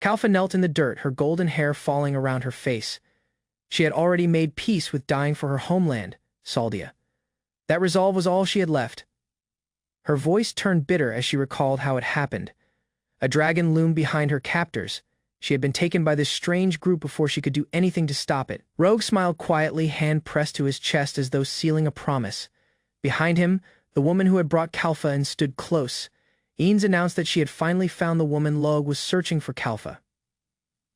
Kalfa knelt in the dirt, her golden hair falling around her face. She had already made peace with dying for her homeland, Saldia. That resolve was all she had left. Her voice turned bitter as she recalled how it happened. A dragon loomed behind her captors. She had been taken by this strange group before she could do anything to stop it. Rogue smiled quietly, hand pressed to his chest as though sealing a promise. Behind him, the woman who had brought Kalfa in stood close. Eanes announced that she had finally found the woman Log was searching for Kalfa.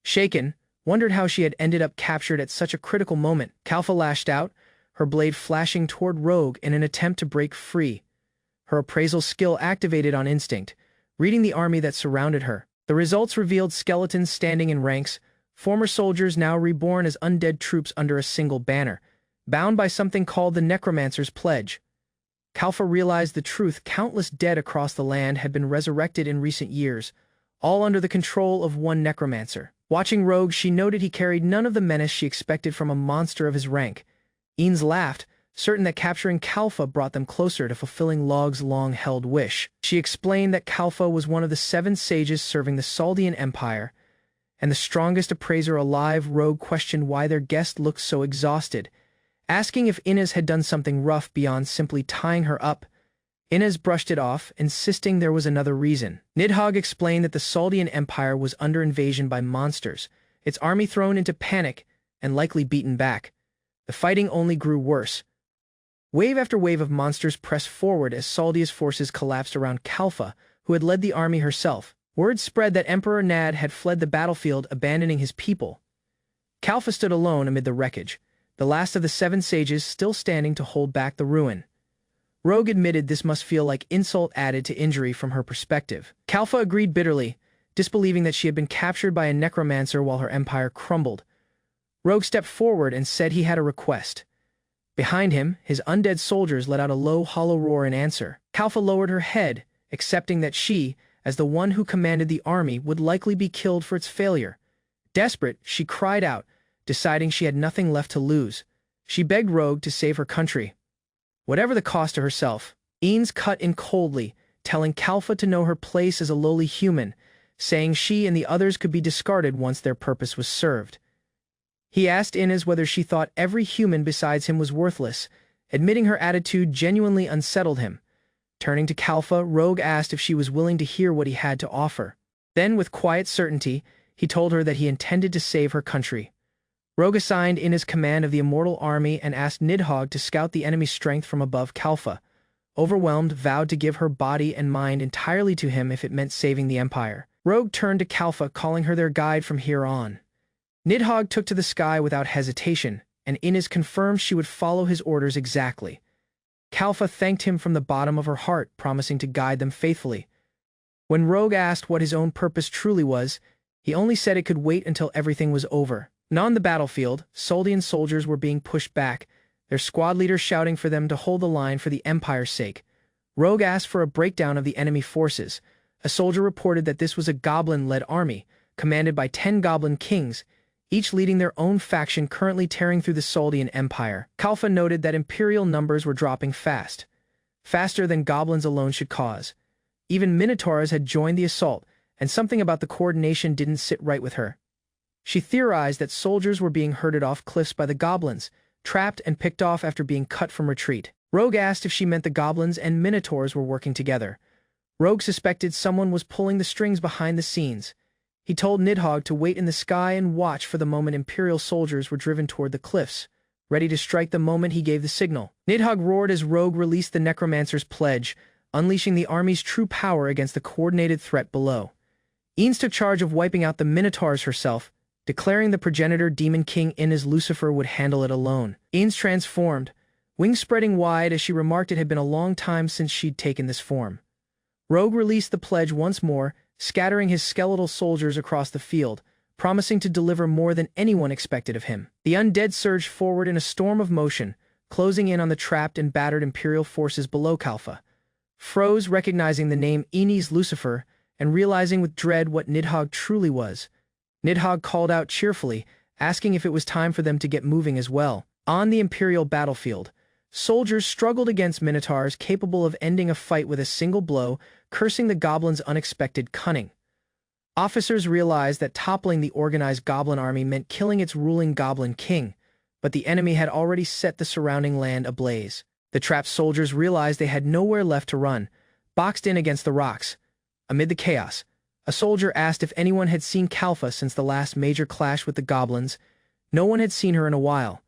Shaken, wondered how she had ended up captured at such a critical moment. Kalfa lashed out, her blade flashing toward Rogue in an attempt to break free. Her appraisal skill activated on instinct, reading the army that surrounded her. The results revealed skeletons standing in ranks, former soldiers now reborn as undead troops under a single banner, bound by something called the Necromancer's Pledge. Kalfa realized the truth: countless dead across the land had been resurrected in recent years, all under the control of one Necromancer. Watching Rogue, she noted he carried none of the menace she expected from a monster of his rank. Eanes laughed, certain that capturing Kalfa brought them closer to fulfilling Log's long-held wish. She explained that Kalfa was one of the 7 sages serving the Saldian Empire, and the strongest appraiser alive. Rogue questioned why their guest looked so exhausted, asking if Inez had done something rough beyond simply tying her up. Inez brushed it off, insisting there was another reason. Nidhogg explained that the Saldian Empire was under invasion by monsters, its army thrown into panic and likely beaten back. The fighting only grew worse. Wave after wave of monsters pressed forward as Saldia's forces collapsed around Kalfa, who had led the army herself. Word spread that Emperor Nad had fled the battlefield, abandoning his people. Kalfa stood alone amid the wreckage, the last of the 7 sages still standing to hold back the ruin. Rogue admitted this must feel like insult added to injury from her perspective. Kalfa agreed bitterly, disbelieving that she had been captured by a necromancer while her empire crumbled. Rogue stepped forward and said he had a request. Behind him, his undead soldiers let out a low, hollow roar in answer. Kalfa lowered her head, accepting that she, as the one who commanded the army, would likely be killed for its failure. Desperate, she cried out, deciding she had nothing left to lose. She begged Rogue to save her country, whatever the cost to herself. Eanes cut in coldly, telling Kalfa to know her place as a lowly human, saying she and the others could be discarded once their purpose was served. He asked Inez whether she thought every human besides him was worthless, admitting her attitude genuinely unsettled him. Turning to Kalfa, Rogue asked if she was willing to hear what he had to offer. Then, with quiet certainty, he told her that he intended to save her country. Rogue assigned Inez command of the immortal army and asked Nidhogg to scout the enemy's strength from above. Kalfa, overwhelmed, vowed to give her body and mind entirely to him if it meant saving the Empire. Rogue turned to Kalfa, calling her their guide from here on. Nidhogg took to the sky without hesitation, and Inez confirmed she would follow his orders exactly. Kalfa thanked him from the bottom of her heart, promising to guide them faithfully. When Rogue asked what his own purpose truly was, he only said it could wait until everything was over. On the battlefield, Saldian soldiers were being pushed back, their squad leaders shouting for them to hold the line for the Empire's sake. Rogue asked for a breakdown of the enemy forces. A soldier reported that this was a goblin-led army, commanded by 10 goblin kings, each leading their own faction currently tearing through the Saldian Empire. Kalfa noted that imperial numbers were dropping fast, faster than goblins alone should cause. Even minotaurs had joined the assault, and something about the coordination didn't sit right with her. She theorized that soldiers were being herded off cliffs by the goblins, trapped and picked off after being cut from retreat. Rogue asked if she meant the goblins and minotaurs were working together. Rogue suspected someone was pulling the strings behind the scenes. He told Nidhogg to wait in the sky and watch for the moment imperial soldiers were driven toward the cliffs, ready to strike the moment he gave the signal. Nidhogg roared as Rogue released the Necromancer's Pledge, unleashing the army's true power against the coordinated threat below. Eanes took charge of wiping out the minotaurs herself, declaring the progenitor Demon King Inez Lucifer would handle it alone. Eanes transformed, wings spreading wide as she remarked it had been a long time since she'd taken this form. Rogue released the pledge once more, scattering his skeletal soldiers across the field, promising to deliver more than anyone expected of him. The undead surged forward in a storm of motion, closing in on the trapped and battered Imperial forces below Kalfa. Froze, recognizing the name Inez Lucifer, and realizing with dread what Nidhogg truly was. Nidhogg called out cheerfully, asking if it was time for them to get moving as well. On the Imperial battlefield, soldiers struggled against minotaurs capable of ending a fight with a single blow, cursing the goblins' unexpected cunning. Officers realized that toppling the organized goblin army meant killing its ruling goblin king, but the enemy had already set the surrounding land ablaze. The trapped soldiers realized they had nowhere left to run, boxed in against the rocks. Amid the chaos, a soldier asked if anyone had seen Kalfa since the last major clash with the goblins. No one had seen her in a while.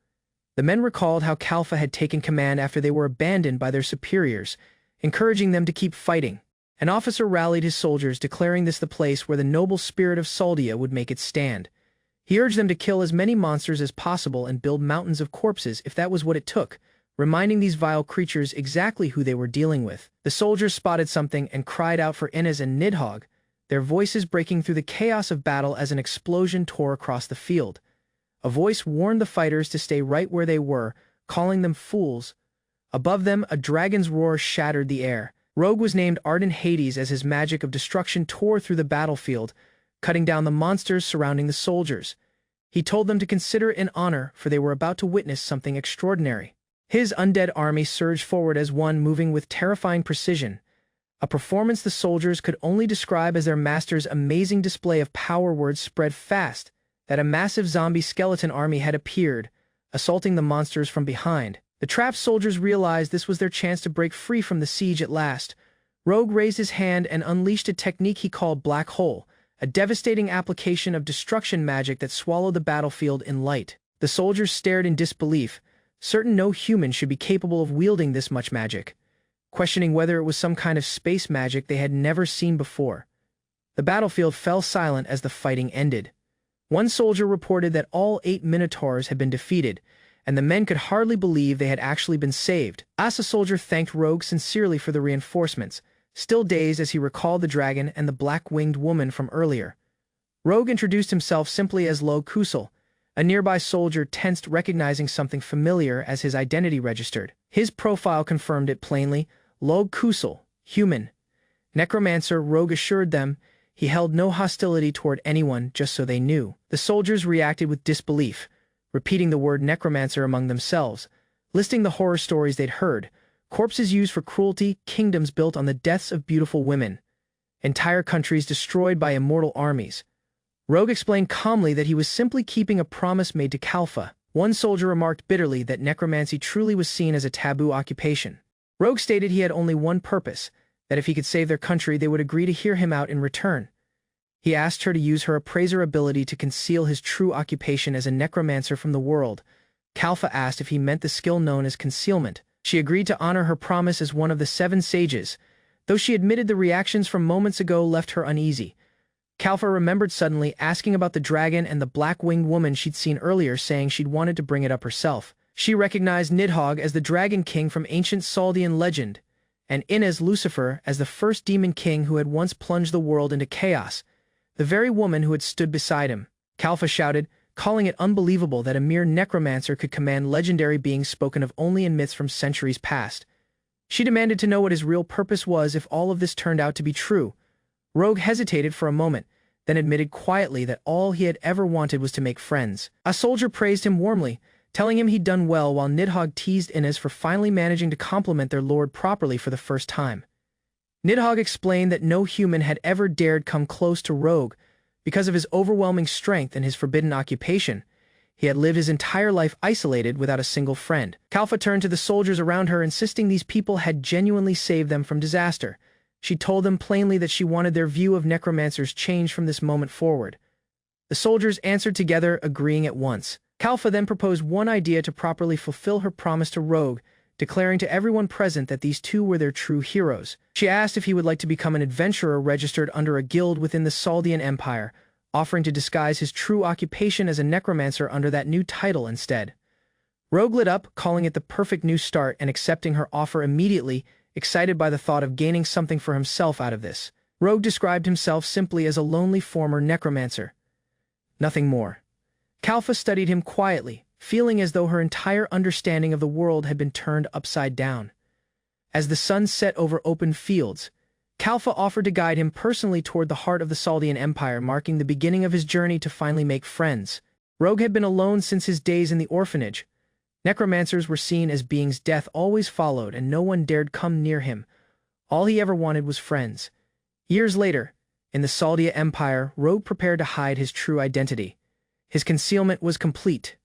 The men recalled how Kalfa had taken command after they were abandoned by their superiors, encouraging them to keep fighting. An officer rallied his soldiers, declaring this the place where the noble spirit of Saldia would make its stand. He urged them to kill as many monsters as possible and build mountains of corpses if that was what it took, reminding these vile creatures exactly who they were dealing with. The soldiers spotted something and cried out for Inez and Nidhogg, their voices breaking through the chaos of battle as an explosion tore across the field. A voice warned the fighters to stay right where they were, calling them fools. Above them, a dragon's roar shattered the air. Rogue was named Ardent Hades as his magic of destruction tore through the battlefield, cutting down the monsters surrounding the soldiers. He told them to consider it an honor, for they were about to witness something extraordinary. His undead army surged forward as one, moving with terrifying precision, a performance the soldiers could only describe as their master's amazing display of power. Words spread fast that a massive zombie skeleton army had appeared, assaulting the monsters from behind. The trapped soldiers realized this was their chance to break free from the siege at last. Rogue raised his hand and unleashed a technique he called Black Hole, a devastating application of destruction magic that swallowed the battlefield in light. The soldiers stared in disbelief, certain no human should be capable of wielding this much magic, questioning whether it was some kind of space magic they had never seen before. The battlefield fell silent as the fighting ended. One soldier reported that all 8 minotaurs had been defeated, and the men could hardly believe they had actually been saved. A soldier thanked Rogue sincerely for the reinforcements, still dazed as he recalled the dragon and the black-winged woman from earlier. Rogue introduced himself simply as Lo Kusel. A nearby soldier tensed, recognizing something familiar as his identity registered. His profile confirmed it plainly: Lo Kusel, human. Necromancer, Rogue assured them. He held no hostility toward anyone, just so they knew. The soldiers reacted with disbelief, repeating the word necromancer among themselves, listing the horror stories they'd heard: corpses used for cruelty, kingdoms built on the deaths of beautiful women, entire countries destroyed by immortal armies. Rogue explained calmly that he was simply keeping a promise made to Kalfa. One soldier remarked bitterly that necromancy truly was seen as a taboo occupation. Rogue stated he had only one purpose, that if he could save their country, they would agree to hear him out in return. He asked her to use her appraiser ability to conceal his true occupation as a necromancer from the world. Kalfa asked if he meant the skill known as concealment. She agreed to honor her promise as one of the 7 sages, though she admitted the reactions from moments ago left her uneasy. Kalfa remembered suddenly asking about the dragon and the black-winged woman she'd seen earlier, saying she'd wanted to bring it up herself. She recognized Nidhogg as the Dragon King from ancient Saldian legend, and Inez Lucifer as the first demon king who had once plunged the world into chaos, the very woman who had stood beside him. Kalfa shouted, calling it unbelievable that a mere necromancer could command legendary beings spoken of only in myths from centuries past. She demanded to know what his real purpose was if all of this turned out to be true. Rogue hesitated for a moment, then admitted quietly that all he had ever wanted was to make friends. A soldier praised him warmly, telling him he'd done well, while Nidhogg teased Inez for finally managing to compliment their lord properly for the first time. Nidhogg explained that no human had ever dared come close to Rogue because of his overwhelming strength and his forbidden occupation. He had lived his entire life isolated without a single friend. Kalfa turned to the soldiers around her, insisting these people had genuinely saved them from disaster. She told them plainly that she wanted their view of necromancers changed from this moment forward. The soldiers answered together, agreeing at once. Kalfa then proposed one idea to properly fulfill her promise to Rogue, declaring to everyone present that these two were their true heroes. She asked if he would like to become an adventurer registered under a guild within the Saldian Empire, offering to disguise his true occupation as a necromancer under that new title instead. Rogue lit up, calling it the perfect new start and accepting her offer immediately, excited by the thought of gaining something for himself out of this. Rogue described himself simply as a lonely former necromancer. Nothing more. Kalfa studied him quietly, feeling as though her entire understanding of the world had been turned upside down. As the sun set over open fields, Kalfa offered to guide him personally toward the heart of the Saldian Empire, marking the beginning of his journey to finally make friends. Rogue had been alone since his days in the orphanage. Necromancers were seen as beings death always followed, and no one dared come near him. All he ever wanted was friends. Years later, In the Saldia Empire, Rogue prepared to hide his true identity. His concealment was complete.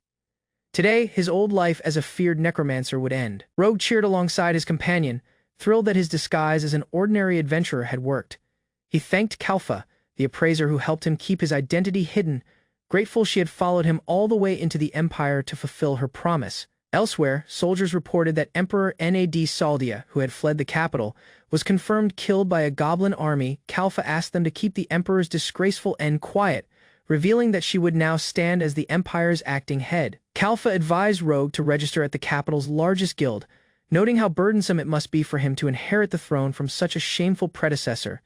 Today, his old life as a feared necromancer would end. Rogue cheered alongside his companion, thrilled that his disguise as an ordinary adventurer had worked. He thanked Kalfa, the appraiser who helped him keep his identity hidden, grateful she had followed him all the way into the Empire to fulfill her promise. Elsewhere, soldiers reported that Emperor Nad Saldia, who had fled the capital, was confirmed killed by a goblin army. Kalfa asked them to keep the Emperor's disgraceful end quiet, revealing that she would now stand as the Empire's acting head. Kalfa advised Rogue to register at the capital's largest guild, noting how burdensome it must be for him to inherit the throne from such a shameful predecessor.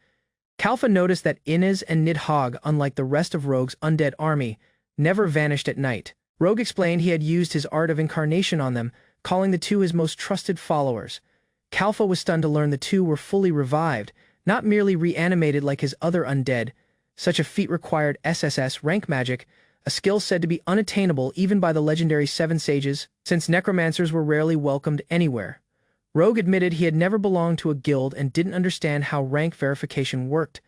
Kalfa noticed that Inez and Nidhogg, unlike the rest of Rogue's undead army, never vanished at night. Rogue explained he had used his art of incarnation on them, calling the two his most trusted followers. Kalfa was stunned to learn the two were fully revived, not merely reanimated like his other undead. Such a feat required SSS-Rank magic, a skill said to be unattainable even by the legendary Seven Sages, since necromancers were rarely welcomed anywhere. Rogue admitted he had never belonged to a guild and didn't understand how rank verification worked.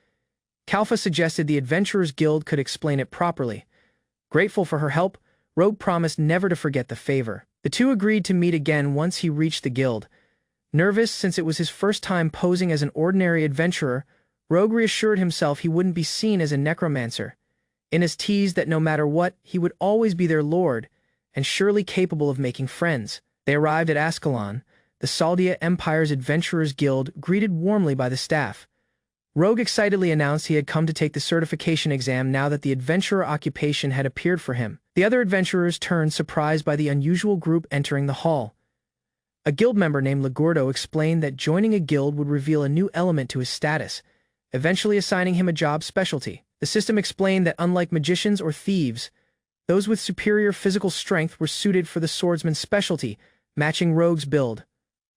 Kalfa suggested the Adventurers Guild could explain it properly. Grateful for her help, Rogue promised never to forget the favor. The two agreed to meet again once he reached the guild. Nervous since it was his first time posing as an ordinary adventurer, Rogue reassured himself he wouldn't be seen as a necromancer. Inez teased that no matter what, he would always be their lord, and surely capable of making friends. They arrived at Ascalon, the Saldia Empire's Adventurers Guild, greeted warmly by the staff. Rogue excitedly announced he had come to take the certification exam now that the adventurer occupation had appeared for him. The other adventurers turned surprised by the unusual group entering the hall. A guild member named Ligurdo explained that joining a guild would reveal a new element to his status, eventually assigning him a job specialty. The system explained that unlike magicians or thieves, those with superior physical strength were suited for the swordsman's specialty, matching Rogue's build.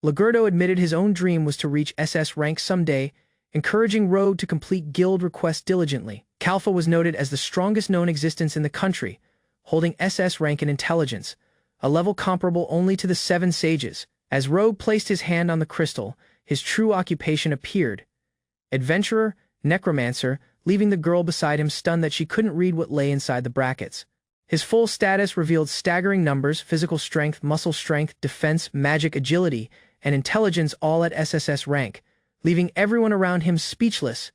Ligurdo admitted his own dream was to reach SS rank someday, encouraging Rogue to complete guild requests diligently. Kalfa was noted as the strongest known existence in the country, holding SS rank in intelligence, a level comparable only to the Seven Sages. As Rogue placed his hand on the crystal, his true occupation appeared. Adventurer, necromancer, leaving the girl beside him stunned that she couldn't read what lay inside the brackets. His full status revealed staggering numbers: physical strength, muscle strength, defense, magic, agility, and intelligence, all at SSS rank, leaving everyone around him speechless.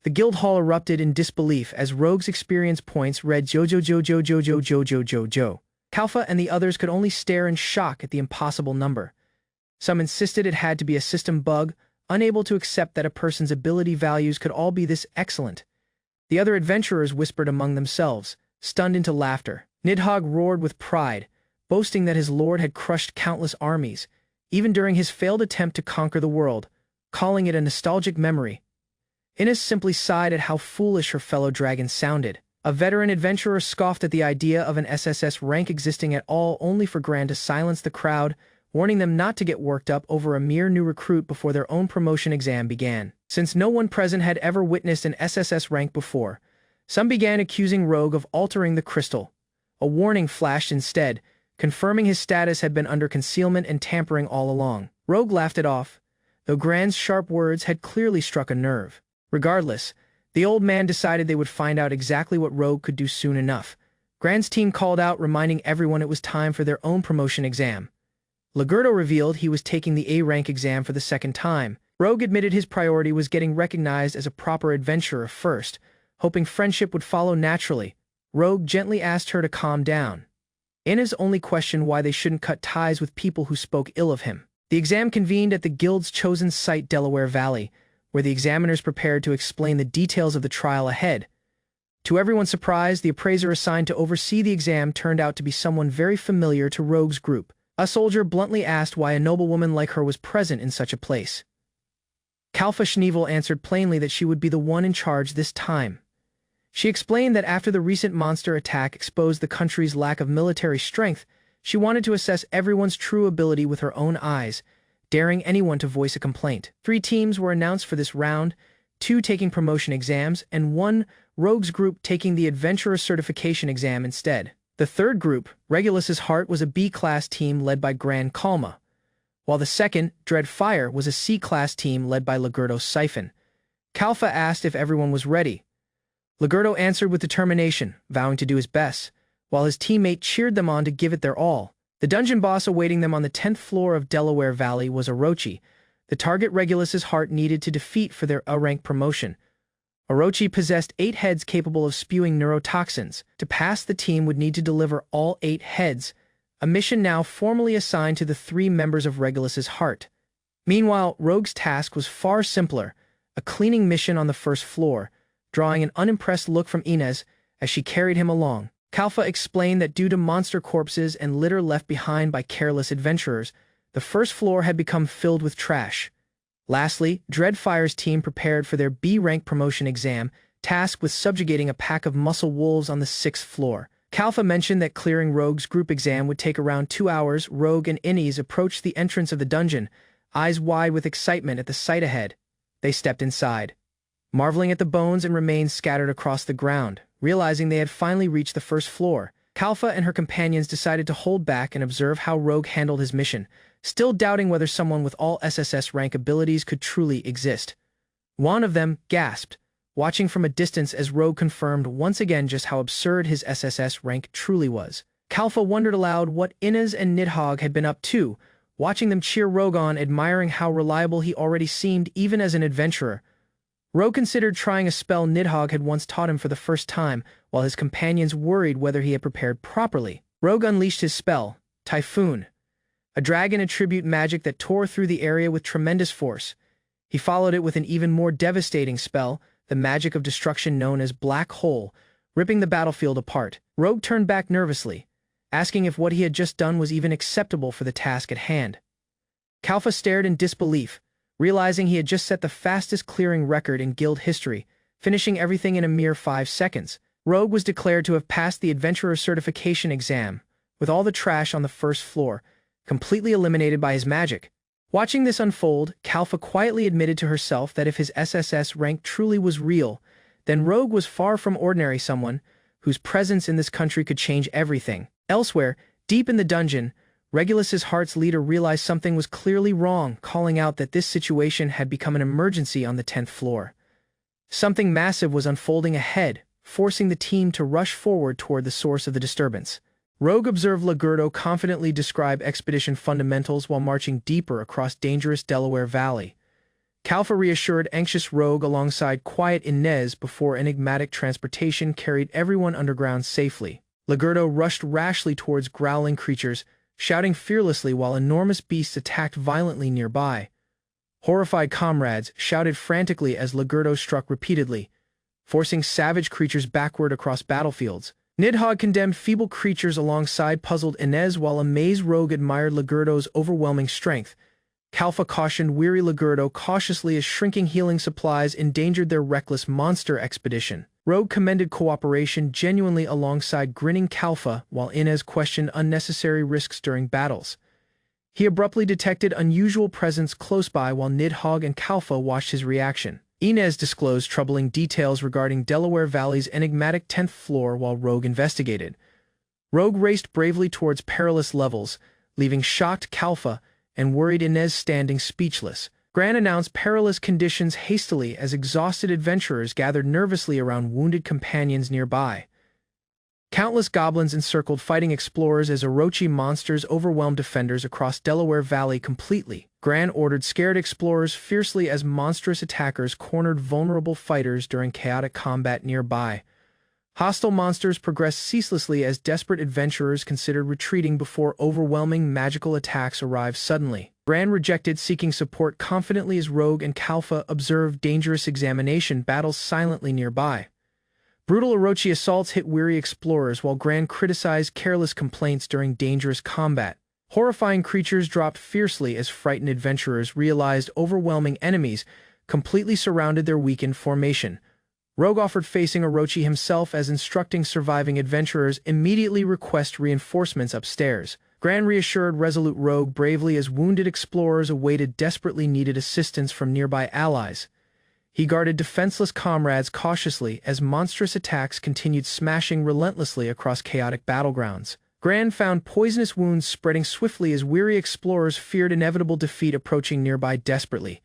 The guild hall erupted in disbelief as Rogue's experience points read Jojo. Kalfa and the others could only stare in shock at the impossible number. Some insisted it had to be a system bug, unable to accept that a person's ability values could all be this excellent. The other adventurers whispered among themselves, stunned into laughter. Nidhogg roared with pride, boasting that his lord had crushed countless armies, even during his failed attempt to conquer the world, calling it a nostalgic memory. Inez simply sighed at how foolish her fellow dragon sounded. A veteran adventurer scoffed at the idea of an SSS rank existing at all, only for Gran to silence the crowd, warning them not to get worked up over a mere new recruit before their own promotion exam began. Since no one present had ever witnessed an SSS rank before, some began accusing Rogue of altering the crystal. A warning flashed instead, confirming his status had been under concealment and tampering all along. Rogue laughed it off, though Gran's sharp words had clearly struck a nerve. Regardless, the old man decided they would find out exactly what Rogue could do soon enough. Gran's team called out, reminding everyone it was time for their own promotion exam. Ligurdo revealed he was taking the A-rank exam for the second time. Rogue admitted his priority was getting recognized as a proper adventurer first, hoping friendship would follow naturally. Rogue gently asked her to calm down. Inez only questioned why they shouldn't cut ties with people who spoke ill of him. The exam convened at the guild's chosen site, Delaware Valley, where the examiners prepared to explain the details of the trial ahead. To everyone's surprise, the appraiser assigned to oversee the exam turned out to be someone very familiar to Rogue's group. A soldier bluntly asked why a noblewoman like her was present in such a place. Kalfa Schneevel answered plainly that she would be the one in charge this time. She explained that after the recent monster attack exposed the country's lack of military strength, she wanted to assess everyone's true ability with her own eyes, daring anyone to voice a complaint. 3 teams were announced for this round, 2 taking promotion exams, and 1 Rogue's group taking the Adventurer Certification exam instead. The third group, Regulus's Heart, was a B-class team led by Gran Kalma, while the second, Dread Fire, was a C-class team led by Ligurdo's Siphon. Kalfa asked if everyone was ready. Ligurdo answered with determination, vowing to do his best, while his teammate cheered them on to give it their all. The dungeon boss awaiting them on the 10th floor of Delaware Valley was Orochi, the target Regulus's heart needed to defeat for their A-rank promotion. Orochi possessed 8 heads capable of spewing neurotoxins. To pass, the team would need to deliver all 8 heads, a mission now formally assigned to the 3 members of Regulus's heart. Meanwhile, Rogue's task was far simpler, a cleaning mission on the 1st floor, drawing an unimpressed look from Inez as she carried him along. Kalfa explained that due to monster corpses and litter left behind by careless adventurers, the 1st floor had become filled with trash. Lastly, Dreadfire's team prepared for their B-rank promotion exam, tasked with subjugating a pack of muscle wolves on the 6th floor. Kalfa mentioned that clearing Rogue's group exam would take around 2 hours. Rogue and Inez approached the entrance of the dungeon, eyes wide with excitement at the sight ahead. They stepped inside, marveling at the bones and remains scattered across the ground. Realizing they had finally reached the 1st floor, Kalfa and her companions decided to hold back and observe how Rogue handled his mission, still doubting whether someone with all SSS-rank abilities could truly exist. One of them gasped, watching from a distance as Rogue confirmed once again just how absurd his SSS rank truly was. Kalfa wondered aloud what Inez and Nidhogg had been up to, watching them cheer Rogue on, admiring how reliable he already seemed even as an adventurer. Rogue considered trying a spell Nidhogg had once taught him for the first time, while his companions worried whether he had prepared properly. Rogue unleashed his spell, Typhoon, a dragon attribute magic that tore through the area with tremendous force. He followed it with an even more devastating spell, the magic of destruction known as Black Hole, ripping the battlefield apart. Rogue turned back nervously, asking if what he had just done was even acceptable for the task at hand. Kalfa stared in disbelief, realizing he had just set the fastest clearing record in guild history, finishing everything in a mere 5 seconds. Rogue was declared to have passed the Adventurer Certification exam, with all the trash on the 1st floor completely eliminated by his magic. Watching this unfold, Kalfa quietly admitted to herself that if his SSS rank truly was real, then Rogue was far from ordinary, someone whose presence in this country could change everything. Elsewhere, deep in the dungeon, Regulus's heart's leader realized something was clearly wrong, calling out that this situation had become an emergency on the 10th floor. Something massive was unfolding ahead, forcing the team to rush forward toward the source of the disturbance. Rogue observed Ligurdo confidently describe expedition fundamentals while marching deeper across dangerous Delaware Valley. Kalfa reassured anxious Rogue alongside quiet Inez before enigmatic transportation carried everyone underground safely. Ligurdo rushed rashly towards growling creatures, shouting fearlessly while enormous beasts attacked violently nearby. Horrified comrades shouted frantically as Ligurdo struck repeatedly, forcing savage creatures backward across battlefields. Nidhogg condemned feeble creatures alongside puzzled Inez while amazed Rogue admired Ligurdo's overwhelming strength. Kalfa cautioned weary Ligurdo cautiously as shrinking healing supplies endangered their reckless monster expedition. Rogue commended cooperation genuinely alongside grinning Kalfa while Inez questioned unnecessary risks during battles. He abruptly detected unusual presence close by while Nidhogg and Kalfa watched his reaction. Inez disclosed troubling details regarding Delaware Valley's enigmatic 10th floor while Rogue investigated. Rogue raced bravely towards perilous levels, leaving shocked Kalfa and worried Inez standing speechless. Gran announced perilous conditions hastily as exhausted adventurers gathered nervously around wounded companions nearby. Countless goblins encircled fighting explorers as Orochi monsters overwhelmed defenders across Delaware Valley completely. Gran ordered scared explorers fiercely as monstrous attackers cornered vulnerable fighters during chaotic combat nearby. Hostile monsters progressed ceaselessly as desperate adventurers considered retreating before overwhelming magical attacks arrived suddenly. Gran rejected seeking support confidently as Rogue and Kalfa observed dangerous examination battles silently nearby. Brutal Orochi assaults hit weary explorers while Gran criticized careless complaints during dangerous combat. Horrifying creatures dropped fiercely as frightened adventurers realized overwhelming enemies completely surrounded their weakened formation. Rogue offered facing Orochi himself as instructing surviving adventurers immediately request reinforcements upstairs. Gran reassured resolute Rogue bravely as wounded explorers awaited desperately needed assistance from nearby allies. He guarded defenseless comrades cautiously as monstrous attacks continued smashing relentlessly across chaotic battlegrounds. Gran found poisonous wounds spreading swiftly as weary explorers feared inevitable defeat approaching nearby desperately.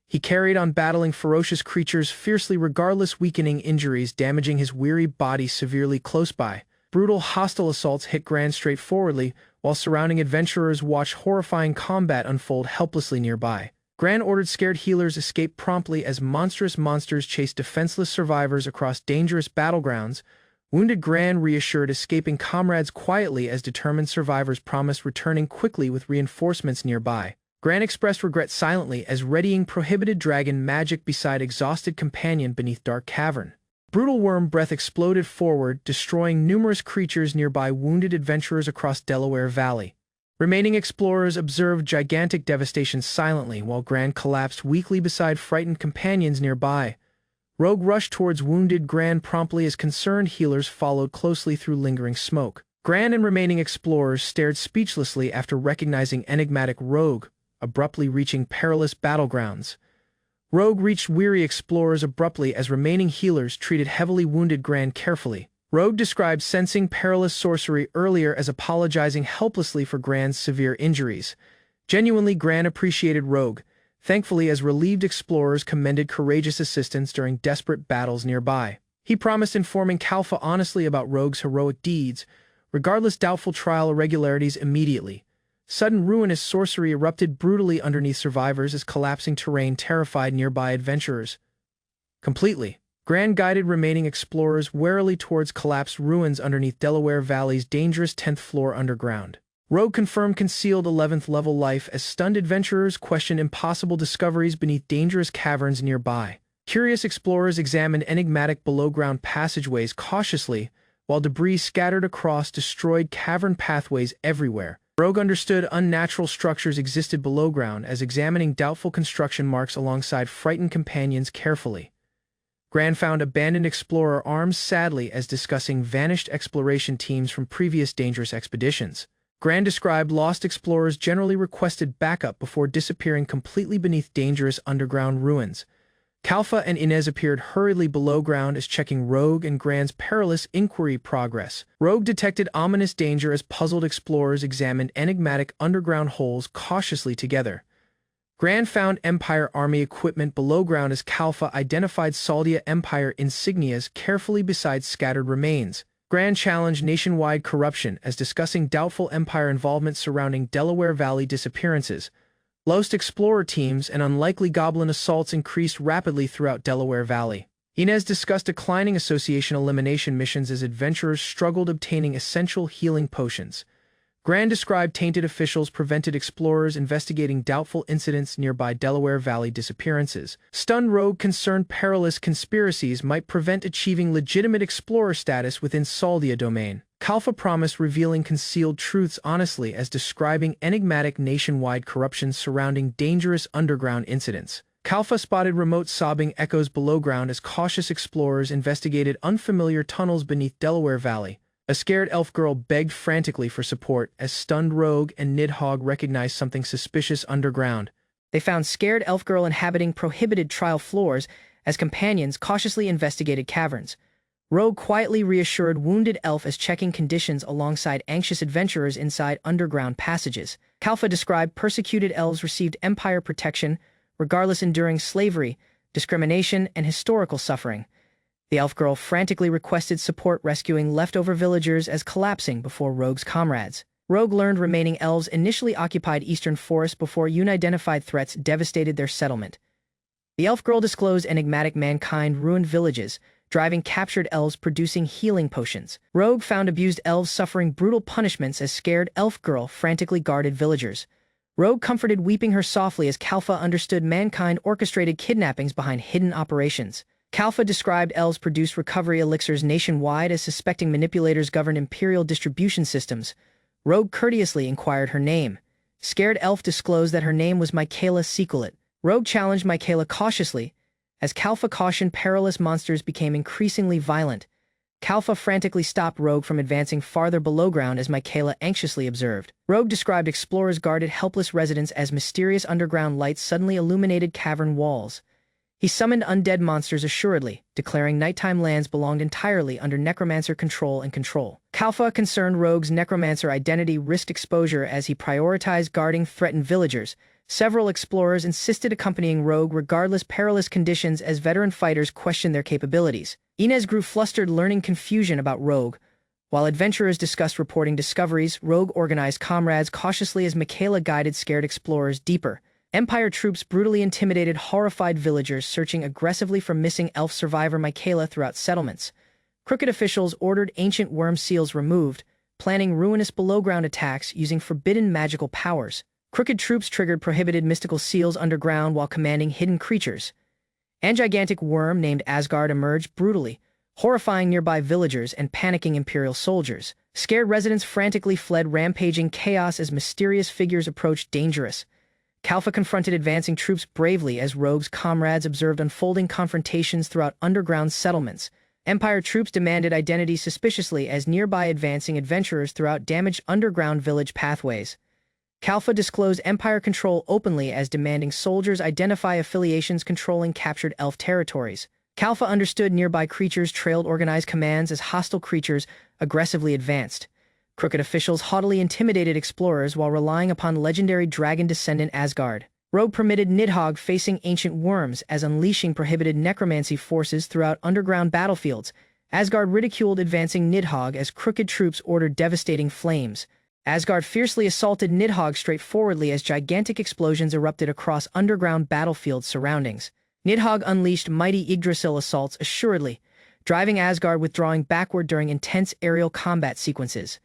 He carried on battling ferocious creatures fiercely regardless, weakening injuries, damaging his weary body severely close by. Brutal hostile assaults hit Gran straightforwardly, while surrounding adventurers watched horrifying combat unfold helplessly nearby. Gran ordered scared healers escape promptly as monstrous monsters chased defenseless survivors across dangerous battlegrounds. Wounded Gran reassured escaping comrades quietly as determined survivors promised returning quickly with reinforcements nearby. Gran expressed regret silently as readying prohibited dragon magic beside exhausted companion beneath dark cavern. Brutal worm breath exploded forward, destroying numerous creatures nearby. Wounded adventurers across Delaware Valley. Remaining explorers observed gigantic devastation silently while Gran collapsed weakly beside frightened companions nearby. Rogue rushed towards wounded Gran promptly as concerned healers followed closely through lingering smoke. Gran and remaining explorers stared speechlessly after recognizing enigmatic Rogue, abruptly reaching perilous battlegrounds. Rogue reached weary explorers abruptly as remaining healers treated heavily wounded Gran carefully. Rogue described sensing perilous sorcery earlier as apologizing helplessly for Gran's severe injuries. Genuinely, Gran appreciated Rogue, thankfully as relieved explorers commended courageous assistance during desperate battles nearby. He promised informing Kalfa honestly about Rogue's heroic deeds, regardless doubtful trial irregularities immediately. Sudden ruinous sorcery erupted brutally underneath survivors as collapsing terrain terrified nearby adventurers. Completely. Gran guided remaining explorers warily towards collapsed ruins underneath Delaware Valley's dangerous 10th floor underground. Rogue confirmed concealed 11th level life as stunned adventurers questioned impossible discoveries beneath dangerous caverns nearby. Curious explorers examined enigmatic below-ground passageways cautiously, while debris scattered across destroyed cavern pathways everywhere. Rogue understood unnatural structures existed below ground as examining doubtful construction marks alongside frightened companions carefully. Gran found abandoned explorer arms sadly as discussing vanished exploration teams from previous dangerous expeditions. Gran described lost explorers generally requested backup before disappearing completely beneath dangerous underground ruins. Kalfa and Inez appeared hurriedly below ground as checking Rogue and Gran's perilous inquiry progress. Rogue detected ominous danger as puzzled explorers examined enigmatic underground holes cautiously together. Gran found Empire Army equipment below ground as Kalfa identified Saldia Empire insignias carefully beside scattered remains. Gran challenged nationwide corruption as discussing doubtful Empire involvement surrounding Delaware Valley disappearances. Lost explorer teams and unlikely goblin assaults increased rapidly throughout Delaware Valley. Inez discussed declining association elimination missions as adventurers struggled obtaining essential healing potions. Gran described tainted officials prevented explorers investigating doubtful incidents nearby Delaware Valley disappearances. Stunned Rogue concerned perilous conspiracies might prevent achieving legitimate explorer status within Saldia domain. Kalfa promised revealing concealed truths honestly as describing enigmatic nationwide corruption surrounding dangerous underground incidents. Kalfa spotted remote sobbing echoes below ground as cautious explorers investigated unfamiliar tunnels beneath Delaware Valley. A scared elf girl begged frantically for support as stunned Rogue and Nidhogg recognized something suspicious underground. They found scared elf girl inhabiting prohibited trial floors as companions cautiously investigated caverns. Rogue quietly reassured wounded elf as checking conditions alongside anxious adventurers inside underground passages. Kalfa described persecuted elves received Empire protection, regardless enduring slavery, discrimination, and historical suffering. The elf girl frantically requested support rescuing leftover villagers as collapsing before Rogue's comrades. Rogue learned remaining elves initially occupied eastern forests before unidentified threats devastated their settlement. The elf girl disclosed enigmatic mankind ruined villages, driving captured elves producing healing potions. Rogue found abused elves suffering brutal punishments as scared elf girl frantically guarded villagers. Rogue comforted weeping her softly as Kalfa understood mankind orchestrated kidnappings behind hidden operations. Kalfa described elves produced recovery elixirs nationwide as suspecting manipulators governed imperial distribution systems. Rogue courteously inquired her name. Scared elf disclosed that her name was Michaela Sequelet. Rogue challenged Michaela cautiously, as Kalfa cautioned perilous monsters became increasingly violent. Kalfa frantically stopped Rogue from advancing farther below ground as Michaela anxiously observed. Rogue described explorers guarded helpless residents as mysterious underground lights suddenly illuminated cavern walls. He summoned undead monsters assuredly, declaring nighttime lands belonged entirely under Necromancer control and control. Kalfa concerned Rogue's Necromancer identity risked exposure as he prioritized guarding threatened villagers, Several explorers insisted accompanying Rogue regardless perilous conditions as veteran fighters questioned their capabilities. Inez grew flustered learning confusion about Rogue. While adventurers discussed reporting discoveries, Rogue organized comrades cautiously as Michaela guided scared explorers deeper. Empire troops brutally intimidated horrified villagers searching aggressively for missing elf survivor Michaela throughout settlements. Crooked officials ordered ancient worm seals removed, planning ruinous below-ground attacks using forbidden magical powers. Crooked troops triggered prohibited mystical seals underground while commanding hidden creatures. An gigantic worm named Asgard emerged brutally, horrifying nearby villagers and panicking Imperial soldiers. Scared residents frantically fled rampaging chaos as mysterious figures approached dangerous. Kalfa confronted advancing troops bravely as Rogue's comrades observed unfolding confrontations throughout underground settlements. Empire troops demanded identity suspiciously as nearby advancing adventurers throughout damaged underground village pathways. Kalfa disclosed Empire control openly as demanding soldiers identify affiliations controlling captured elf territories. Kalfa understood nearby creatures trailed organized commands as hostile creatures aggressively advanced. Crooked officials haughtily intimidated explorers while relying upon legendary dragon descendant Asgard. Rogue permitted Nidhogg facing ancient worms as unleashing prohibited necromancy forces throughout underground battlefields. Asgard ridiculed advancing Nidhogg as crooked troops ordered devastating flames. Asgard fiercely assaulted Nidhogg straightforwardly as gigantic explosions erupted across underground battlefield surroundings. Nidhogg unleashed mighty Yggdrasil assaults assuredly, driving Asgard withdrawing backward during intense aerial combat sequences.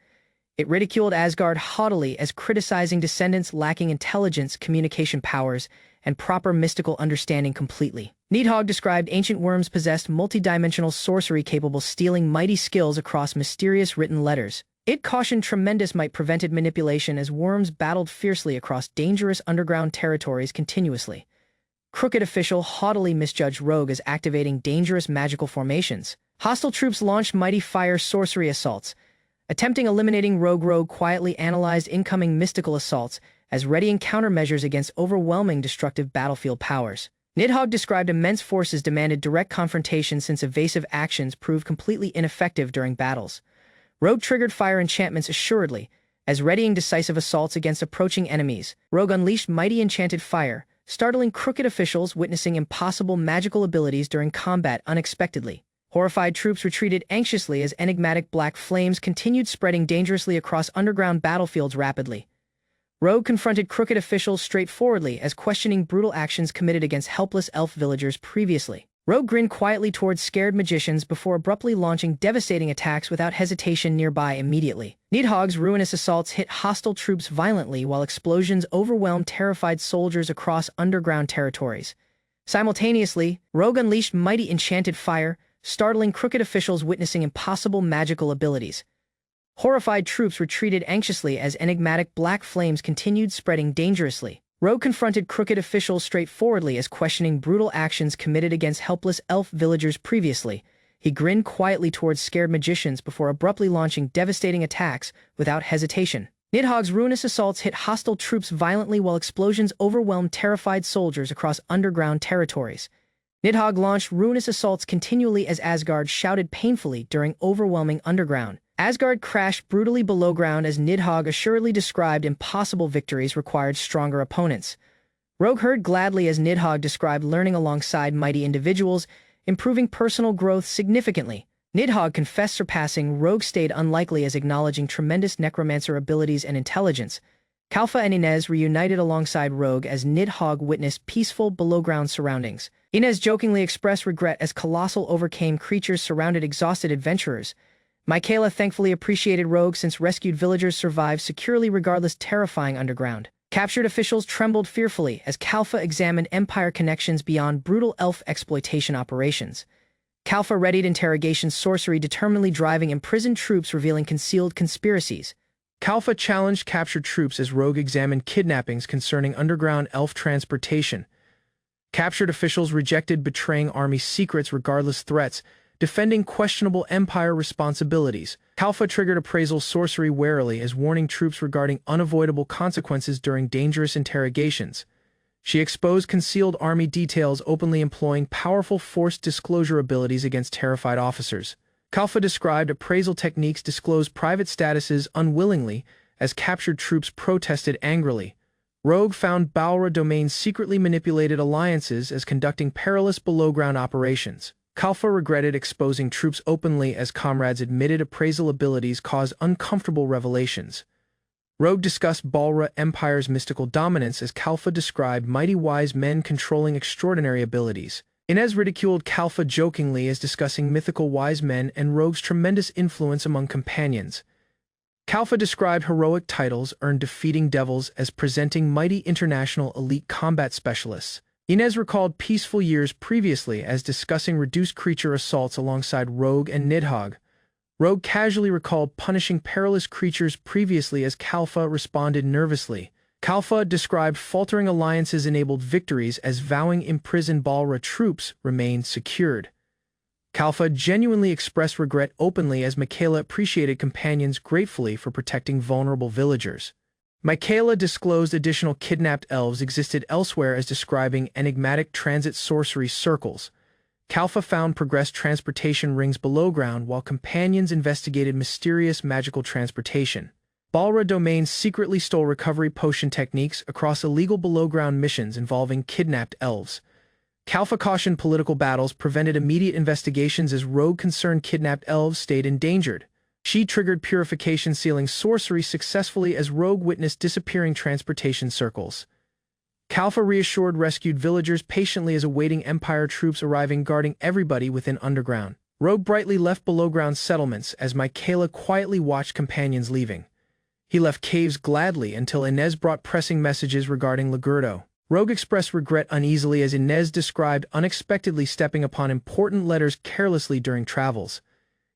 It ridiculed Asgard haughtily as criticizing descendants lacking intelligence, communication powers, and proper mystical understanding completely. Nidhogg described ancient worms possessed multidimensional sorcery capable stealing mighty skills across mysterious written letters. It cautioned tremendous might prevented manipulation as worms battled fiercely across dangerous underground territories continuously. Crooked official haughtily misjudged Rogue as activating dangerous magical formations. Hostile troops launched mighty fire sorcery assaults, attempting eliminating Rogue. Rogue quietly analyzed incoming mystical assaults as readying countermeasures against overwhelming destructive battlefield powers. Nidhogg described immense forces demanded direct confrontation since evasive actions proved completely ineffective during battles. Rogue triggered fire enchantments assuredly, as readying decisive assaults against approaching enemies. Rogue unleashed mighty enchanted fire, startling crooked officials witnessing impossible magical abilities during combat unexpectedly. Horrified troops retreated anxiously as enigmatic black flames continued spreading dangerously across underground battlefields rapidly. Rogue confronted crooked officials straightforwardly as questioning brutal actions committed against helpless elf villagers previously. Rogue grinned quietly towards scared magicians before abruptly launching devastating attacks without hesitation nearby immediately. Nidhogg's ruinous assaults hit hostile troops violently while explosions overwhelmed terrified soldiers across underground territories. Simultaneously, Rogue unleashed mighty enchanted fire, startling crooked officials witnessing impossible magical abilities. Horrified troops retreated anxiously as enigmatic black flames continued spreading dangerously. Rogue confronted crooked officials straightforwardly as questioning brutal actions committed against helpless elf villagers previously. He grinned quietly towards scared magicians before abruptly launching devastating attacks without hesitation. Nidhogg's ruinous assaults hit hostile troops violently while explosions overwhelmed terrified soldiers across underground territories. Nidhogg launched ruinous assaults continually as Asgard shouted painfully during overwhelming underground. Asgard crashed brutally below ground as Nidhogg assuredly described impossible victories required stronger opponents. Rogue heard gladly as Nidhogg described learning alongside mighty individuals, improving personal growth significantly. Nidhogg confessed surpassing Rogue stayed unlikely as acknowledging tremendous necromancer abilities and intelligence. Kalfa and Inez reunited alongside Rogue as Nidhogg witnessed peaceful below-ground surroundings. Inez jokingly expressed regret as Colossal overcame creatures surrounded exhausted adventurers. Michaela thankfully appreciated Rogue since rescued villagers survived securely regardless terrifying underground. Captured officials trembled fearfully as Kalfa examined Empire connections beyond brutal elf exploitation operations. Kalfa readied interrogation sorcery determinedly driving imprisoned troops revealing concealed conspiracies. Kalfa challenged captured troops as Rogue examined kidnappings concerning underground elf transportation. Captured officials rejected betraying army secrets regardless threats, defending questionable Empire responsibilities. Kalfa triggered appraisal sorcery warily as warning troops regarding unavoidable consequences during dangerous interrogations. She exposed concealed army details openly employing powerful forced disclosure abilities against terrified officers. Kalfa described appraisal techniques disclosed private statuses unwillingly as captured troops protested angrily. Rogue found Balra domains secretly manipulated alliances as conducting perilous below-ground operations. Kalfa regretted exposing troops openly as comrades admitted appraisal abilities caused uncomfortable revelations. Rogue discussed Balra Empire's mystical dominance as Kalfa described mighty wise men controlling extraordinary abilities. Inez ridiculed Kalfa jokingly as discussing mythical wise men and Rogue's tremendous influence among companions. Kalfa described heroic titles earned defeating devils as presenting mighty international elite combat specialists. Inez recalled peaceful years previously as discussing reduced creature assaults alongside Rogue and Nidhogg. Rogue casually recalled punishing perilous creatures previously as Kalfa responded nervously. Kalfa described faltering alliances enabled victories as vowing imprisoned Balra troops remained secured. Kalfa genuinely expressed regret openly as Michaela appreciated companions gratefully for protecting vulnerable villagers. Michaela disclosed additional kidnapped elves existed elsewhere as describing enigmatic transit sorcery circles. Kalfa found progressed transportation rings below ground while companions investigated mysterious magical transportation. Balra domains secretly stole recovery potion techniques across illegal below-ground missions involving kidnapped elves. Kalfa cautioned political battles prevented immediate investigations as Rogue concerned kidnapped elves stayed endangered. She triggered purification sealing sorcery successfully as Rogue witnessed disappearing transportation circles. Kalfa reassured rescued villagers patiently as awaiting Empire troops arriving guarding everybody within underground. Rogue brightly left below-ground settlements as Michaela quietly watched companions leaving. He left caves gladly until Inez brought pressing messages regarding Ligurdo. Rogue expressed regret uneasily as Inez described unexpectedly stepping upon important letters carelessly during travels.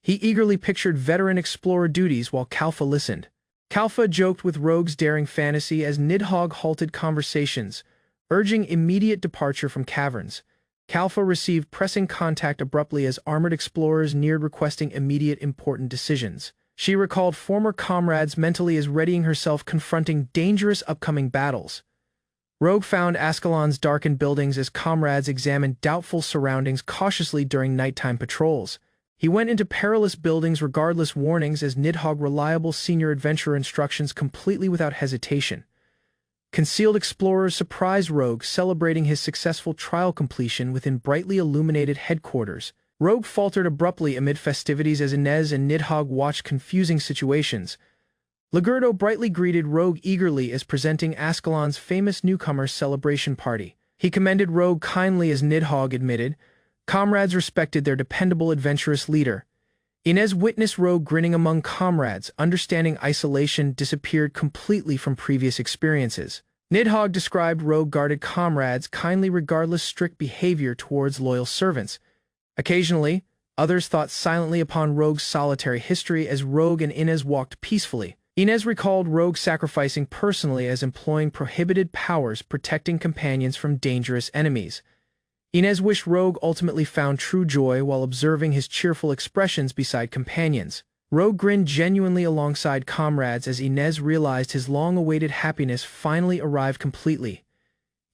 He eagerly pictured veteran explorer duties while Kalfa listened. Kalfa joked with Rogue's daring fantasy as Nidhogg halted conversations, urging immediate departure from caverns. Kalfa received pressing contact abruptly as armored explorers neared requesting immediate important decisions. She recalled former comrades mentally as readying herself confronting dangerous upcoming battles. Rogue found Ascalon's darkened buildings as comrades examined doubtful surroundings cautiously during nighttime patrols. He went into perilous buildings regardless warnings as Nidhogg reliable senior adventurer instructions completely without hesitation. Concealed explorers surprised Rogue celebrating his successful trial completion within brightly illuminated headquarters. Rogue faltered abruptly amid festivities as Inez and Nidhogg watched confusing situations. Ligurdo brightly greeted Rogue eagerly as presenting Ascalon's famous newcomer celebration party. He commended Rogue kindly as Nidhogg admitted. Comrades respected their dependable adventurous leader. Inez witnessed Rogue grinning among comrades, understanding isolation disappeared completely from previous experiences. Nidhogg described Rogue guarded comrades kindly regardless strict behavior towards loyal servants. Occasionally, others thought silently upon Rogue's solitary history as Rogue and Inez walked peacefully. Inez recalled Rogue sacrificing personally as employing prohibited powers protecting companions from dangerous enemies. Inez wished Rogue ultimately found true joy while observing his cheerful expressions beside companions. Rogue grinned genuinely alongside comrades as Inez realized his long-awaited happiness finally arrived completely.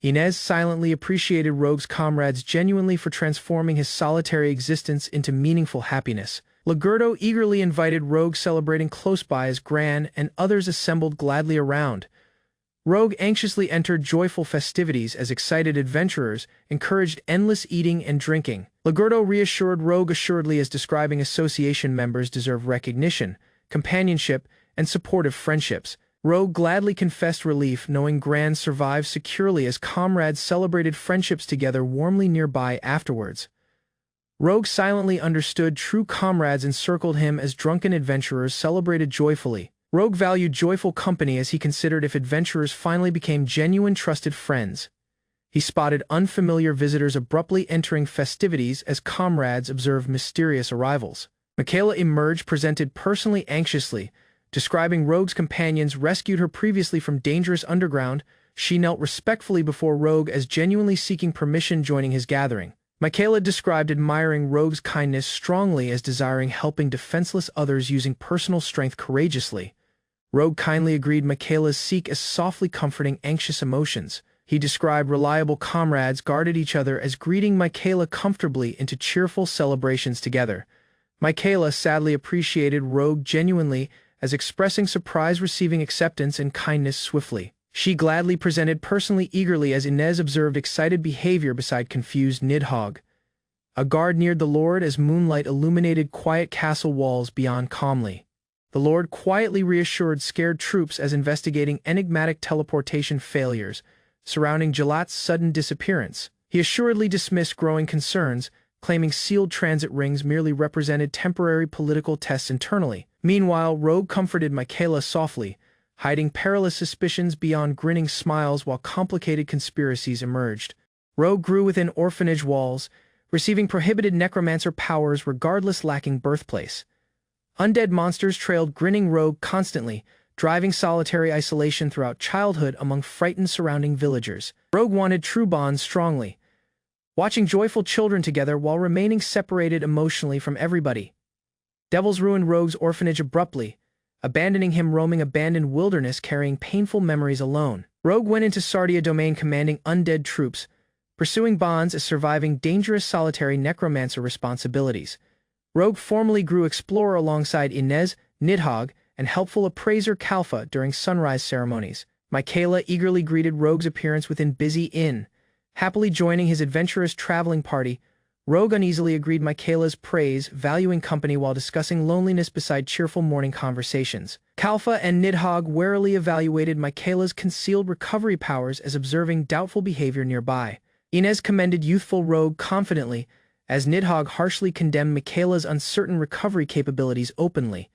Inez silently appreciated Rogue's comrades genuinely for transforming his solitary existence into meaningful happiness. Ligurdo eagerly invited Rogue celebrating close by as Gran and others assembled gladly around. Rogue anxiously entered joyful festivities as excited adventurers encouraged endless eating and drinking. Ligurdo reassured Rogue assuredly as describing association members deserve recognition, companionship, and supportive friendships. Rogue gladly confessed relief knowing Gran survived securely as comrades celebrated friendships together warmly nearby afterwards. Rogue silently understood true comrades encircled him as drunken adventurers celebrated joyfully. Rogue valued joyful company as he considered if adventurers finally became genuine trusted friends. He spotted unfamiliar visitors abruptly entering festivities as comrades observed mysterious arrivals. Michaela emerged presented personally anxiously, describing Rogue's companions rescued her previously from dangerous underground. She knelt respectfully before Rogue as genuinely seeking permission joining his gathering. Michaela described admiring Rogue's kindness strongly as desiring helping defenseless others using personal strength courageously. Rogue kindly agreed Michaela's seek as softly comforting anxious emotions. He described reliable comrades guarded each other as greeting Michaela comfortably into cheerful celebrations together. Michaela sadly appreciated Rogue genuinely as expressing surprise receiving acceptance and kindness swiftly. She gladly presented personally eagerly as Inez observed excited behavior beside confused Nidhogg. A guard neared the Lord as moonlight illuminated quiet castle walls beyond calmly. The Lord quietly reassured scared troops as investigating enigmatic teleportation failures surrounding Jalat's sudden disappearance. He assuredly dismissed growing concerns, claiming sealed transit rings merely represented temporary political tests internally. Meanwhile, Rogue comforted Michaela softly, hiding perilous suspicions beyond grinning smiles while complicated conspiracies emerged. Rogue grew within orphanage walls, receiving prohibited necromancer powers regardless lacking birthplace. Undead monsters trailed grinning Rogue constantly, driving solitary isolation throughout childhood among frightened surrounding villagers. Rogue wanted true bonds strongly, watching joyful children together while remaining separated emotionally from everybody. Devils ruined Rogue's orphanage abruptly, abandoning him roaming abandoned wilderness carrying painful memories alone. Rogue went into Sardia domain commanding undead troops, pursuing bonds as surviving dangerous solitary necromancer responsibilities. Rogue formally grew explorer alongside Inez, Nidhogg, and helpful appraiser Kalfa during sunrise ceremonies. Michaela eagerly greeted Rogue's appearance within busy inn, happily joining his adventurous traveling party. Rogue uneasily agreed Michaela's praise, valuing company while discussing loneliness beside cheerful morning conversations. Kalfa and Nidhogg warily evaluated Michaela's concealed recovery powers as observing doubtful behavior nearby. Inez commended youthful Rogue confidently, as Nidhogg harshly condemned Michaela's uncertain recovery capabilities openly.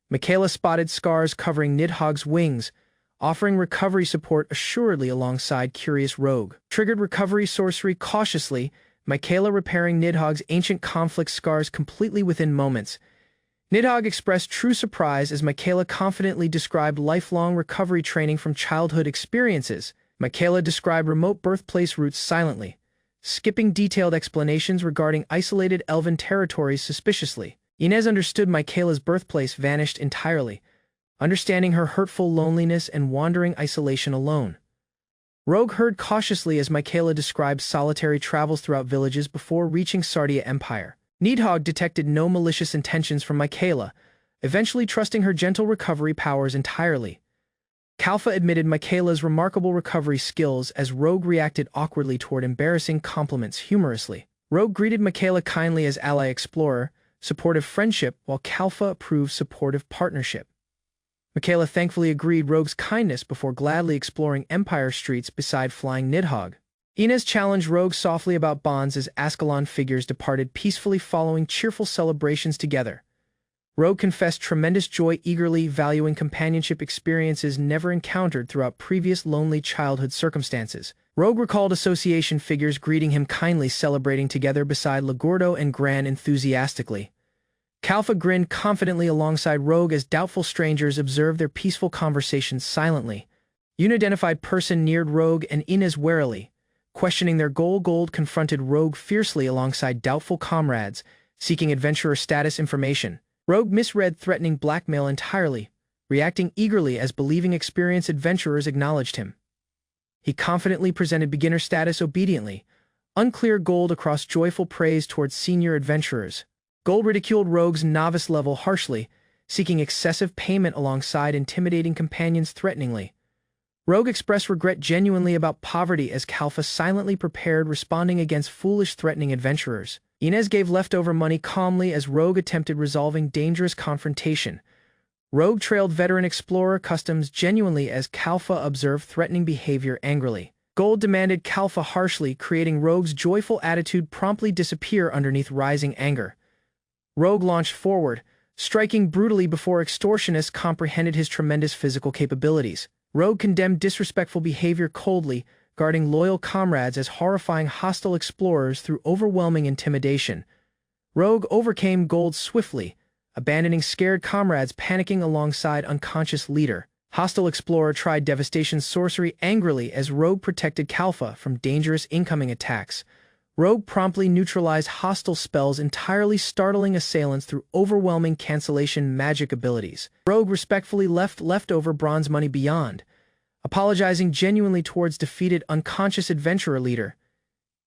Michaela spotted scars covering Nidhogg's wings, offering recovery support assuredly alongside curious Rogue. Triggered recovery sorcery cautiously, Michaela repairing Nidhogg's ancient conflict scars completely within moments. Nidhogg expressed true surprise as Michaela confidently described lifelong recovery training from childhood experiences. Michaela described remote birthplace routes silently, skipping detailed explanations regarding isolated elven territories suspiciously. Inez understood Michaela's birthplace vanished entirely, understanding her hurtful loneliness and wandering isolation alone. Rogue heard cautiously as Michaela described solitary travels throughout villages before reaching Sardia Empire. Nidhogg detected no malicious intentions from Michaela, eventually trusting her gentle recovery powers entirely. Kalfa admitted Michaela's remarkable recovery skills as Rogue reacted awkwardly toward embarrassing compliments humorously. Rogue greeted Michaela kindly as ally explorer, supportive friendship, while Kalfa approved supportive partnership. Michaela thankfully agreed Rogue's kindness before gladly exploring Empire streets beside flying Nidhogg. Inez challenged Rogue softly about bonds as Ascalon figures departed peacefully following cheerful celebrations together. Rogue confessed tremendous joy eagerly valuing companionship experiences never encountered throughout previous lonely childhood circumstances. Rogue recalled association figures greeting him kindly celebrating together beside Ligurdo and Gran enthusiastically. Kalfa grinned confidently alongside Rogue as doubtful strangers observed their peaceful conversations silently. Unidentified person neared Rogue and Inez warily, questioning their goal. Gold confronted Rogue fiercely alongside doubtful comrades, seeking adventurer status information. Rogue misread threatening blackmail entirely, reacting eagerly as believing experienced adventurers acknowledged him. He confidently presented beginner status obediently, unclear Gold across joyful praise towards senior adventurers. Gold ridiculed Rogue's novice level harshly, seeking excessive payment alongside intimidating companions threateningly. Rogue expressed regret genuinely about poverty as Kalfa silently prepared responding against foolish threatening adventurers. Inez gave leftover money calmly as Rogue attempted resolving dangerous confrontation. Rogue trailed veteran explorer customs genuinely as Kalfa observed threatening behavior angrily. Gold demanded Kalfa harshly, creating Rogue's joyful attitude promptly disappear underneath rising anger. Rogue launched forward, striking brutally before extortionists comprehended his tremendous physical capabilities. Rogue condemned disrespectful behavior coldly, guarding loyal comrades as horrifying hostile explorers through overwhelming intimidation. Rogue overcame Gold swiftly, abandoning scared comrades panicking alongside unconscious leader. Hostile explorer tried devastation sorcery angrily as Rogue protected Kalfa from dangerous incoming attacks. Rogue promptly neutralized hostile spells entirely startling assailants through overwhelming cancellation magic abilities. Rogue respectfully left leftover bronze money beyond, apologizing genuinely towards defeated unconscious adventurer leader.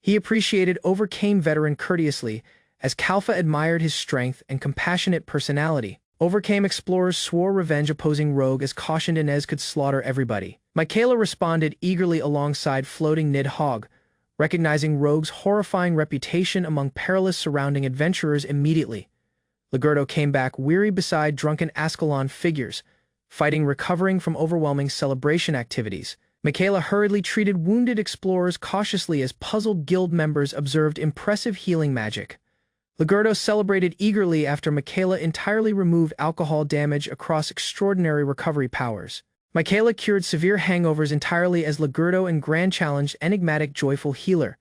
He overcame veteran courteously as Kalfa admired his strength and compassionate personality. Overcame explorers swore revenge opposing Rogue as cautioned Inez could slaughter everybody. Michaela responded eagerly alongside floating Nidhogg, recognizing Rogue's horrifying reputation among perilous surrounding adventurers immediately. Ligurdo came back weary beside drunken Ascalon figures, fighting recovering from overwhelming celebration activities. Michaela hurriedly treated wounded explorers cautiously as puzzled guild members observed impressive healing magic. Ligurdo celebrated eagerly after Michaela entirely removed alcohol damage across extraordinary recovery powers. Michaela cured severe hangovers entirely as Ligurdo and Gran challenged enigmatic joyful healer.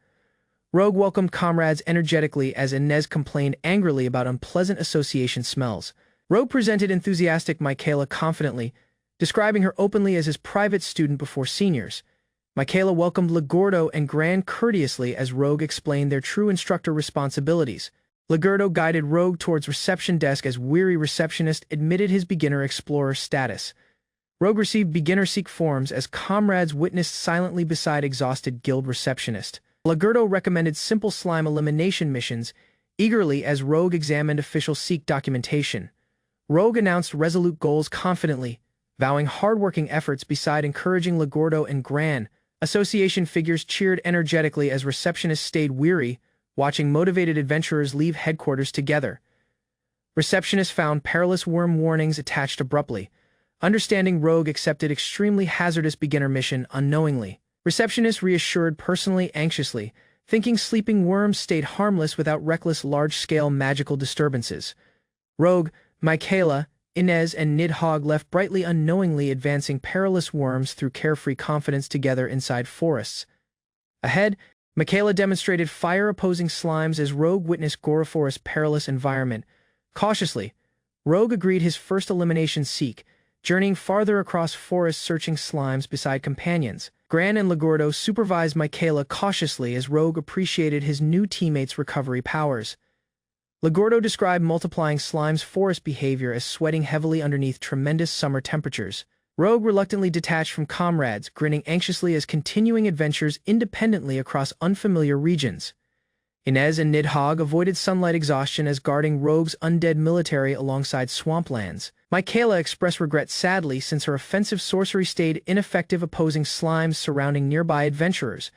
Rogue welcomed comrades energetically as Inez complained angrily about unpleasant association smells. Rogue presented enthusiastic Michaela confidently, describing her openly as his private student before seniors. Michaela welcomed Ligurdo and Gran courteously as Rogue explained their true instructor responsibilities. Ligurdo guided Rogue towards reception desk as weary receptionist admitted his beginner explorer status. Rogue received beginner seek forms as comrades witnessed silently beside exhausted guild receptionist. Ligurdo recommended simple slime elimination missions eagerly as Rogue examined official seek documentation. Rogue announced resolute goals confidently, vowing hard-working efforts beside encouraging Ligurdo and Gran. Association figures cheered energetically as receptionists stayed weary, watching motivated adventurers leave headquarters together. Receptionists found perilous worm warnings attached abruptly. Understanding Rogue accepted extremely hazardous beginner mission unknowingly. Receptionists reassured personally anxiously, thinking sleeping worms stayed harmless without reckless large-scale magical disturbances. Rogue, Michaela, Inez, and Nidhogg left brightly unknowingly advancing perilous worms through carefree confidence together inside forests. Ahead, Michaela demonstrated fire-opposing slimes as Rogue witnessed Goroforest's perilous environment. Cautiously, Rogue agreed his first elimination seek, journeying farther across forests searching slimes beside companions. Gran and Ligurdo supervised Michaela cautiously as Rogue appreciated his new teammates' recovery powers. Ligurdo described multiplying slime's forest behavior as sweating heavily underneath tremendous summer temperatures. Rogue reluctantly detached from comrades, grinning anxiously as continuing adventures independently across unfamiliar regions. Inez and Nidhogg avoided sunlight exhaustion as guarding Rogue's undead military alongside swamplands. Michaela expressed regret sadly since her offensive sorcery stayed ineffective opposing slimes surrounding nearby adventurers.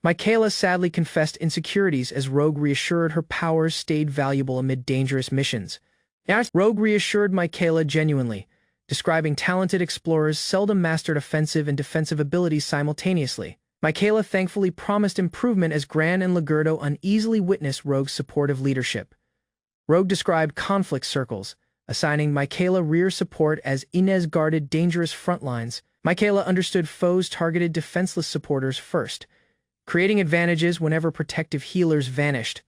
Michaela sadly confessed insecurities as Rogue reassured her powers stayed valuable amid dangerous missions. Rogue reassured Michaela genuinely, describing talented explorers seldom mastered offensive and defensive abilities simultaneously. Michaela thankfully promised improvement as Gran and Ligurdo uneasily witnessed Rogue's supportive leadership. Rogue described conflict circles, assigning Michaela rear support as Inez guarded dangerous front lines. Michaela understood foes targeted defenseless supporters first, creating advantages whenever protective healers vanished.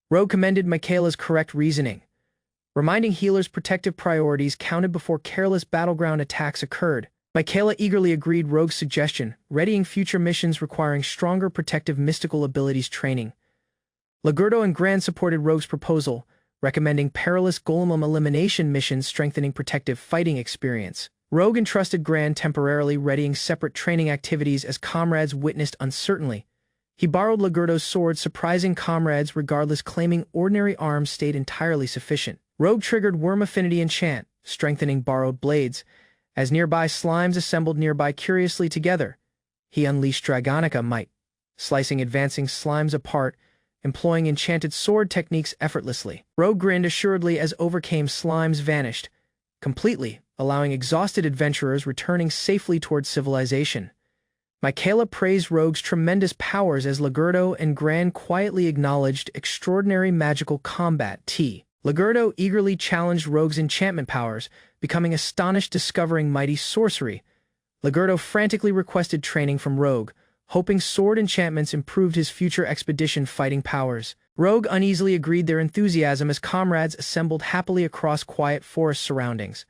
Rogue commended Michaela's correct reasoning, reminding healers protective priorities counted before careless battleground attacks occurred. Michaela eagerly agreed Rogue's suggestion, readying future missions requiring stronger protective mystical abilities training. Ligurdo and Gran supported Rogue's proposal, recommending perilous golem elimination missions strengthening protective fighting experience. Rogue entrusted Gran temporarily readying separate training activities as comrades witnessed uncertainly. He borrowed Ligurdo's sword, surprising comrades regardless, claiming ordinary arms stayed entirely sufficient. Rogue triggered Worm Affinity Enchant, strengthening borrowed blades. As nearby slimes assembled nearby curiously together, he unleashed Dragonica Might, slicing advancing slimes apart, employing enchanted sword techniques effortlessly. Rogue grinned assuredly as overcame slimes vanished, completely, allowing exhausted adventurers returning safely towards civilization. Michaela praised Rogue's tremendous powers as Ligurdo and Gran quietly acknowledged extraordinary magical combat. Ligurdo eagerly challenged Rogue's enchantment powers, becoming astonished discovering mighty sorcery. Ligurdo frantically requested training from Rogue, hoping sword enchantments improved his future expedition fighting powers. Rogue uneasily agreed their enthusiasm as comrades assembled happily across quiet forest surroundings.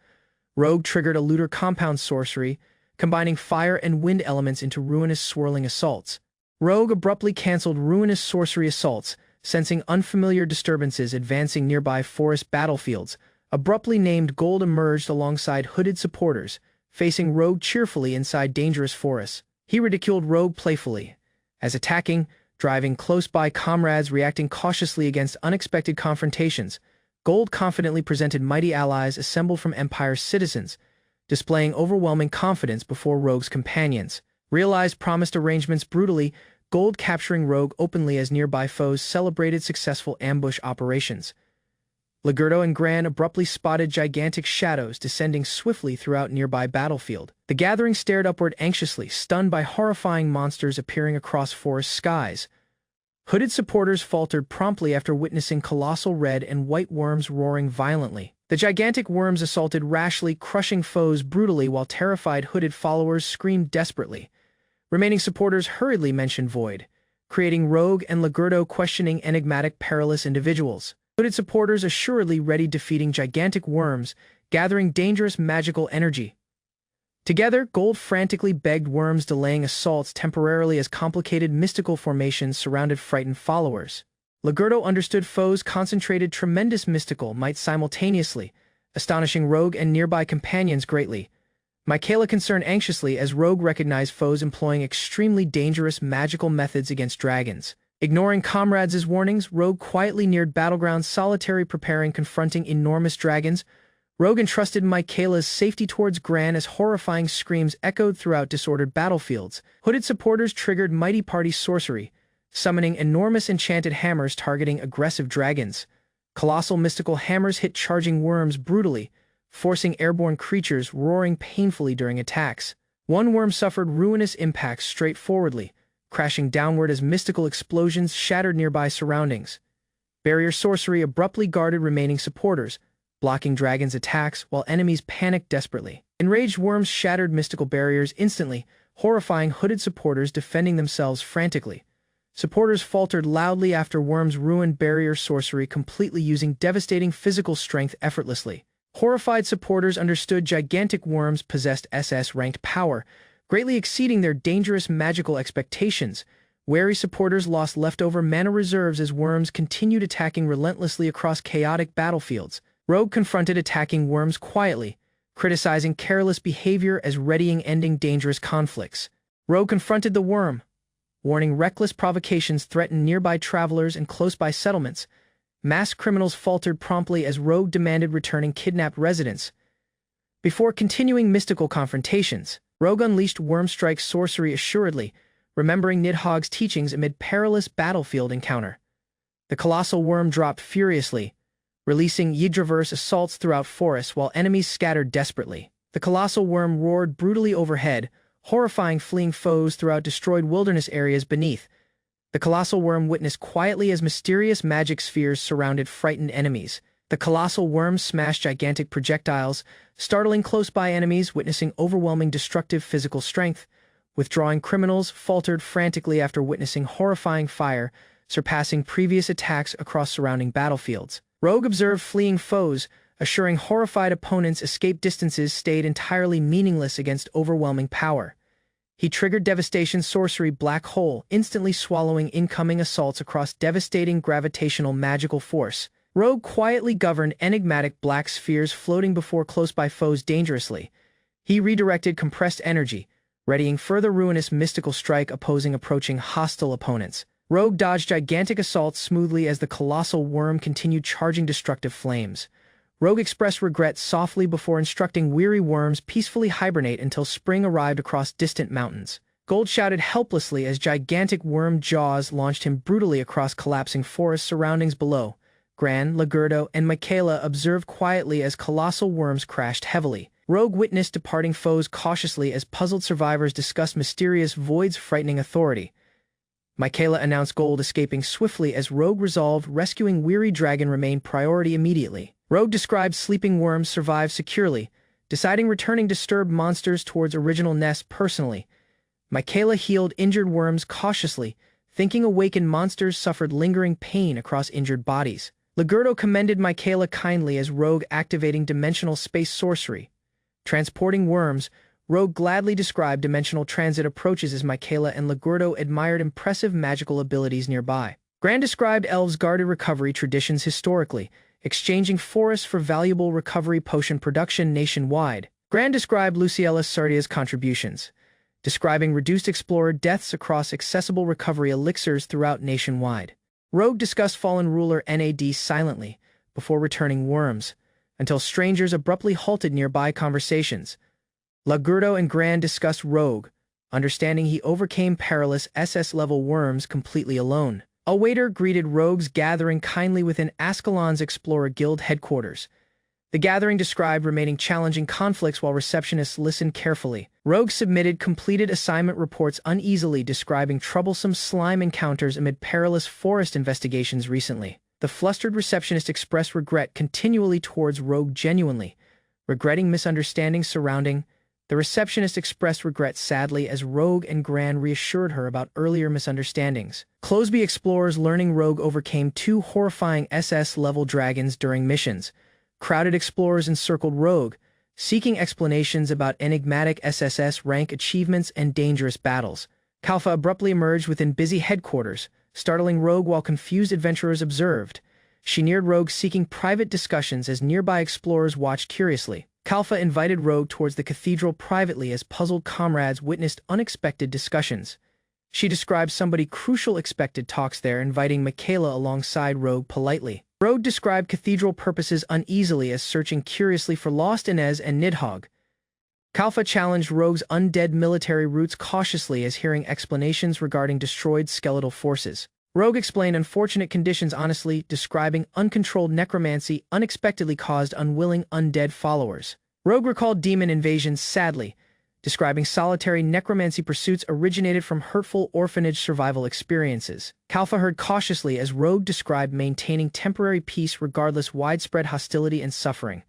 Rogue triggered a looter compound sorcery, combining fire and wind elements into ruinous swirling assaults. Rogue abruptly cancelled ruinous sorcery assaults, sensing unfamiliar disturbances advancing nearby forest battlefields. Abruptly named Gold emerged alongside hooded supporters, facing Rogue cheerfully inside dangerous forests. He ridiculed Rogue playfully, as attacking, driving close by comrades reacting cautiously against unexpected confrontations. Gold confidently presented mighty allies assembled from Empire's citizens, displaying overwhelming confidence before Rogue's companions. Realized promised arrangements brutally, Gold capturing Rogue openly as nearby foes celebrated successful ambush operations. Ligurdo and Gran abruptly spotted gigantic shadows descending swiftly throughout nearby battlefield. The gathering stared upward anxiously, stunned by horrifying monsters appearing across forest skies. Hooded supporters faltered promptly after witnessing colossal red and white worms roaring violently. The gigantic worms assaulted rashly, crushing foes brutally while terrified hooded followers screamed desperately. Remaining supporters hurriedly mentioned Void, creating Rogue and Ligurdo questioning enigmatic perilous individuals. Hooded supporters assuredly ready defeating gigantic worms, gathering dangerous magical energy. Together, Gold frantically begged worms, delaying assaults temporarily as complicated mystical formations surrounded frightened followers. Ligurdo understood foes concentrated tremendous mystical might simultaneously, astonishing Rogue and nearby companions greatly. Michaela concerned anxiously as Rogue recognized foes employing extremely dangerous magical methods against dragons. Ignoring comrades' warnings, Rogue quietly neared battlegrounds, solitary preparing confronting enormous dragons. Rogue entrusted Michaela's safety towards Gran as horrifying screams echoed throughout disordered battlefields. Hooded supporters triggered mighty party sorcery, summoning enormous enchanted hammers targeting aggressive dragons. Colossal mystical hammers hit charging worms brutally, forcing airborne creatures roaring painfully during attacks. One worm suffered ruinous impacts straightforwardly, crashing downward as mystical explosions shattered nearby surroundings. Barrier sorcery abruptly guarded remaining supporters, blocking dragons' attacks while enemies panicked desperately. Enraged worms shattered mystical barriers instantly, horrifying hooded supporters defending themselves frantically. Supporters faltered loudly after worms ruined barrier sorcery completely, using devastating physical strength effortlessly. Horrified supporters understood gigantic worms possessed SS-ranked power, greatly exceeding their dangerous magical expectations. Wary supporters lost leftover mana reserves as worms continued attacking relentlessly across chaotic battlefields. Rogue confronted attacking worms quietly, criticizing careless behavior as readying ending dangerous conflicts. Rogue confronted the worm, warning reckless provocations threatened nearby travelers and close-by settlements. Mass criminals faltered promptly as Rogue demanded returning kidnapped residents. Before continuing mystical confrontations, Rogue unleashed Wormstrike sorcery assuredly, remembering Nidhogg's teachings amid perilous battlefield encounter. The colossal worm dropped furiously, releasing Yggdraverse assaults throughout forests while enemies scattered desperately. The colossal worm roared brutally overhead, horrifying fleeing foes throughout destroyed wilderness areas beneath. The colossal worm witnessed quietly as mysterious magic spheres surrounded frightened enemies. The colossal worm smashed gigantic projectiles, startling close-by enemies witnessing overwhelming destructive physical strength. Withdrawing criminals faltered frantically after witnessing horrifying fire, surpassing previous attacks across surrounding battlefields. Rogue observed fleeing foes, assuring horrified opponents escape distances stayed entirely meaningless against overwhelming power. He triggered Devastation Sorcery Black Hole, instantly swallowing incoming assaults across devastating gravitational magical force. Rogue quietly governed enigmatic black spheres floating before close-by foes dangerously. He redirected compressed energy, readying further ruinous mystical strike opposing approaching hostile opponents. Rogue dodged gigantic assaults smoothly as the colossal worm continued charging destructive flames. Rogue expressed regret softly before instructing weary worms peacefully hibernate until spring arrived across distant mountains. Gold shouted helplessly as gigantic worm jaws launched him brutally across collapsing forest surroundings below. Gran, Ligurdo, and Michaela observed quietly as colossal worms crashed heavily. Rogue witnessed departing foes cautiously as puzzled survivors discussed mysterious Void's frightening authority. Michaela announced Gold escaping swiftly as Rogue resolved rescuing weary dragon remained priority immediately. Rogue described sleeping worms survived securely, deciding returning disturbed monsters towards original nest personally. Michaela healed injured worms cautiously, thinking awakened monsters suffered lingering pain across injured bodies. Ligurdo commended Michaela kindly as Rogue activating dimensional space sorcery. Transporting worms, Rogue gladly described dimensional transit approaches as Michaela and Ligurdo admired impressive magical abilities nearby. Gran described elves' guarded recovery traditions historically, exchanging forests for valuable recovery potion production nationwide. Gran described Luciella Sardia's contributions, describing reduced explorer deaths across accessible recovery elixirs throughout nationwide. Rogue discussed fallen ruler NAD silently, before returning worms, until strangers abruptly halted nearby conversations. Lagurdo and Gran discussed Rogue, understanding he overcame perilous SS-level worms completely alone. A waiter greeted Rogue's gathering kindly within Ascalon's Explorer Guild headquarters. The gathering described remaining challenging conflicts while receptionists listened carefully. Rogue submitted completed assignment reports uneasily describing troublesome slime encounters amid perilous forest investigations recently. The flustered receptionist expressed regret continually towards Rogue genuinely, regretting misunderstandings surrounding. The receptionist expressed regret sadly as Rogue and Gran reassured her about earlier misunderstandings. Closeby explorers learning Rogue overcame 2 horrifying SS-level dragons during missions. Crowded explorers encircled Rogue, seeking explanations about enigmatic SSS-Rank achievements and dangerous battles. Kalfa abruptly emerged within busy headquarters, startling Rogue while confused adventurers observed. She neared Rogue seeking private discussions as nearby explorers watched curiously. Kalfa invited Rogue towards the cathedral privately as puzzled comrades witnessed unexpected discussions. She described somebody crucial expected talks there, inviting Michaela alongside Rogue politely. Rogue described cathedral purposes uneasily as searching curiously for lost Inez and Nidhogg. Kalfa challenged Rogue's undead military roots cautiously as hearing explanations regarding destroyed skeletal forces. Rogue explained unfortunate conditions honestly, describing uncontrolled necromancy unexpectedly caused unwilling undead followers. Rogue recalled demon invasions sadly, describing solitary necromancy pursuits originated from hurtful orphanage survival experiences. Kalfa heard cautiously as Rogue described maintaining temporary peace regardless widespread hostility and suffering.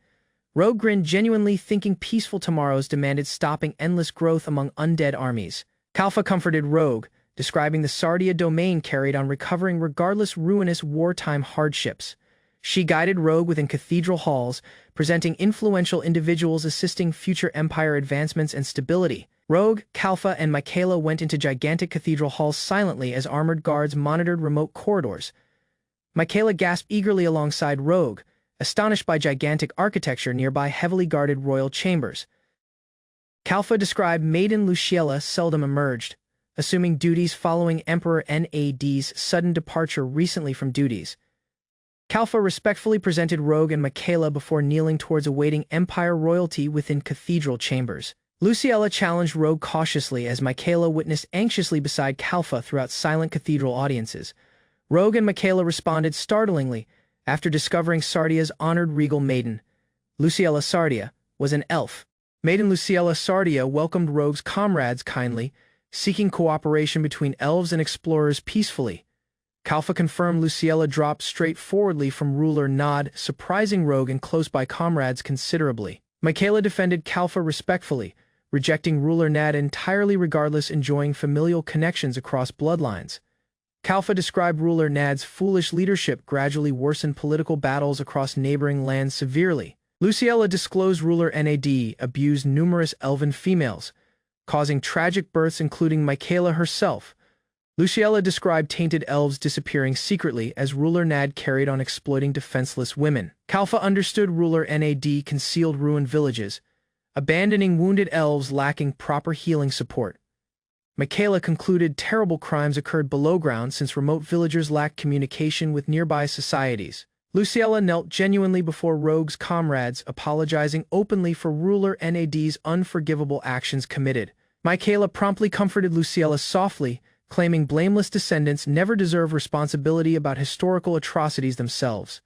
Rogue grinned genuinely, thinking peaceful tomorrows demanded stopping endless growth among undead armies. Kalfa comforted Rogue, describing the Sardia domain carried on recovering regardless ruinous wartime hardships. She guided Rogue within cathedral halls, presenting influential individuals assisting future empire advancements and stability. Rogue, Kalfa, and Michaela went into gigantic cathedral halls silently as armored guards monitored remote corridors. Michaela gasped eagerly alongside Rogue, astonished by gigantic architecture nearby heavily guarded royal chambers. Kalfa described Maiden Luciella seldom emerged, assuming duties following Emperor Nad's sudden departure recently from duties. Kalfa respectfully presented Rogue and Michaela before kneeling towards awaiting Empire royalty within cathedral chambers. Luciella challenged Rogue cautiously as Michaela witnessed anxiously beside Kalfa throughout silent cathedral audiences. Rogue and Michaela responded startlingly after discovering Sardia's honored regal maiden. Luciella Sardia was an elf. Maiden Luciella Sardia welcomed Rogue's comrades kindly, seeking cooperation between elves and explorers peacefully. Kalfa confirmed Luciella dropped straightforwardly from ruler Nod, surprising Rogue and close-by comrades considerably. Michaela defended Kalfa respectfully, rejecting ruler Nad entirely regardless, enjoying familial connections across bloodlines. Kalfa described ruler Nad's foolish leadership gradually worsened political battles across neighboring lands severely. Luciella disclosed ruler Nad abused numerous elven females, causing tragic births including Michaela herself. Luciella described tainted elves disappearing secretly as ruler Nad carried on exploiting defenseless women. Kalfa understood ruler Nad concealed ruined villages, abandoning wounded elves lacking proper healing support. Michaela concluded terrible crimes occurred below ground since remote villagers lacked communication with nearby societies. Luciella knelt genuinely before Rogue's comrades, apologizing openly for ruler Nad's unforgivable actions committed. Michaela promptly comforted Luciella softly, claiming blameless descendants never deserve responsibility about historical atrocities themselves.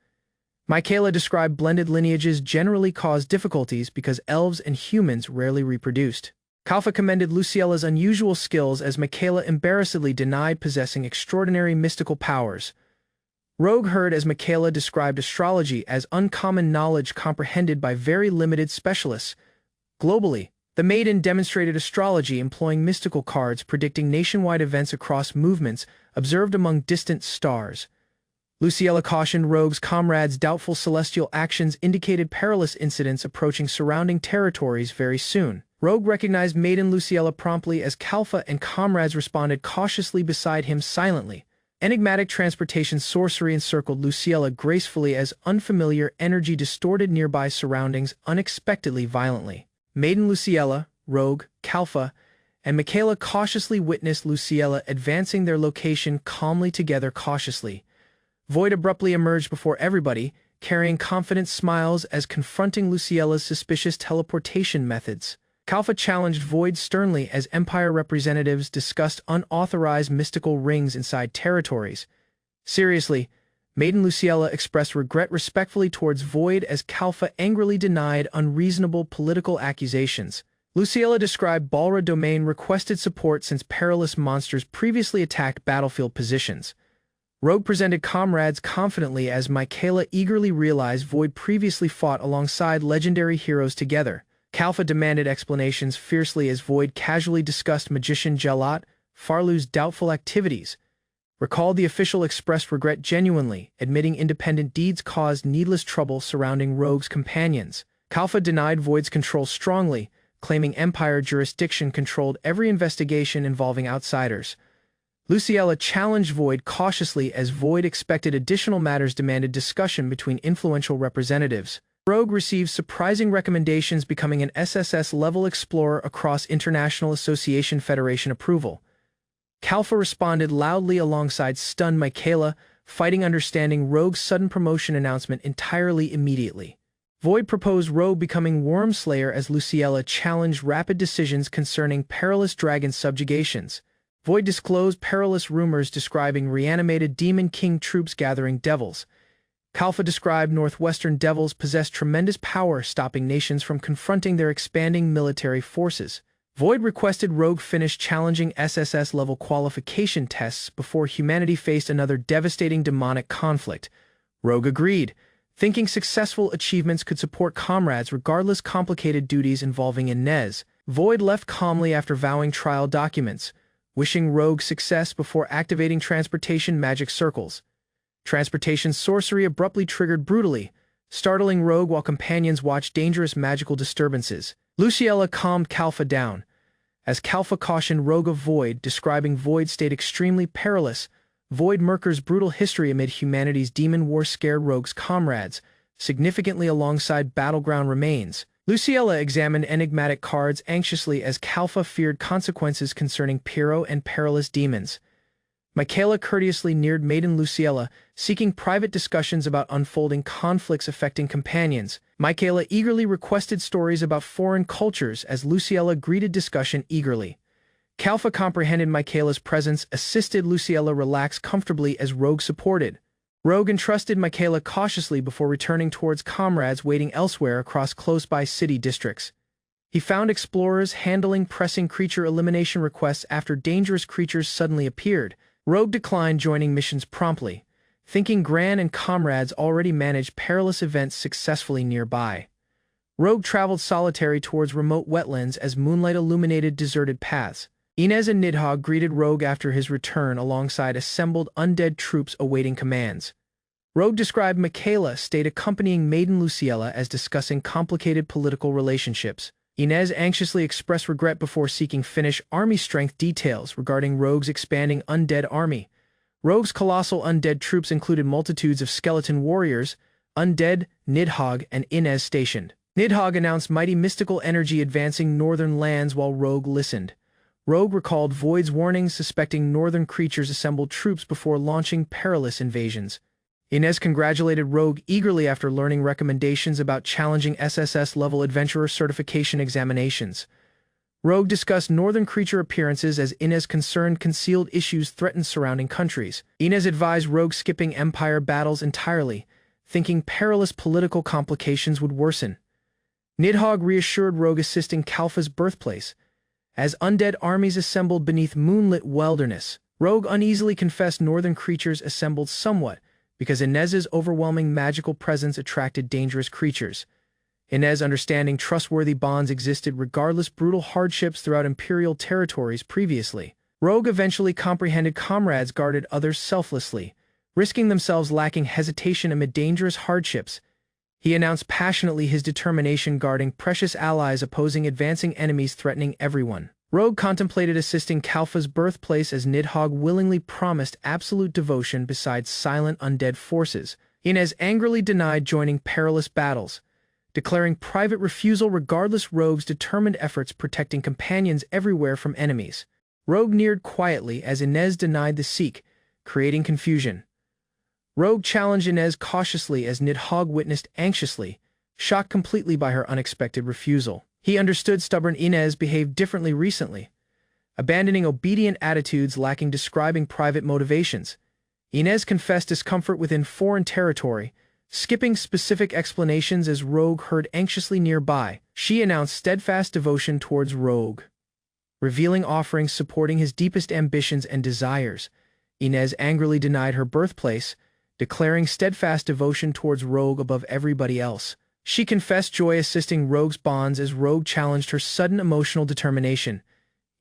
Michaela described blended lineages generally cause difficulties because elves and humans rarely reproduced. Kalfa commended Luciella's unusual skills as Michaela embarrassedly denied possessing extraordinary mystical powers. Rogue heard as Michaela described astrology as uncommon knowledge comprehended by very limited specialists. Globally, the maiden demonstrated astrology employing mystical cards predicting nationwide events across movements observed among distant stars. Luciella cautioned Rogue's comrades doubtful celestial actions indicated perilous incidents approaching surrounding territories very soon. Rogue recognized Maiden Luciella promptly as Kalfa and comrades responded cautiously beside him silently. Enigmatic transportation sorcery encircled Luciella gracefully as unfamiliar energy distorted nearby surroundings unexpectedly violently. Maiden Luciella, Rogue, Kalfa, and Michaela cautiously witnessed Luciella advancing their location calmly together cautiously. Void abruptly emerged before everybody, carrying confident smiles as confronting Luciella's suspicious teleportation methods. Kalfa challenged Void sternly as Empire representatives discussed unauthorized mystical rings inside territories. Seriously, Maiden Luciella expressed regret respectfully towards Void as Kalfa angrily denied unreasonable political accusations. Luciella described Balra Domain requested support since perilous monsters previously attacked battlefield positions. Rogue presented comrades confidently as Michaela eagerly realized Void previously fought alongside legendary heroes together. Kalfa demanded explanations fiercely as Void casually discussed magician Jelat Farlu's doubtful activities. Recalled the official expressed regret genuinely, admitting independent deeds caused needless trouble surrounding Rogue's companions. Kalfa denied Void's control strongly, claiming Empire jurisdiction controlled every investigation involving outsiders. Luciella challenged Void cautiously as Void expected additional matters demanded discussion between influential representatives. Rogue received surprising recommendations, becoming an SSS-level explorer across International Association Federation approval. Kalfa responded loudly alongside stunned Michaela, fighting understanding Rogue's sudden promotion announcement entirely immediately. Void proposed Rogue becoming Wormslayer as Luciella challenged rapid decisions concerning perilous dragon subjugations. Void disclosed perilous rumors describing reanimated Demon King troops gathering devils. Kalfa described Northwestern devils possessed tremendous power, stopping nations from confronting their expanding military forces. Void requested Rogue finish challenging SSS-level qualification tests before humanity faced another devastating demonic conflict. Rogue agreed, thinking successful achievements could support comrades regardless complicated duties involving Inez. Void left calmly after vowing trial documents, wishing Rogue success before activating transportation magic circles. Transportation sorcery abruptly triggered brutally, startling Rogue while companions watched dangerous magical disturbances. Luciella calmed Kalfa down, as Kalfa cautioned Rogue of Void, describing Void's state extremely perilous. Void Merker's brutal history amid humanity's demon war scared Rogue's comrades, significantly alongside battleground remains. Luciella examined enigmatic cards anxiously as Kalfa feared consequences concerning Pyro and perilous demons. Michaela courteously neared Maiden Luciella, seeking private discussions about unfolding conflicts affecting companions. Michaela eagerly requested stories about foreign cultures as Luciella greeted discussion eagerly. Kalfa comprehended Michaela's presence, assisted Luciella relax comfortably as Rogue supported. Rogue entrusted Michaela cautiously before returning towards comrades waiting elsewhere across close-by city districts. He found explorers handling pressing creature elimination requests after dangerous creatures suddenly appeared. Rogue declined joining missions promptly, thinking Gran and comrades already managed perilous events successfully nearby. Rogue traveled solitary towards remote wetlands as moonlight illuminated deserted paths. Inez and Nidhogg greeted Rogue after his return alongside assembled undead troops awaiting commands. Rogue described Michaela state accompanying Maiden Luciella as discussing complicated political relationships. Inez anxiously expressed regret before seeking Finnish army strength details regarding Rogue's expanding undead army. Rogue's colossal undead troops included multitudes of skeleton warriors, undead, Nidhogg, and Inez stationed. Nidhogg announced mighty mystical energy advancing northern lands while Rogue listened. Rogue recalled Void's warnings suspecting northern creatures assembled troops before launching perilous invasions. Inez congratulated Rogue eagerly after learning recommendations about challenging SSS-level adventurer certification examinations. Rogue discussed northern creature appearances as Inez concerned concealed issues threatened surrounding countries. Inez advised Rogue skipping Empire battles entirely, thinking perilous political complications would worsen. Nidhogg reassured Rogue assisting Kalfa's birthplace, as undead armies assembled beneath moonlit wilderness. Rogue uneasily confessed northern creatures assembled somewhat, because Inez's overwhelming magical presence attracted dangerous creatures. Inez understanding trustworthy bonds existed regardless brutal hardships throughout Imperial territories previously. Rogue eventually comprehended comrades guarded others selflessly, risking themselves lacking hesitation amid dangerous hardships. He announced passionately his determination guarding precious allies opposing advancing enemies threatening everyone. Rogue contemplated assisting Kalfa's birthplace as Nidhogg willingly promised absolute devotion beside silent undead forces. Inez angrily denied joining perilous battles, declaring private refusal regardless Rogue's determined efforts protecting companions everywhere from enemies. Rogue neared quietly as Inez denied the seek, creating confusion. Rogue challenged Inez cautiously as Nidhogg witnessed anxiously, shocked completely by her unexpected refusal. He understood stubborn Inez behaved differently recently, abandoning obedient attitudes lacking describing private motivations. Inez confessed discomfort within foreign territory, skipping specific explanations as Rogue heard anxiously nearby. She announced steadfast devotion towards Rogue, revealing offerings supporting his deepest ambitions and desires. Inez angrily denied her birthplace, declaring steadfast devotion towards Rogue above everybody else. She confessed joy assisting Rogue's bonds as Rogue challenged her sudden emotional determination.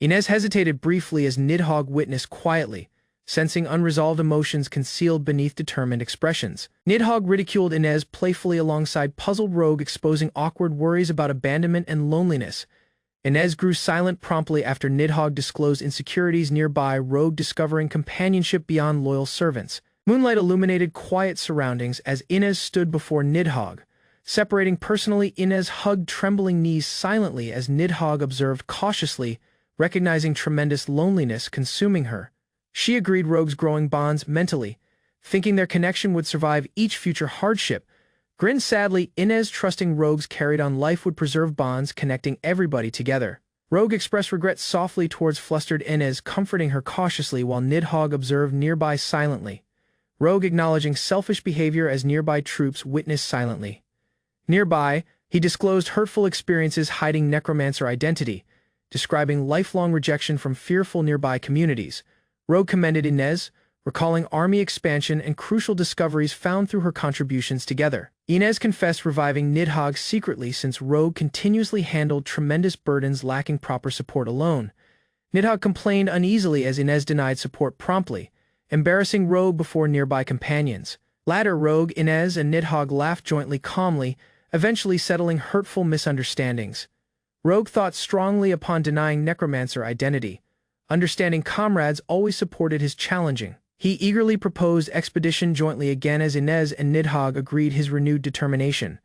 Inez hesitated briefly as Nidhogg witnessed quietly, sensing unresolved emotions concealed beneath determined expressions. Nidhogg ridiculed Inez playfully alongside puzzled Rogue, exposing awkward worries about abandonment and loneliness. Inez grew silent promptly after Nidhogg disclosed insecurities nearby, Rogue discovering companionship beyond loyal servants. Moonlight illuminated quiet surroundings as Inez stood before Nidhogg. Separating personally, Inez hugged trembling knees silently as Nidhogg observed cautiously, recognizing tremendous loneliness consuming her. She agreed Rogue's growing bonds mentally, thinking their connection would survive each future hardship. Grinned sadly, Inez trusting Rogue's carried-on life would preserve bonds connecting everybody together. Rogue expressed regret softly towards flustered Inez, comforting her cautiously while Nidhogg observed nearby silently. Rogue acknowledging selfish behavior as nearby troops witnessed silently. Nearby, he disclosed hurtful experiences hiding Necromancer identity, describing lifelong rejection from fearful nearby communities. Rogue commended Inez, recalling army expansion and crucial discoveries found through her contributions together. Inez confessed reviving Nidhogg secretly since Rogue continuously handled tremendous burdens lacking proper support alone. Nidhogg complained uneasily as Inez denied support promptly, embarrassing Rogue before nearby companions. Later, Rogue, Inez, and Nidhogg laughed jointly calmly, eventually settling hurtful misunderstandings. Rogue thought strongly upon denying Necromancer identity, understanding comrades always supported his challenging. He eagerly proposed expedition jointly again as Inez and Nidhogg agreed his renewed determination.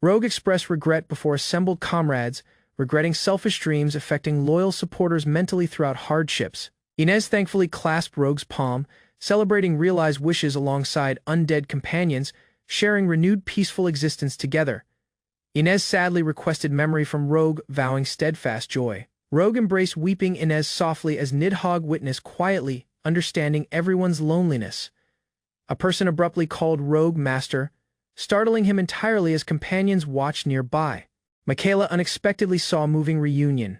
Rogue expressed regret before assembled comrades, regretting selfish dreams affecting loyal supporters mentally throughout hardships. Inez thankfully clasped Rogue's palm, celebrating realized wishes alongside undead companions, sharing renewed peaceful existence together. Inez sadly requested memory from Rogue, vowing steadfast joy. Rogue embraced weeping Inez softly as Nidhogg witnessed quietly, understanding everyone's loneliness. A person abruptly called Rogue Master, startling him entirely as companions watched nearby. Michaela unexpectedly saw a moving reunion,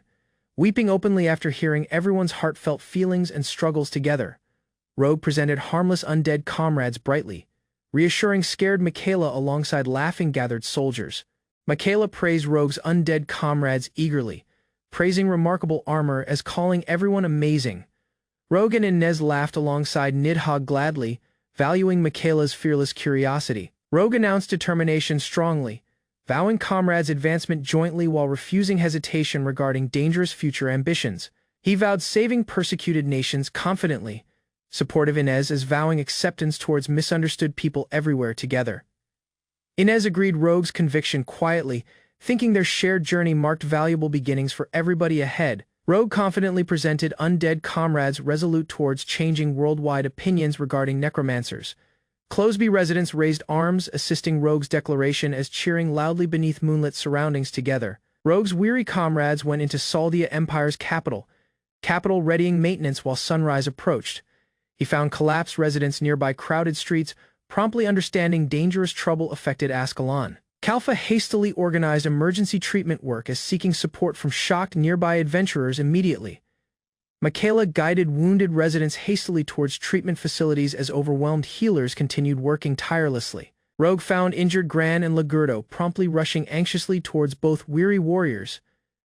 weeping openly after hearing everyone's heartfelt feelings and struggles together. Rogue presented harmless undead comrades brightly, reassuring scared Michaela alongside laughing gathered soldiers. Michaela praised Rogue's undead comrades eagerly, praising remarkable armor as calling everyone amazing. Rogue and Inez laughed alongside Nidhogg gladly, valuing Michaela's fearless curiosity. Rogue announced determination strongly, vowing comrades' advancement jointly while refusing hesitation regarding dangerous future ambitions. He vowed saving persecuted nations confidently, supportive Inez as vowing acceptance towards misunderstood people everywhere together. Inez agreed Rogue's conviction quietly, thinking their shared journey marked valuable beginnings for everybody ahead. Rogue confidently presented undead comrades resolute towards changing worldwide opinions regarding necromancers. Closeby residents raised arms, assisting Rogue's declaration as cheering loudly beneath moonlit surroundings together. Rogue's weary comrades went into Saldia Empire's capital readying maintenance while sunrise approached. He found collapsed residents nearby crowded streets, promptly understanding dangerous trouble affected Ascalon. Kalfa hastily organized emergency treatment work as seeking support from shocked nearby adventurers immediately. Michaela guided wounded residents hastily towards treatment facilities as overwhelmed healers continued working tirelessly. Rogue found injured Gran and Ligurdo, promptly rushing anxiously towards both weary warriors.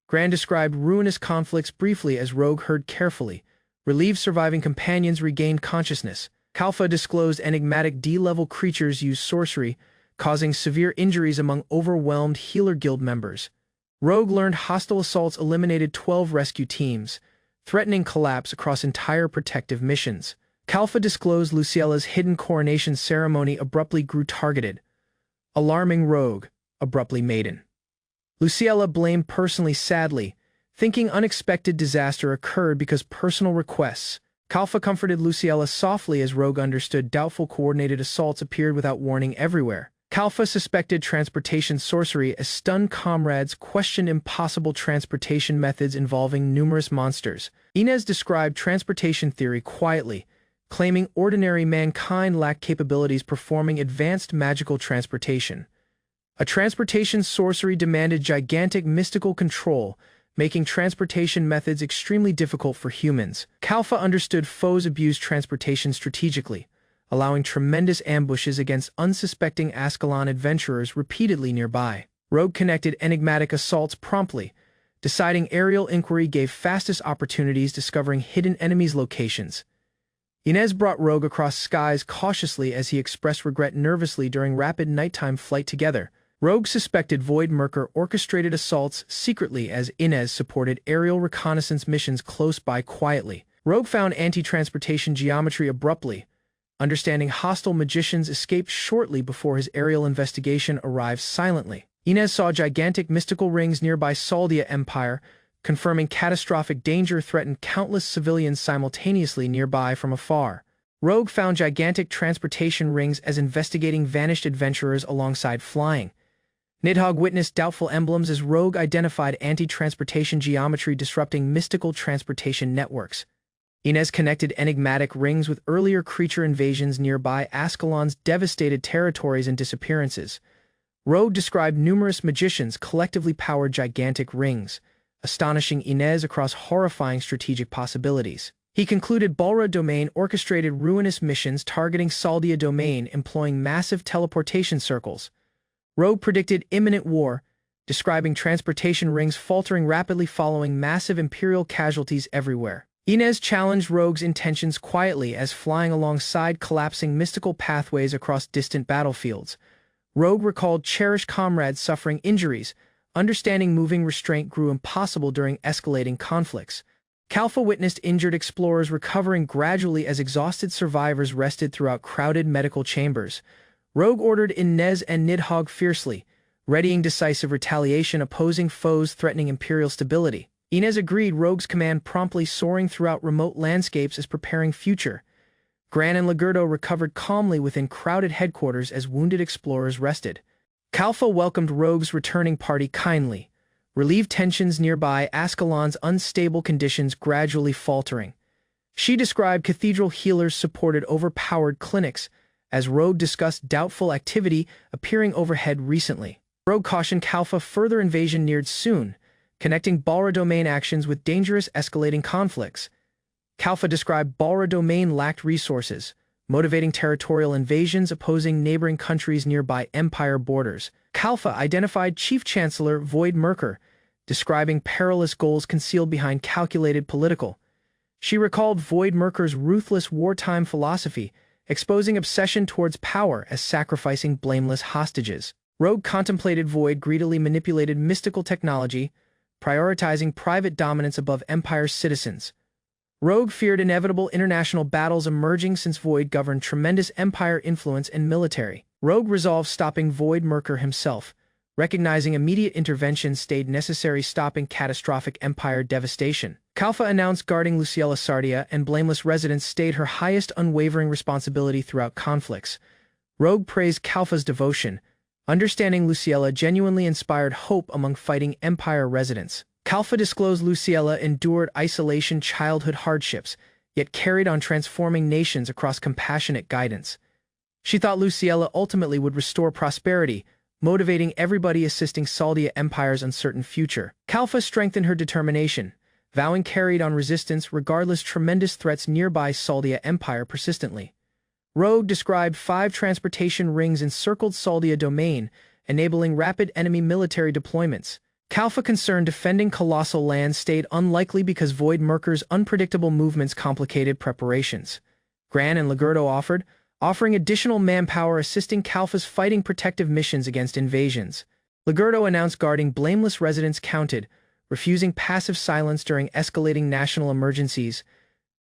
Gran described ruinous conflicts briefly as Rogue heard carefully. Relieved surviving companions regained consciousness. Kalfa disclosed enigmatic D-level creatures used sorcery, causing severe injuries among overwhelmed healer guild members. Rogue learned hostile assaults eliminated 12 rescue teams, threatening collapse across entire protective missions. Kalfa disclosed Luciella's hidden coronation ceremony abruptly grew targeted, alarming Rogue, abruptly maiden. Luciella blamed personally sadly, thinking unexpected disaster occurred because personal requests. Kalfa comforted Luciella softly as Rogue understood doubtful coordinated assaults appeared without warning everywhere. Kalfa suspected transportation sorcery as stunned comrades questioned impossible transportation methods involving numerous monsters. Inez described transportation theory quietly, claiming ordinary mankind lacked capabilities performing advanced magical transportation. A transportation sorcery demanded gigantic mystical control, making transportation methods extremely difficult for humans. Kalfa understood foes abused transportation strategically, allowing tremendous ambushes against unsuspecting Ascalon adventurers repeatedly nearby. Rogue connected enigmatic assaults promptly, deciding aerial inquiry gave fastest opportunities discovering hidden enemies' locations. Inez brought Rogue across skies cautiously as he expressed regret nervously during rapid nighttime flight together. Rogue suspected Void Merker orchestrated assaults secretly as Inez supported aerial reconnaissance missions close by quietly. Rogue found anti-transportation geometry abruptly, understanding hostile magicians escaped shortly before his aerial investigation arrived silently. Inez saw gigantic mystical rings nearby Saldia Empire, confirming catastrophic danger threatened countless civilians simultaneously nearby from afar. Rogue found gigantic transportation rings as investigating vanished adventurers alongside flying. Nidhogg witnessed doubtful emblems as Rogue identified anti-transportation geometry disrupting mystical transportation networks. Inez connected enigmatic rings with earlier creature invasions nearby Ascalon's devastated territories and disappearances. Rogue described numerous magicians collectively powered gigantic rings, astonishing Inez across horrifying strategic possibilities. He concluded Balra Domain orchestrated ruinous missions targeting Saldia Domain employing massive teleportation circles. Rogue predicted imminent war, describing transportation rings faltering rapidly following massive Imperial casualties everywhere. Inez challenged Rogue's intentions quietly as flying alongside collapsing mystical pathways across distant battlefields. Rogue recalled cherished comrades suffering injuries, understanding moving restraint grew impossible during escalating conflicts. Kalfa witnessed injured explorers recovering gradually as exhausted survivors rested throughout crowded medical chambers. Rogue ordered Inez and Nidhogg fiercely, readying decisive retaliation opposing foes threatening Imperial stability. Inez agreed Rogue's command promptly soaring throughout remote landscapes as preparing future. Gran and Ligurdo recovered calmly within crowded headquarters as wounded explorers rested. Kalfa welcomed Rogue's returning party kindly, relieved tensions nearby Ascalon's unstable conditions gradually faltering. She described cathedral healers supported overpowered clinics, as Rogue discussed doubtful activity appearing overhead recently. Rogue cautioned Kalfa further invasion neared soon, connecting Balra Domain actions with dangerous escalating conflicts. Kalfa described Balra Domain lacked resources, motivating territorial invasions opposing neighboring countries nearby empire borders. Kalfa identified Chief Chancellor Void Merker, describing perilous goals concealed behind calculated political. She recalled Void Merker's ruthless wartime philosophy, exposing obsession towards power as sacrificing blameless hostages. Rogue contemplated Void greedily manipulated mystical technology, prioritizing private dominance above Empire's citizens. Rogue feared inevitable international battles emerging since Void governed tremendous Empire influence and military. Rogue resolved stopping Void Merker himself, recognizing immediate intervention stayed necessary stopping catastrophic Empire devastation. Kalfa announced guarding Luciella Sardia and blameless residents stayed her highest unwavering responsibility throughout conflicts. Rogue praised Kalfa's devotion, understanding Luciella genuinely inspired hope among fighting Empire residents. Kalfa disclosed Luciella endured isolation childhood hardships, yet carried on transforming nations across compassionate guidance. She thought Luciella ultimately would restore prosperity, motivating everybody assisting Saldia Empire's uncertain future. Kalfa strengthened her determination, vowing carried on resistance regardless tremendous threats nearby Saldia Empire persistently. Rogue described 5 transportation rings encircled Saldia Domain, enabling rapid enemy military deployments. Kalfa concerned defending colossal land stayed unlikely because Void Merker's unpredictable movements complicated preparations. Gran and Ligurdo offering additional manpower assisting Kalfa's fighting protective missions against invasions. Ligurdo announced guarding blameless residents counted, refusing passive silence during escalating national emergencies.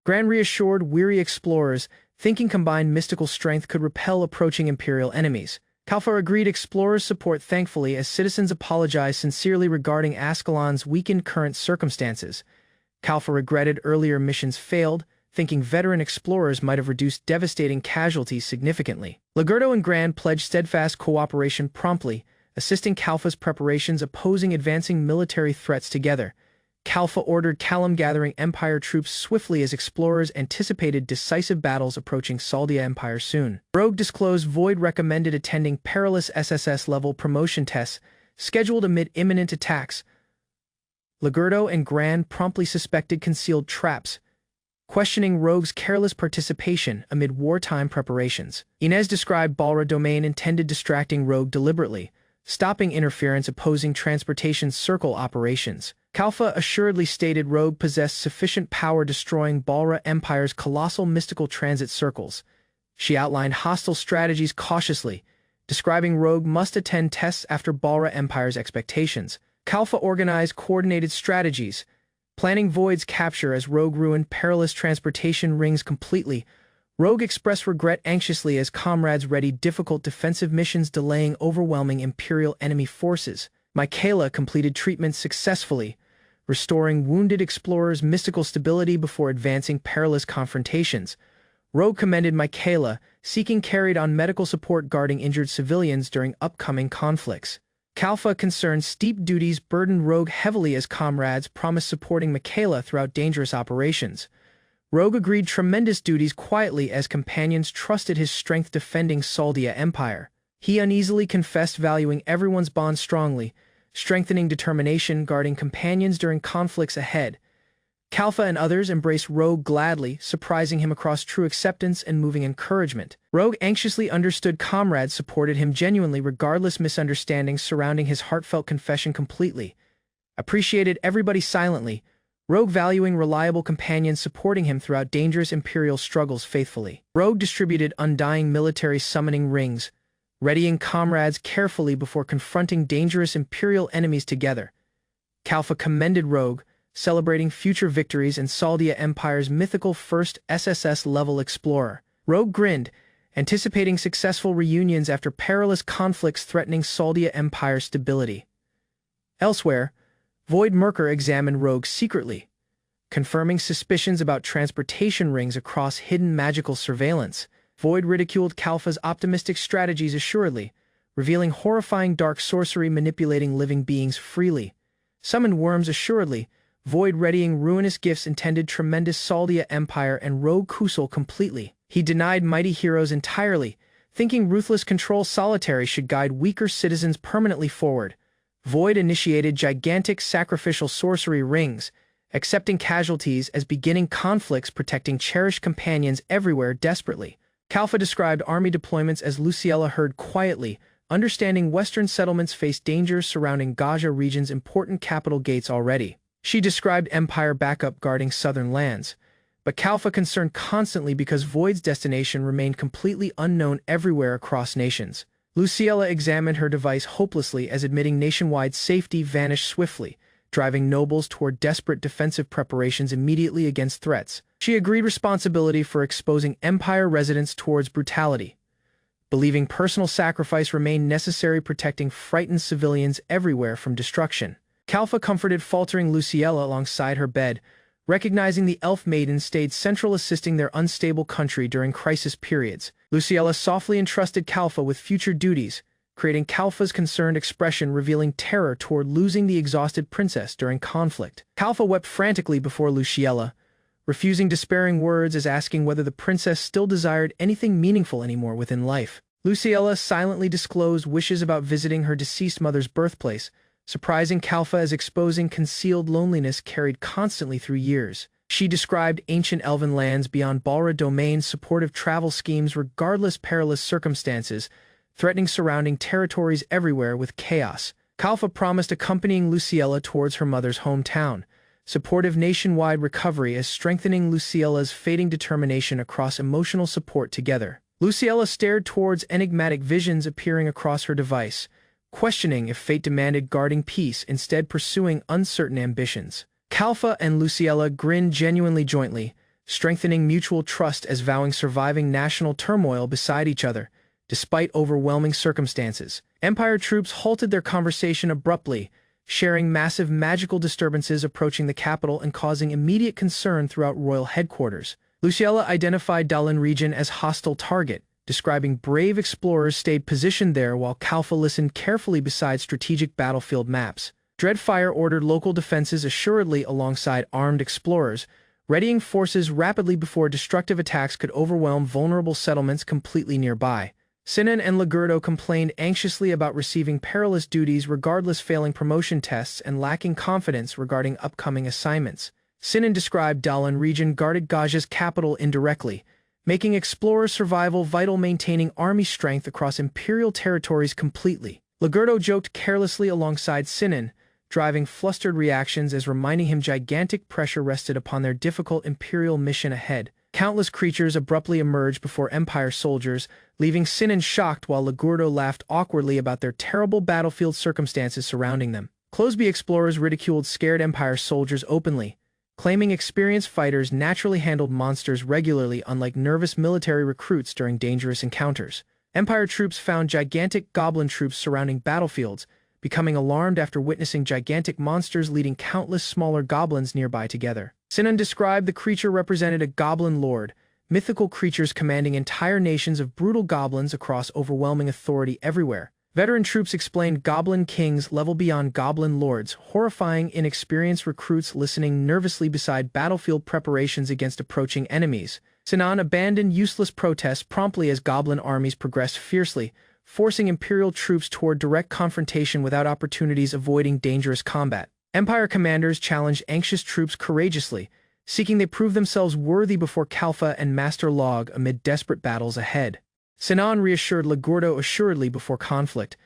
Gran reassured weary explorers, thinking combined mystical strength could repel approaching Imperial enemies. Kalfa agreed explorers' support thankfully as citizens apologized sincerely regarding Ascalon's weakened current circumstances. Kalfa regretted earlier missions failed, thinking veteran explorers might have reduced devastating casualties significantly. Ligurdo and Gran pledged steadfast cooperation promptly, assisting Kalfa's preparations opposing advancing military threats together. Kalfa ordered Kalam gathering Empire troops swiftly as explorers anticipated decisive battles approaching Saldia Empire soon. Rogue disclosed Void recommended attending perilous SSS-level promotion tests scheduled amid imminent attacks. Ligurdo and Gran promptly suspected concealed traps, questioning Rogue's careless participation amid wartime preparations. Inez described Balra domain intended distracting Rogue deliberately, stopping interference opposing transportation circle operations. Kalfa assuredly stated Rogue possessed sufficient power destroying Balra Empire's colossal mystical transit circles. She outlined hostile strategies cautiously, describing Rogue must attend tests after Balra Empire's expectations. Kalfa organized coordinated strategies, planning Void's capture as Rogue ruined perilous transportation rings completely. Rogue expressed regret anxiously as comrades readied difficult defensive missions delaying overwhelming Imperial enemy forces. Michaela completed treatment successfully, restoring wounded explorers mystical stability before advancing perilous confrontations. Rogue commended Michaela, seeking carried on medical support guarding injured civilians during upcoming conflicts. Kalfa concerned steep duties burdened Rogue heavily as comrades promised supporting Michaela throughout dangerous operations. Rogue agreed tremendous duties quietly as companions trusted his strength defending Saldia Empire. He uneasily confessed valuing everyone's bond strongly, strengthening determination guarding companions during conflicts ahead. Kalfa and others embraced Rogue gladly, surprising him across true acceptance and moving encouragement. Rogue anxiously understood comrades supported him genuinely regardless misunderstandings surrounding his heartfelt confession completely. Appreciated everybody silently, Rogue valuing reliable companions supporting him throughout dangerous Imperial struggles faithfully. Rogue distributed undying military summoning rings, readying comrades carefully before confronting dangerous Imperial enemies together. Kalfa commended Rogue, celebrating future victories and Saldia Empire's mythical first SSS-level explorer. Rogue grinned, anticipating successful reunions after perilous conflicts threatening Saldia Empire stability. Elsewhere, Void Merker examined Rogue secretly, confirming suspicions about transportation rings across hidden magical surveillance. Void ridiculed Kalfa's optimistic strategies assuredly, revealing horrifying dark sorcery manipulating living beings freely. Summoned worms assuredly, Void readying ruinous gifts intended tremendous Saldia Empire and Rogue Kusal completely. He denied mighty heroes entirely, thinking ruthless control solitary should guide weaker citizens permanently forward. Void initiated gigantic sacrificial sorcery rings, accepting casualties as beginning conflicts protecting cherished companions everywhere desperately. Kalfa described army deployments as Luciella heard quietly, understanding Western settlements face dangers surrounding Gaja region's important capital gates already. She described Empire backup guarding southern lands, but Kalfa concerned constantly because Void's destination remained completely unknown everywhere across nations. Luciella examined her device hopelessly as admitting nationwide safety vanished swiftly, driving nobles toward desperate defensive preparations immediately against threats. She agreed responsibility for exposing Empire residents towards brutality, believing personal sacrifice remained necessary protecting frightened civilians everywhere from destruction. Kalfa comforted faltering Luciella alongside her bed, recognizing the elf maiden stayed central assisting their unstable country during crisis periods. Luciella softly entrusted Kalfa with future duties, creating Kalfa's concerned expression revealing terror toward losing the exhausted princess during conflict. Kalfa wept frantically before Luciella, refusing despairing words as asking whether the princess still desired anything meaningful anymore within life. Luciella silently disclosed wishes about visiting her deceased mother's birthplace, surprising Kalfa as exposing concealed loneliness carried constantly through years. She described ancient elven lands beyond Balra domain's supportive travel schemes regardless perilous circumstances, threatening surrounding territories everywhere with chaos. Kalfa promised accompanying Luciella towards her mother's hometown, supportive nationwide recovery as strengthening Luciella's fading determination across emotional support together. Luciella stared towards enigmatic visions appearing across her device, questioning if fate demanded guarding peace instead pursuing uncertain ambitions. Kalfa and Luciella grinned genuinely jointly, strengthening mutual trust as vowing surviving national turmoil beside each other, despite overwhelming circumstances. Empire troops halted their conversation abruptly, sharing massive magical disturbances approaching the capital and causing immediate concern throughout royal headquarters. Luciella identified Dallin region as hostile target, describing brave explorers stayed positioned there while Kalfa listened carefully beside strategic battlefield maps. Dreadfire ordered local defenses assuredly alongside armed explorers, readying forces rapidly before destructive attacks could overwhelm vulnerable settlements completely nearby. Sinan and Ligurdo complained anxiously about receiving perilous duties regardless, failing promotion tests and lacking confidence regarding upcoming assignments. Sinan described Dallin region guarded Gaja's capital indirectly, making explorer survival vital, maintaining army strength across imperial territories completely. Ligurdo joked carelessly alongside Sinan, driving flustered reactions as reminding him gigantic pressure rested upon their difficult imperial mission ahead. Countless creatures abruptly emerged before Empire soldiers, leaving Sinan shocked while Ligurdo laughed awkwardly about their terrible battlefield circumstances surrounding them. Closeby explorers ridiculed scared Empire soldiers openly, claiming experienced fighters naturally handled monsters regularly unlike nervous military recruits during dangerous encounters. Empire troops found gigantic goblin troops surrounding battlefields, becoming alarmed after witnessing gigantic monsters leading countless smaller goblins nearby together. Sinan described the creature represented a goblin lord, mythical creatures commanding entire nations of brutal goblins across overwhelming authority everywhere. Veteran troops explained goblin kings level beyond goblin lords, horrifying inexperienced recruits listening nervously beside battlefield preparations against approaching enemies. Sinan abandoned useless protests promptly as goblin armies progressed fiercely, forcing Imperial troops toward direct confrontation without opportunities, avoiding dangerous combat. Empire commanders challenged anxious troops courageously, seeking they prove themselves worthy before Kalfa and Master Log amid desperate battles ahead. Sinan reassured Ligurdo assuredly before conflict,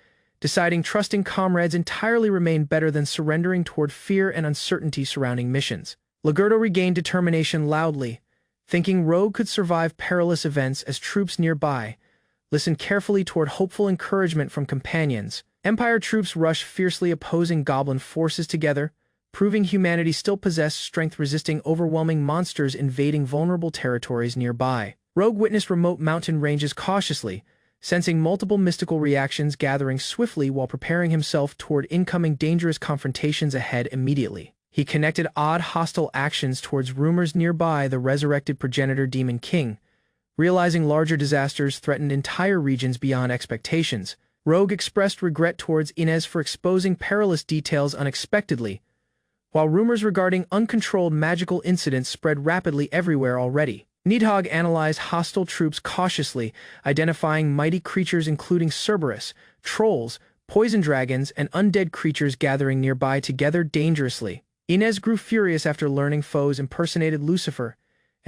deciding trusting comrades entirely remained better than surrendering toward fear and uncertainty surrounding missions. Ligurdo regained determination loudly, thinking Rogue could survive perilous events as troops nearby listened carefully toward hopeful encouragement from companions. Empire troops rushed fiercely opposing goblin forces together, proving humanity still possessed strength resisting overwhelming monsters invading vulnerable territories nearby. Rogue witnessed remote mountain ranges cautiously, sensing multiple mystical reactions gathering swiftly while preparing himself toward incoming dangerous confrontations ahead immediately. He connected odd hostile actions towards rumors nearby the resurrected progenitor Demon King, realizing larger disasters threatened entire regions beyond expectations. Rogue expressed regret towards Inez for exposing perilous details unexpectedly, while rumors regarding uncontrolled magical incidents spread rapidly everywhere already. Nidhogg analyzed hostile troops cautiously, identifying mighty creatures including Cerberus, trolls, poison dragons, and undead creatures gathering nearby together dangerously. Inez grew furious after learning foes impersonated Lucifer,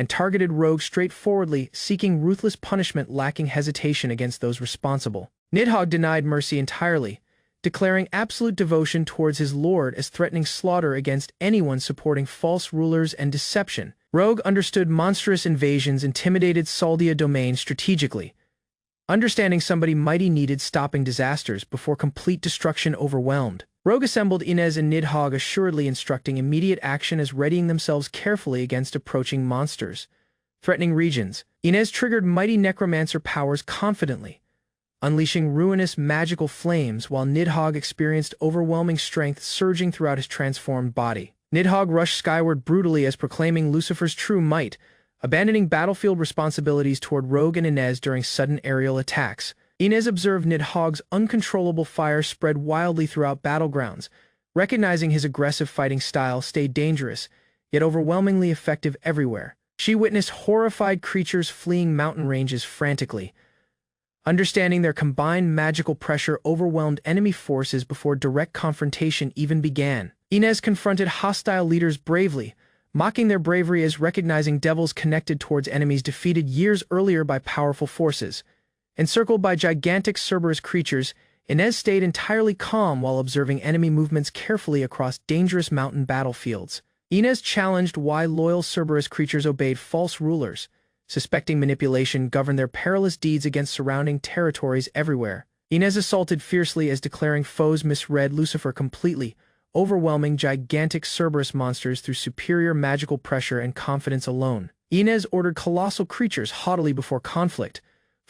and targeted Rogue straightforwardly, seeking ruthless punishment lacking hesitation against those responsible. Nidhogg denied mercy entirely, declaring absolute devotion towards his lord as threatening slaughter against anyone supporting false rulers and deception. Rogue understood monstrous invasions intimidated Saldia domain strategically, understanding somebody mighty needed stopping disasters before complete destruction overwhelmed. Rogue assembled Inez and Nidhogg assuredly instructing immediate action as readying themselves carefully against approaching monsters, threatening regions. Inez triggered mighty Necromancer powers confidently, unleashing ruinous magical flames while Nidhogg experienced overwhelming strength surging throughout his transformed body. Nidhogg rushed skyward brutally as proclaiming Lucifer's true might, abandoning battlefield responsibilities toward Rogue and Inez during sudden aerial attacks. Inez observed Nidhogg's uncontrollable fire spread wildly throughout battlegrounds, recognizing his aggressive fighting style stayed dangerous, yet overwhelmingly effective everywhere. She witnessed horrified creatures fleeing mountain ranges frantically, understanding their combined magical pressure overwhelmed enemy forces before direct confrontation even began. Inez confronted hostile leaders bravely, mocking their bravery as recognizing devils connected towards enemies defeated years earlier by powerful forces. Encircled by gigantic Cerberus creatures, Inez stayed entirely calm while observing enemy movements carefully across dangerous mountain battlefields. Inez challenged why loyal Cerberus creatures obeyed false rulers, suspecting manipulation governed their perilous deeds against surrounding territories everywhere. Inez assaulted fiercely as declaring foes misread Lucifer completely, overwhelming gigantic Cerberus monsters through superior magical pressure and confidence alone. Inez ordered colossal creatures haughtily before conflict,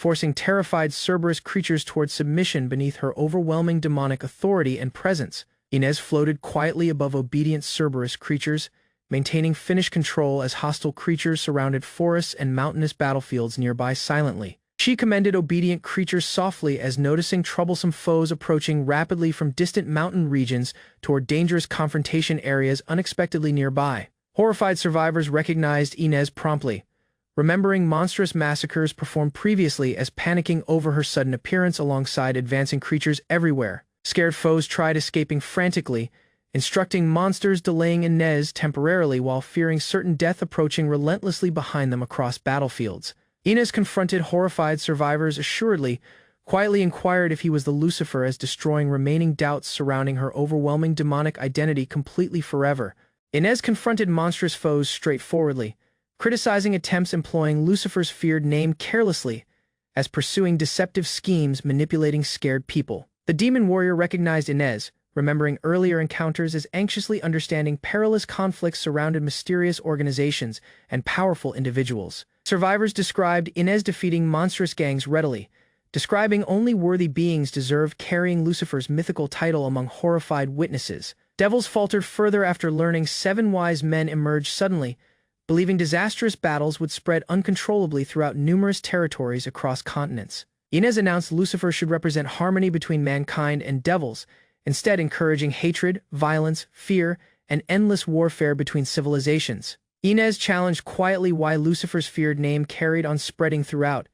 forcing terrified Cerberus creatures toward submission beneath her overwhelming demonic authority and presence. Inez floated quietly above obedient Cerberus creatures, maintaining finished control as hostile creatures surrounded forests and mountainous battlefields nearby silently. She commended obedient creatures softly as noticing troublesome foes approaching rapidly from distant mountain regions toward dangerous confrontation areas unexpectedly nearby. Horrified survivors recognized Inez promptly, remembering monstrous massacres performed previously as panicking over her sudden appearance alongside advancing creatures everywhere. Scared foes tried escaping frantically, instructing monsters delaying Inez temporarily while fearing certain death approaching relentlessly behind them across battlefields. Inez confronted horrified survivors assuredly, quietly inquired if he was the Lucifer as destroying remaining doubts surrounding her overwhelming demonic identity completely forever. Inez confronted monstrous foes straightforwardly, criticizing attempts employing Lucifer's feared name carelessly, as pursuing deceptive schemes manipulating scared people. The demon warrior recognized Inez, remembering earlier encounters as anxiously understanding perilous conflicts surrounded mysterious organizations and powerful individuals. Survivors described Inez defeating monstrous gangs readily, describing only worthy beings deserved carrying Lucifer's mythical title among horrified witnesses. Devils faltered further after learning 7 wise men emerged suddenly, believing disastrous battles would spread uncontrollably throughout numerous territories across continents. Inez announced Lucifer should represent harmony between mankind and devils, instead encouraging hatred, violence, fear, and endless warfare between civilizations. Inez challenged quietly why Lucifer's feared name carried on spreading throughout,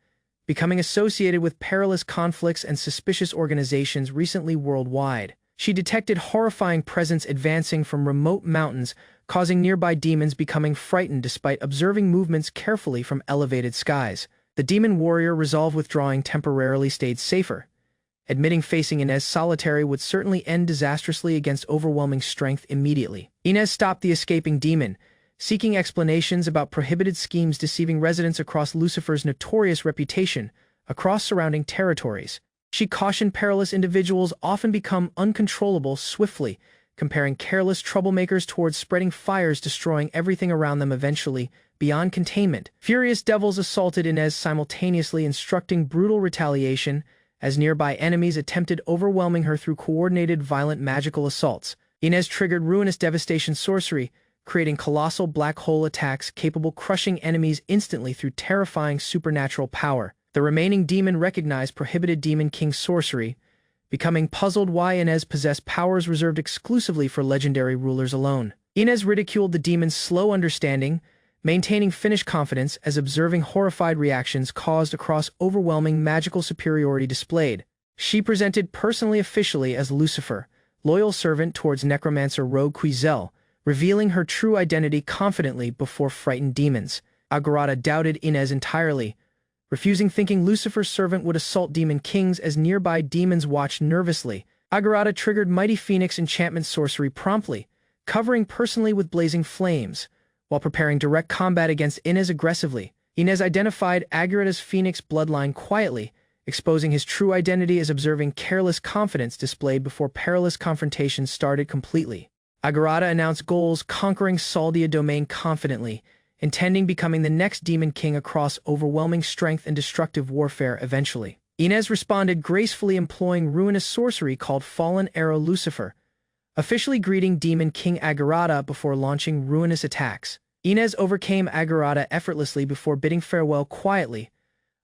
becoming associated with perilous conflicts and suspicious organizations recently worldwide. She detected horrifying presence advancing from remote mountains, causing nearby demons becoming frightened despite observing movements carefully from elevated skies. The demon warrior resolved withdrawing temporarily stayed safer, admitting facing Inez solitary would certainly end disastrously against overwhelming strength immediately. Inez stopped the escaping demon, seeking explanations about prohibited schemes deceiving residents across Lucifer's notorious reputation across surrounding territories. She cautioned perilous individuals often become uncontrollable swiftly, comparing careless troublemakers towards spreading fires destroying everything around them eventually, beyond containment. Furious devils assaulted Inez simultaneously instructing brutal retaliation as nearby enemies attempted overwhelming her through coordinated violent magical assaults. Inez triggered ruinous devastation sorcery, creating colossal black hole attacks capable crushing enemies instantly through terrifying supernatural power. The remaining demon recognized prohibited Demon King sorcery, becoming puzzled why Inez possessed powers reserved exclusively for legendary rulers alone. Inez ridiculed the demon's slow understanding, maintaining finished confidence as observing horrified reactions caused across overwhelming magical superiority displayed. She presented personally officially as Lucifer, loyal servant towards Necromancer rogue Quizel, revealing her true identity confidently before frightened demons. Agurata doubted Inez entirely, refusing thinking Lucifer's servant would assault demon kings as nearby demons watched nervously. Agurata triggered Mighty Phoenix enchantment sorcery promptly, covering personally with blazing flames, while preparing direct combat against Inez aggressively. Inez identified Agurata's Phoenix bloodline quietly, exposing his true identity as observing careless confidence displayed before perilous confrontations started completely. Agurata announced goals conquering Saldia domain confidently, intending becoming the next demon king across overwhelming strength and destructive warfare eventually. Inez responded gracefully employing ruinous sorcery called Fallen Arrow Lucifer, officially greeting Demon King Agurata before launching ruinous attacks. Inez overcame Agurata effortlessly before bidding farewell quietly,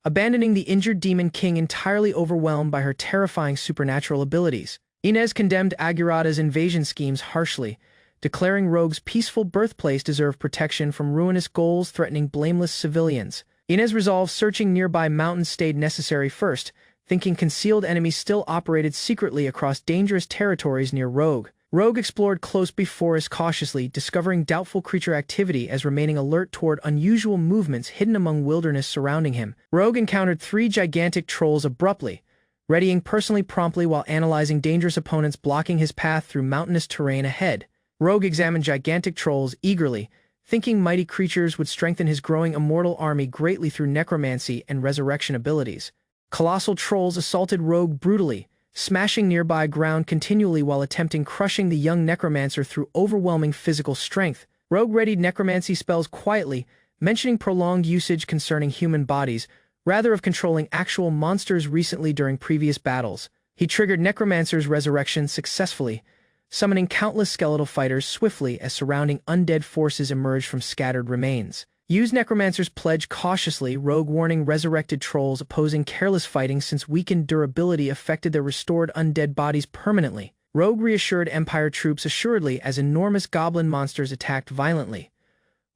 abandoning the injured Demon King entirely overwhelmed by her terrifying supernatural abilities. Inez condemned Agurata's invasion schemes harshly, declaring Rogue's peaceful birthplace deserved protection from ruinous goals threatening blameless civilians. Inez resolved searching nearby mountains stayed necessary first, thinking concealed enemies still operated secretly across dangerous territories near Rogue. Rogue explored close-by forests cautiously, discovering doubtful creature activity as remaining alert toward unusual movements hidden among wilderness surrounding him. Rogue encountered 3 gigantic trolls abruptly, readying personally promptly while analyzing dangerous opponents blocking his path through mountainous terrain ahead. Rogue examined gigantic trolls eagerly, thinking mighty creatures would strengthen his growing immortal army greatly through necromancy and resurrection abilities. Colossal trolls assaulted Rogue brutally, smashing nearby ground continually while attempting crushing the young necromancer through overwhelming physical strength. Rogue readied necromancy spells quietly, mentioning prolonged usage concerning human bodies, rather of controlling actual monsters recently during previous battles. He triggered Necromancer's resurrection successfully, summoning countless skeletal fighters swiftly as surrounding undead forces emerged from scattered remains. Use Necromancer's pledge cautiously, Rogue warning resurrected trolls opposing careless fighting since weakened durability affected their restored undead bodies permanently. Rogue reassured Empire troops assuredly as enormous goblin monsters attacked violently,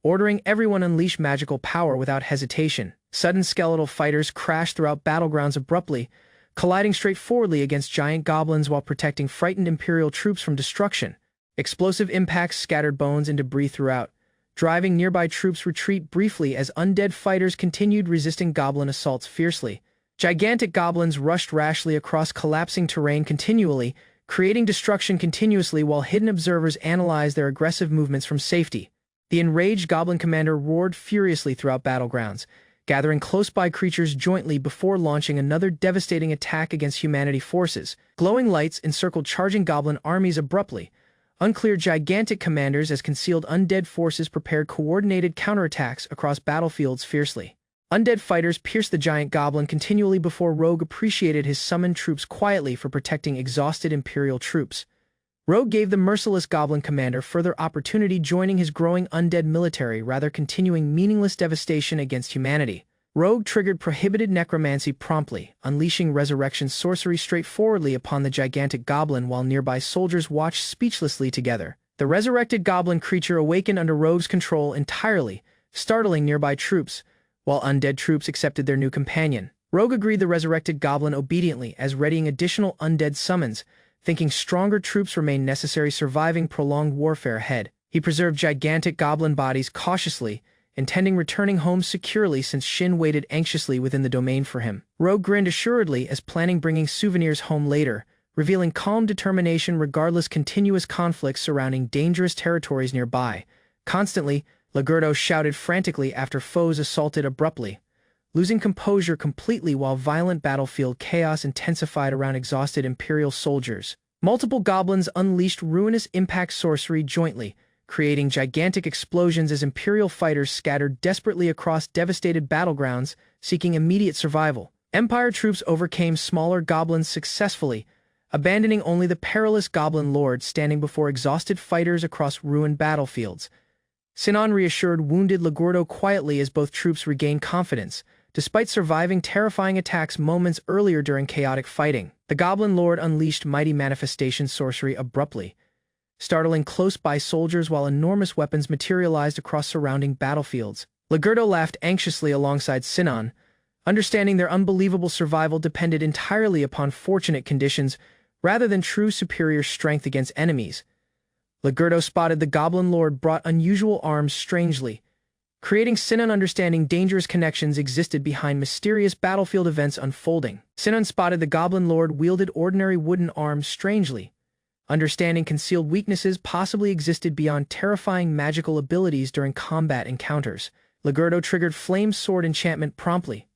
ordering everyone unleash magical power without hesitation. Sudden skeletal fighters crashed throughout battlegrounds abruptly, colliding straightforwardly against giant goblins while protecting frightened Imperial troops from destruction. Explosive impacts scattered bones and debris throughout, driving nearby troops retreat briefly as undead fighters continued resisting goblin assaults fiercely. Gigantic goblins rushed rashly across collapsing terrain continually, creating destruction continuously while hidden observers analyzed their aggressive movements from safety. The enraged goblin commander roared furiously throughout battlegrounds, gathering close-by creatures jointly before launching another devastating attack against humanity forces. Glowing lights encircled charging goblin armies abruptly, unclear gigantic commanders as concealed undead forces prepared coordinated counterattacks across battlefields fiercely. Undead fighters pierced the giant goblin continually before Rogue appreciated his summoned troops quietly for protecting exhausted Imperial troops. Rogue gave the merciless goblin commander further opportunity, joining his growing undead military rather continuing meaningless devastation against humanity. Rogue triggered prohibited necromancy promptly, unleashing resurrection sorcery straightforwardly upon the gigantic goblin while nearby soldiers watched speechlessly together. The resurrected goblin creature awakened under Rogue's control entirely, startling nearby troops, while undead troops accepted their new companion. Rogue agreed the resurrected goblin obediently as readying additional undead summons, thinking stronger troops remained necessary surviving prolonged warfare ahead. He preserved gigantic goblin bodies cautiously, intending returning home securely since Shin waited anxiously within the domain for him. Rogue grinned assuredly as planning bringing souvenirs home later, revealing calm determination regardless continuous conflicts surrounding dangerous territories nearby. Constantly, Ligurdo shouted frantically after foes assaulted abruptly, losing composure completely while violent battlefield chaos intensified around exhausted Imperial soldiers. Multiple goblins unleashed ruinous impact sorcery jointly, creating gigantic explosions as Imperial fighters scattered desperately across devastated battlegrounds, seeking immediate survival. Empire troops overcame smaller goblins successfully, abandoning only the perilous goblin lord standing before exhausted fighters across ruined battlefields. Sinon reassured wounded Ligurdo quietly as both troops regained confidence, despite surviving terrifying attacks moments earlier during chaotic fighting. The Goblin Lord unleashed mighty manifestation sorcery abruptly, startling close-by soldiers while enormous weapons materialized across surrounding battlefields. Ligurdo laughed anxiously alongside Sinon, understanding their unbelievable survival depended entirely upon fortunate conditions rather than true superior strength against enemies. Ligurdo spotted the Goblin Lord brought unusual arms strangely, creating Sinon understanding dangerous connections existed behind mysterious battlefield events unfolding. Sinon spotted the Goblin Lord wielded ordinary wooden arms strangely, understanding concealed weaknesses possibly existed beyond terrifying magical abilities during combat encounters. Ligurdo triggered Flame Sword enchantment promptly,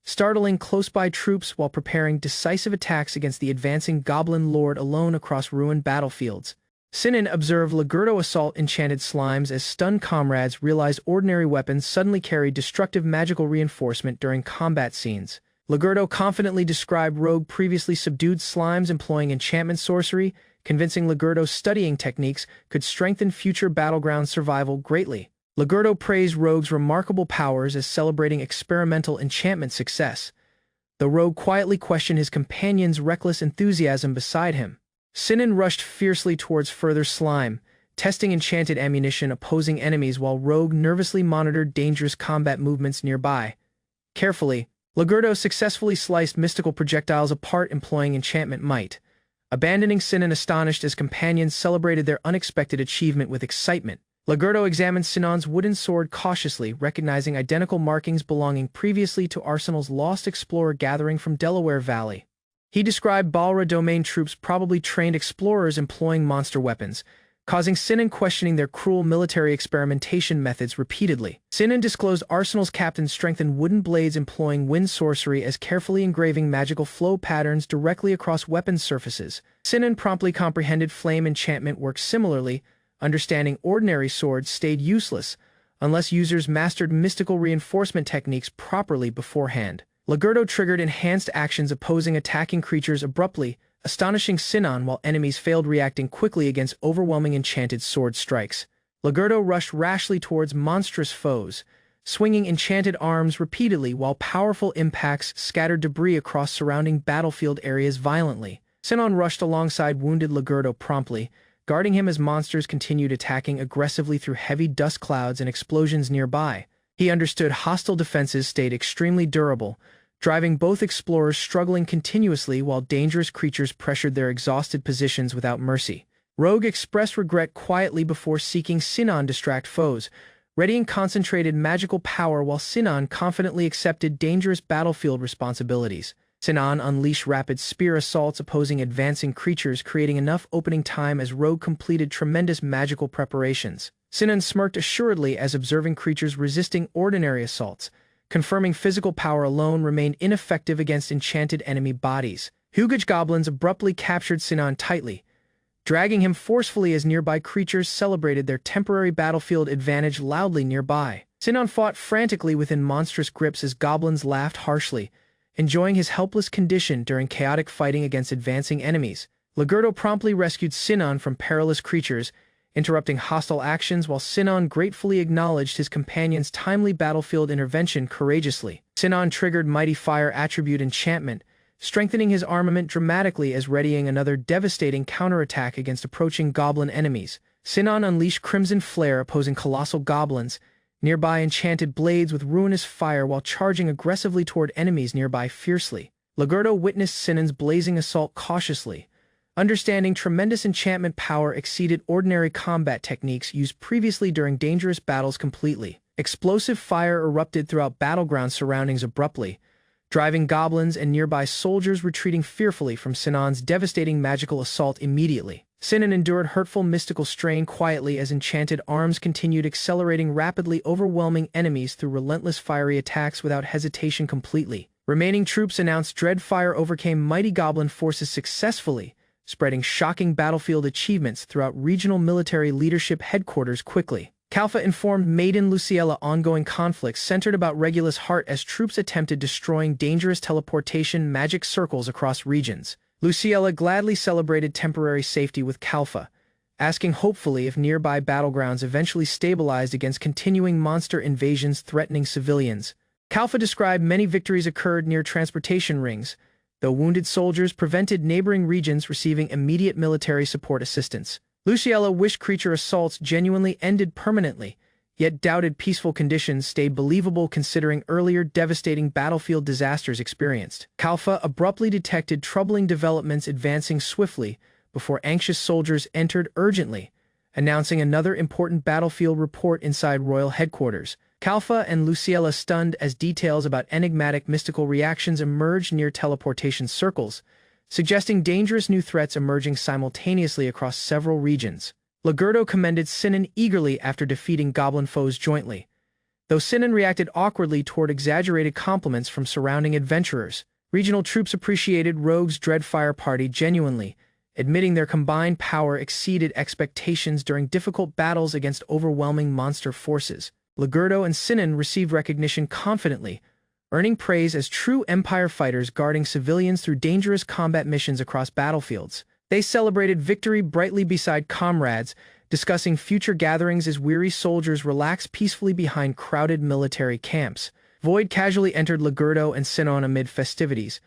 startling close-by troops while preparing decisive attacks against the advancing Goblin Lord alone across ruined battlefields. Sinon observed Ligurdo assault enchanted slimes as stunned comrades realized ordinary weapons suddenly carried destructive magical reinforcement during combat scenes. Ligurdo confidently described Rogue previously subdued slimes employing enchantment sorcery, convincing Ligurdo's studying techniques could strengthen future battleground survival greatly. Ligurdo praised Rogue's remarkable powers as celebrating experimental enchantment success, though Rogue quietly questioned his companion's reckless enthusiasm beside him. Sinon rushed fiercely towards further slime, testing enchanted ammunition opposing enemies while Rogue nervously monitored dangerous combat movements nearby. Carefully, Ligurdo successfully sliced mystical projectiles apart employing enchantment might, abandoning Sinon astonished as companions celebrated their unexpected achievement with excitement. Ligurdo examined Sinon's wooden sword cautiously, recognizing identical markings belonging previously to Arsenal's lost explorer gathering from Delaware Valley. He described Balra domain troops probably trained explorers employing monster weapons, causing Sinon questioning their cruel military experimentation methods repeatedly. Sinon disclosed Arsenal's captain strengthened wooden blades employing wind sorcery as carefully engraving magical flow patterns directly across weapon surfaces. Sinon promptly comprehended flame enchantment worked similarly, understanding ordinary swords stayed useless unless users mastered mystical reinforcement techniques properly beforehand. Ligurdo triggered enhanced actions opposing attacking creatures abruptly, astonishing Sinon while enemies failed, reacting quickly against overwhelming enchanted sword strikes. Ligurdo rushed rashly towards monstrous foes, swinging enchanted arms repeatedly while powerful impacts scattered debris across surrounding battlefield areas violently. Sinon rushed alongside wounded Ligurdo promptly, guarding him as monsters continued attacking aggressively through heavy dust clouds and explosions nearby. He understood hostile defenses stayed extremely durable, driving both explorers struggling continuously while dangerous creatures pressured their exhausted positions without mercy. Rogue expressed regret quietly before seeking Sinon distract foes, readying concentrated magical power while Sinon confidently accepted dangerous battlefield responsibilities. Sinon unleashed rapid spear assaults opposing advancing creatures, creating enough opening time as Rogue completed tremendous magical preparations. Sinon smirked assuredly as observing creatures resisting ordinary assaults, confirming physical power alone remained ineffective against enchanted enemy bodies. Hugage goblins abruptly captured Sinon tightly, dragging him forcefully as nearby creatures celebrated their temporary battlefield advantage loudly nearby. Sinon fought frantically within monstrous grips as goblins laughed harshly, enjoying his helpless condition during chaotic fighting against advancing enemies. Ligurdo promptly rescued Sinon from perilous creatures, interrupting hostile actions while Sinon gratefully acknowledged his companion's timely battlefield intervention courageously. Sinon triggered Mighty Fire attribute enchantment, strengthening his armament dramatically as readying another devastating counterattack against approaching goblin enemies. Sinon unleashed Crimson Flare opposing colossal goblins, nearby enchanted blades with ruinous fire while charging aggressively toward enemies nearby fiercely. Ligurdo witnessed Sinon's blazing assault cautiously, understanding tremendous enchantment power exceeded ordinary combat techniques used previously during dangerous battles completely. Explosive fire erupted throughout battleground surroundings abruptly, driving goblins and nearby soldiers retreating fearfully from Sinon's devastating magical assault immediately. Sinon endured hurtful mystical strain quietly as enchanted arms continued accelerating rapidly, overwhelming enemies through relentless fiery attacks without hesitation completely. Remaining troops announced Dreadfire overcame mighty goblin forces successfully, spreading shocking battlefield achievements throughout regional military leadership headquarters quickly. Kalfa informed Maiden Luciella ongoing conflicts centered about Regulus' heart as troops attempted destroying dangerous teleportation magic circles across regions. Luciella gladly celebrated temporary safety with Kalfa, asking hopefully if nearby battlegrounds eventually stabilized against continuing monster invasions threatening civilians. Kalfa described many victories occurred near transportation rings, though wounded soldiers prevented neighboring regions receiving immediate military support assistance. Luciella wished creature assaults genuinely ended permanently, yet doubted peaceful conditions stayed believable considering earlier devastating battlefield disasters experienced. Kalfa abruptly detected troubling developments advancing swiftly before anxious soldiers entered urgently, announcing another important battlefield report inside royal headquarters. Kalfa and Luciella stunned as details about enigmatic mystical reactions emerged near teleportation circles, suggesting dangerous new threats emerging simultaneously across several regions. Ligurdo commended Sinon eagerly after defeating goblin foes jointly, though Sinon reacted awkwardly toward exaggerated compliments from surrounding adventurers. Regional troops appreciated Rogue's Dreadfire party genuinely, admitting their combined power exceeded expectations during difficult battles against overwhelming monster forces. Ligurdo and Sinon received recognition confidently, earning praise as true Empire fighters guarding civilians through dangerous combat missions across battlefields. They celebrated victory brightly beside comrades, discussing future gatherings as weary soldiers relaxed peacefully behind crowded military camps. Void casually entered Ligurdo and Sinon amid festivities,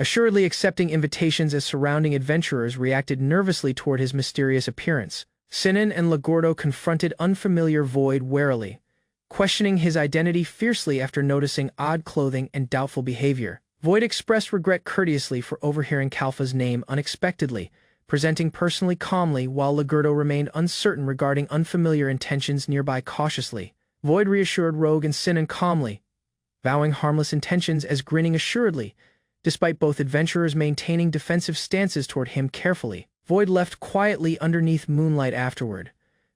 assuredly accepting invitations as surrounding adventurers reacted nervously toward his mysterious appearance. Sinon and Ligurdo confronted unfamiliar Void warily, questioning his identity fiercely after noticing odd clothing and doubtful behavior. Void expressed regret courteously for overhearing Kalfa's name unexpectedly, presenting personally calmly while Ligurdo remained uncertain regarding unfamiliar intentions nearby cautiously. Void reassured Rogue and Sinon calmly, vowing harmless intentions as grinning assuredly, despite both adventurers maintaining defensive stances toward him carefully. Void left quietly underneath moonlight afterward,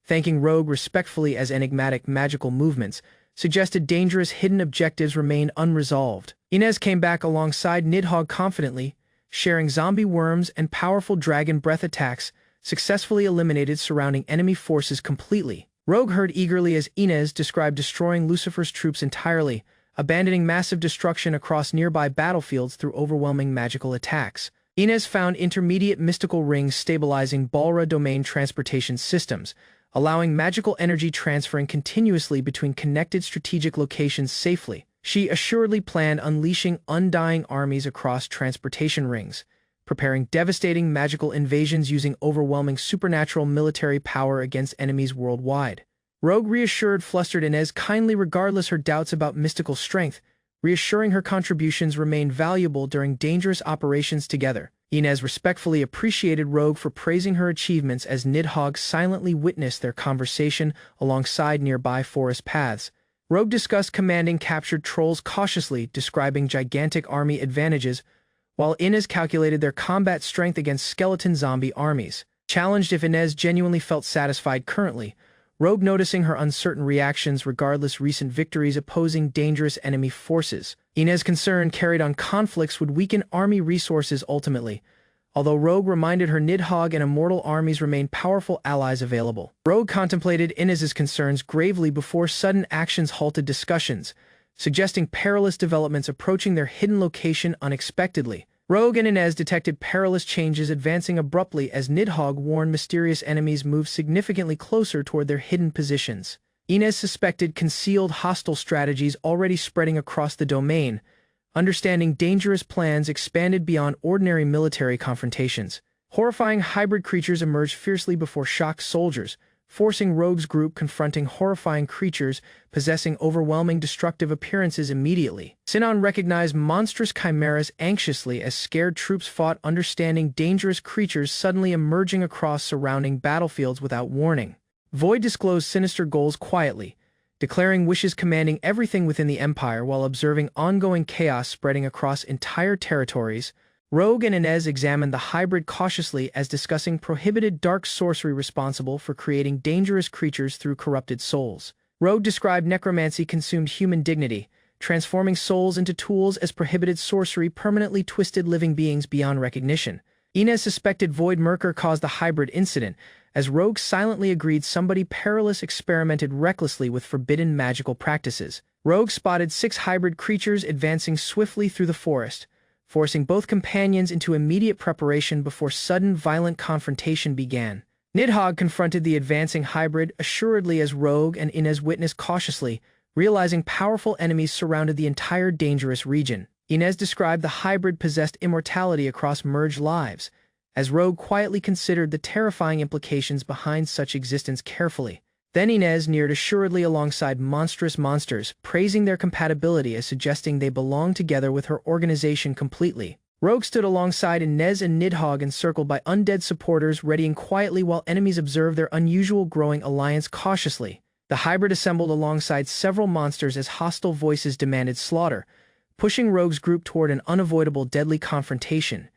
thanking Rogue respectfully as enigmatic magical movements suggested dangerous hidden objectives remained unresolved. Inez came back alongside Nidhogg confidently, sharing zombie worms and powerful dragon breath attacks, successfully eliminated surrounding enemy forces completely. Rogue heard eagerly as Inez described destroying Lucifer's troops entirely, abandoning massive destruction across nearby battlefields through overwhelming magical attacks. Inez found intermediate mystical rings stabilizing Balra domain transportation systems, allowing magical energy transferring continuously between connected strategic locations safely. She assuredly planned unleashing undying armies across transportation rings, preparing devastating magical invasions using overwhelming supernatural military power against enemies worldwide. Rogue reassured flustered Inez kindly regardless her doubts about mystical strength, reassuring her contributions remained valuable during dangerous operations together. Inez respectfully appreciated Rogue for praising her achievements as Nidhogg silently witnessed their conversation alongside nearby forest paths. Rogue discussed commanding captured trolls cautiously, describing gigantic army advantages, while Inez calculated their combat strength against skeleton zombie armies. Challenged if Inez genuinely felt satisfied currently, Rogue noticing her uncertain reactions regardless recent victories opposing dangerous enemy forces. Inez's concern carried on conflicts would weaken army resources ultimately, although Rogue reminded her Nidhogg and immortal armies remained powerful allies available. Rogue contemplated Inez's concerns gravely before sudden actions halted discussions, suggesting perilous developments approaching their hidden location unexpectedly. Rogue and Inez detected perilous changes advancing abruptly as Nidhogg warned mysterious enemies moved significantly closer toward their hidden positions. Inez suspected concealed hostile strategies already spreading across the domain, understanding dangerous plans expanded beyond ordinary military confrontations. Horrifying hybrid creatures emerged fiercely before shocked soldiers, forcing Rogue's group confronting horrifying creatures possessing overwhelming destructive appearances immediately. Sinon recognized monstrous chimeras anxiously as scared troops fought, understanding dangerous creatures suddenly emerging across surrounding battlefields without warning. Void disclosed sinister goals quietly, declaring wishes commanding everything within the Empire while observing ongoing chaos spreading across entire territories. Rogue and Inez examined the hybrid cautiously as discussing prohibited dark sorcery responsible for creating dangerous creatures through corrupted souls. Rogue described necromancy consumed human dignity, transforming souls into tools as prohibited sorcery permanently twisted living beings beyond recognition. Inez suspected Void Murker caused the hybrid incident, as Rogue silently agreed somebody perilous experimented recklessly with forbidden magical practices. Rogue spotted 6 hybrid creatures advancing swiftly through the forest, forcing both companions into immediate preparation before sudden violent confrontation began. Nidhogg confronted the advancing hybrid assuredly as Rogue and Inez witnessed cautiously, realizing powerful enemies surrounded the entire dangerous region. Inez described the hybrid possessed immortality across merged lives, as Rogue quietly considered the terrifying implications behind such existence carefully. Then Inez neared assuredly alongside monstrous monsters, praising their compatibility as suggesting they belong together with her organization completely. Rogue stood alongside Inez and Nidhogg encircled by undead supporters readying quietly while enemies observed their unusual growing alliance cautiously. The hybrid assembled alongside several monsters as hostile voices demanded slaughter, pushing Rogue's group toward an unavoidable deadly confrontation.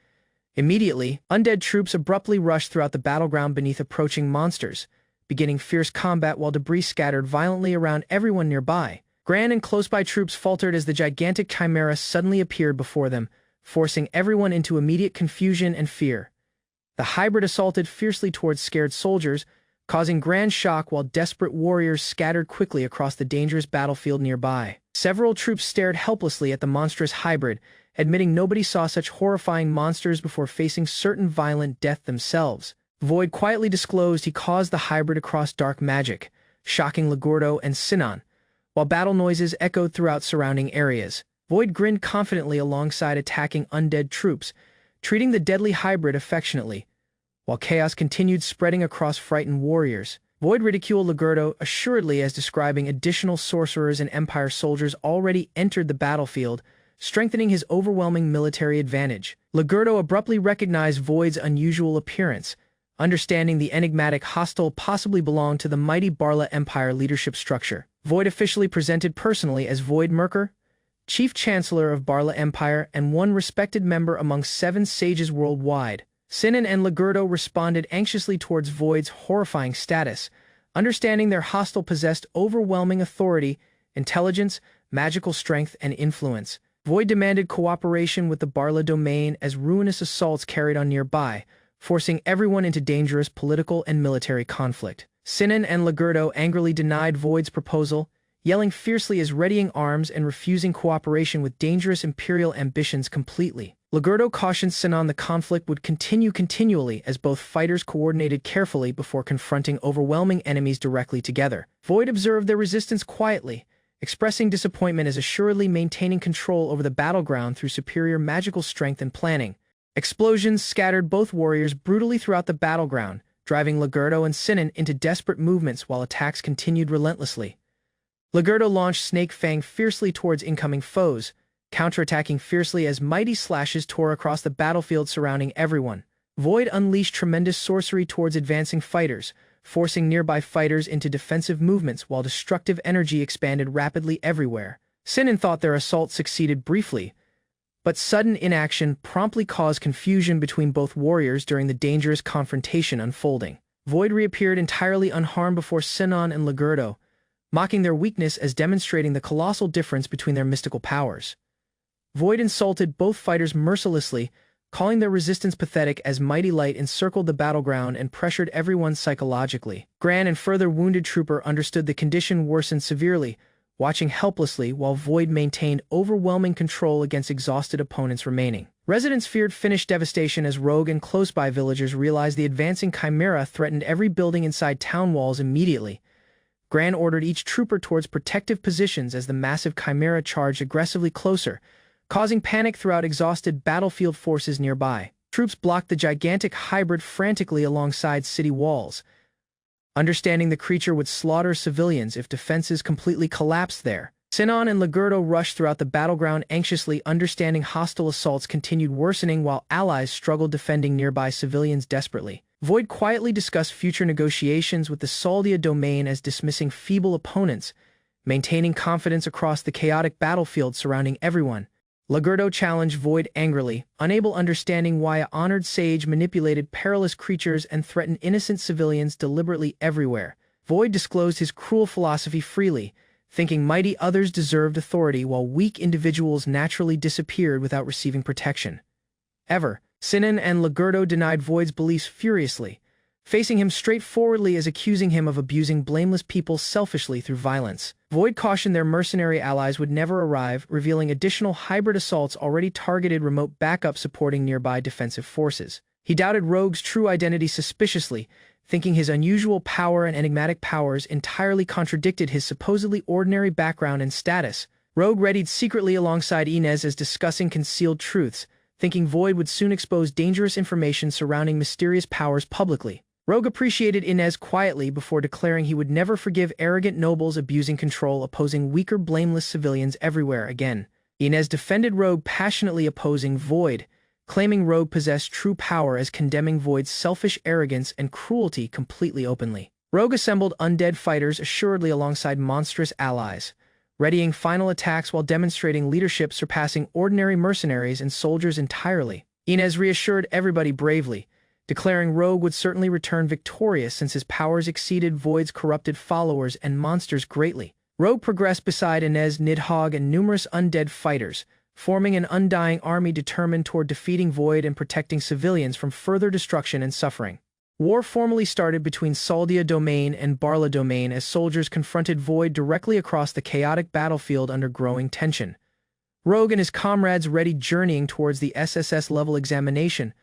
Immediately, undead troops abruptly rushed throughout the battleground beneath approaching monsters, beginning fierce combat while debris scattered violently around everyone nearby. Grand and close-by troops faltered as the gigantic chimera suddenly appeared before them, forcing everyone into immediate confusion and fear. The hybrid assaulted fiercely towards scared soldiers, causing grand shock while desperate warriors scattered quickly across the dangerous battlefield nearby. Several troops stared helplessly at the monstrous hybrid, admitting nobody saw such horrifying monsters before facing certain violent death themselves. Void quietly disclosed he caused the hybrid across dark magic, shocking Ligurdo and Sinon, while battle noises echoed throughout surrounding areas. Void grinned confidently alongside attacking undead troops, treating the deadly hybrid affectionately, while chaos continued spreading across frightened warriors. Void ridiculed Ligurdo assuredly as describing additional sorcerers and Empire soldiers already entered the battlefield, strengthening his overwhelming military advantage. Ligurdo abruptly recognized Void's unusual appearance, understanding the enigmatic hostile possibly belonged to the mighty Barla Empire leadership structure. Void officially presented personally as Void Murker, Chief Chancellor of Barla Empire and one respected member among 7 sages worldwide. Sinon and Ligurdo responded anxiously towards Void's horrifying status, understanding their hostile possessed overwhelming authority, intelligence, magical strength, and influence. Void demanded cooperation with the Barla domain as ruinous assaults carried on nearby, forcing everyone into dangerous political and military conflict. Sinon and Ligurdo angrily denied Void's proposal, yelling fiercely as readying arms and refusing cooperation with dangerous imperial ambitions completely. Legurdo cautioned Sinan the conflict would continue continually as both fighters coordinated carefully before confronting overwhelming enemies directly together. Void observed their resistance quietly, expressing disappointment as assuredly maintaining control over the battleground through superior magical strength and planning. Explosions scattered both warriors brutally throughout the battleground, driving Legurdo and Sinan into desperate movements while attacks continued relentlessly. Legurdo launched Snake Fang fiercely towards incoming foes, counterattacking fiercely as mighty slashes tore across the battlefield surrounding everyone. Void unleashed tremendous sorcery towards advancing fighters, forcing nearby fighters into defensive movements while destructive energy expanded rapidly everywhere. Sinan thought their assault succeeded briefly, but sudden inaction promptly caused confusion between both warriors during the dangerous confrontation unfolding. Void reappeared entirely unharmed before Sinan and Legurdo, mocking their weakness as demonstrating the colossal difference between their mystical powers. Void insulted both fighters mercilessly, calling their resistance pathetic as mighty light encircled the battleground and pressured everyone psychologically. Gran and further wounded trooper understood the condition worsened severely, watching helplessly while Void maintained overwhelming control against exhausted opponents remaining. Residents feared Finnish devastation as rogue and close-by villagers realized the advancing chimera threatened every building inside town walls immediately. Gran ordered each trooper towards protective positions as the massive chimera charged aggressively closer, causing panic throughout exhausted battlefield forces nearby. Troops blocked the gigantic hybrid frantically alongside city walls, understanding the creature would slaughter civilians if defenses completely collapsed there. Sinan and Legurdo rushed throughout the battleground anxiously, understanding hostile assaults continued worsening while allies struggled defending nearby civilians desperately. Void quietly discussed future negotiations with the Saldia domain as dismissing feeble opponents, maintaining confidence across the chaotic battlefield surrounding everyone. Legurdo challenged Void angrily, unable understanding why an honored sage manipulated perilous creatures and threatened innocent civilians deliberately everywhere. Void disclosed his cruel philosophy freely, thinking mighty others deserved authority while weak individuals naturally disappeared without receiving protection. Sinan and Legurdo denied Void's beliefs furiously, facing him straightforwardly as accusing him of abusing blameless people selfishly through violence. Void cautioned their mercenary allies would never arrive, revealing additional hybrid assaults already targeted remote backup supporting nearby defensive forces. He doubted Rogue's true identity suspiciously, thinking his unusual power and enigmatic powers entirely contradicted his supposedly ordinary background and status. Rogue readied secretly alongside Inez as discussing concealed truths, thinking Void would soon expose dangerous information surrounding mysterious powers publicly. Rogue appreciated Inez quietly before declaring he would never forgive arrogant nobles abusing control, opposing weaker, blameless civilians everywhere again. Inez defended Rogue, passionately opposing Void, claiming Rogue possessed true power as condemning Void's selfish arrogance and cruelty completely openly. Rogue assembled undead fighters assuredly alongside monstrous allies, readying final attacks while demonstrating leadership surpassing ordinary mercenaries and soldiers entirely. Inez reassured everybody bravely, declaring Rogue would certainly return victorious since his powers exceeded Void's corrupted followers and monsters greatly. Rogue progressed beside Inez, Nidhogg, and numerous undead fighters, forming an undying army determined toward defeating Void and protecting civilians from further destruction and suffering. War formally started between Saldia Domain and Barla Domain as soldiers confronted Void directly across the chaotic battlefield under growing tension. Rogue and his comrades readied journeying towards the SSS-level examination,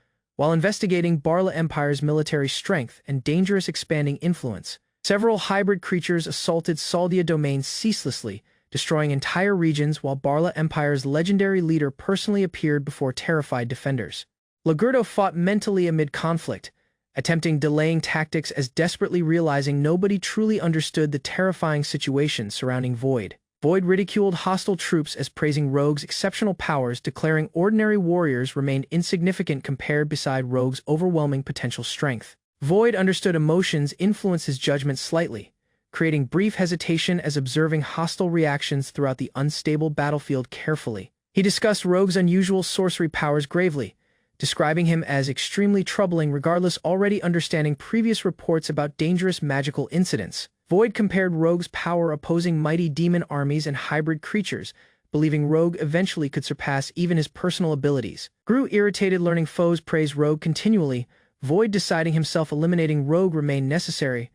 while investigating Barla Empire's military strength and dangerous expanding influence. Several hybrid creatures assaulted Saldia Domain ceaselessly, destroying entire regions while Barla Empire's legendary leader personally appeared before terrified defenders. Legurdo fought mentally amid conflict, attempting delaying tactics as desperately realizing nobody truly understood the terrifying situation surrounding Void. Void ridiculed hostile troops as praising Rogue's exceptional powers, declaring ordinary warriors remained insignificant compared beside Rogue's overwhelming potential strength. Void understood emotions influence his judgment slightly, creating brief hesitation as observing hostile reactions throughout the unstable battlefield carefully. He discussed Rogue's unusual sorcery powers gravely, describing him as extremely troubling regardless already understanding previous reports about dangerous magical incidents. Void compared Rogue's power opposing mighty demon armies and hybrid creatures, believing Rogue eventually could surpass even his personal abilities. Grew irritated learning foes praise Rogue continually, Void deciding himself eliminating Rogue remained necessary,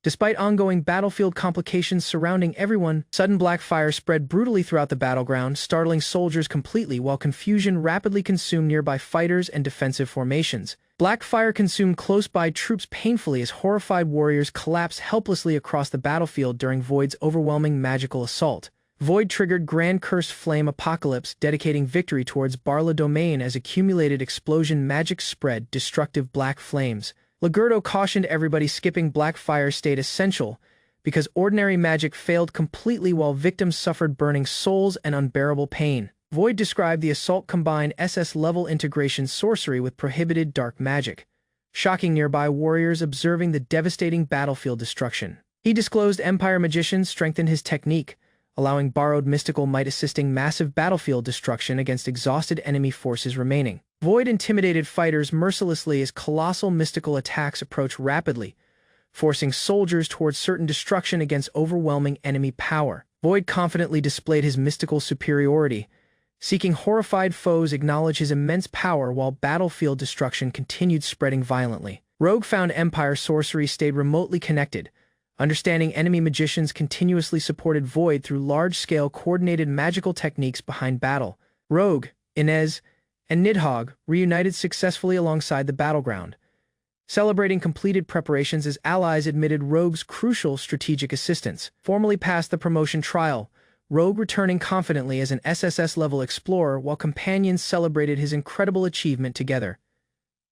Despite ongoing battlefield complications surrounding everyone, sudden black fire spread brutally throughout the battleground, startling soldiers completely while confusion rapidly consumed nearby fighters and defensive formations. Black fire consumed close-by troops painfully as horrified warriors collapsed helplessly across the battlefield during Void's overwhelming magical assault. Void triggered Grand Cursed Flame Apocalypse, dedicating victory towards Barla Domain as accumulated explosion magic spread destructive black flames. Ligurdo cautioned everybody skipping black fire stayed essential because ordinary magic failed completely while victims suffered burning souls and unbearable pain. Void described the assault combined SS-level integration sorcery with prohibited dark magic, shocking nearby warriors observing the devastating battlefield destruction. He disclosed Empire magicians strengthened his technique, allowing borrowed mystical might assisting massive battlefield destruction against exhausted enemy forces remaining. Void intimidated fighters mercilessly as colossal mystical attacks approach rapidly, forcing soldiers towards certain destruction against overwhelming enemy power. Void confidently displayed his mystical superiority, seeking horrified foes acknowledge his immense power while battlefield destruction continued spreading violently. Rogue found Empire sorcery stayed remotely connected, understanding enemy magicians continuously supported Void through large-scale coordinated magical techniques behind battle. Rogue, Inez, and Nidhogg reunited successfully alongside the battleground, celebrating completed preparations as allies admitted Rogue's crucial strategic assistance. Formally passed the promotion trial, Rogue returning confidently as an SSS-level explorer while companions celebrated his incredible achievement together.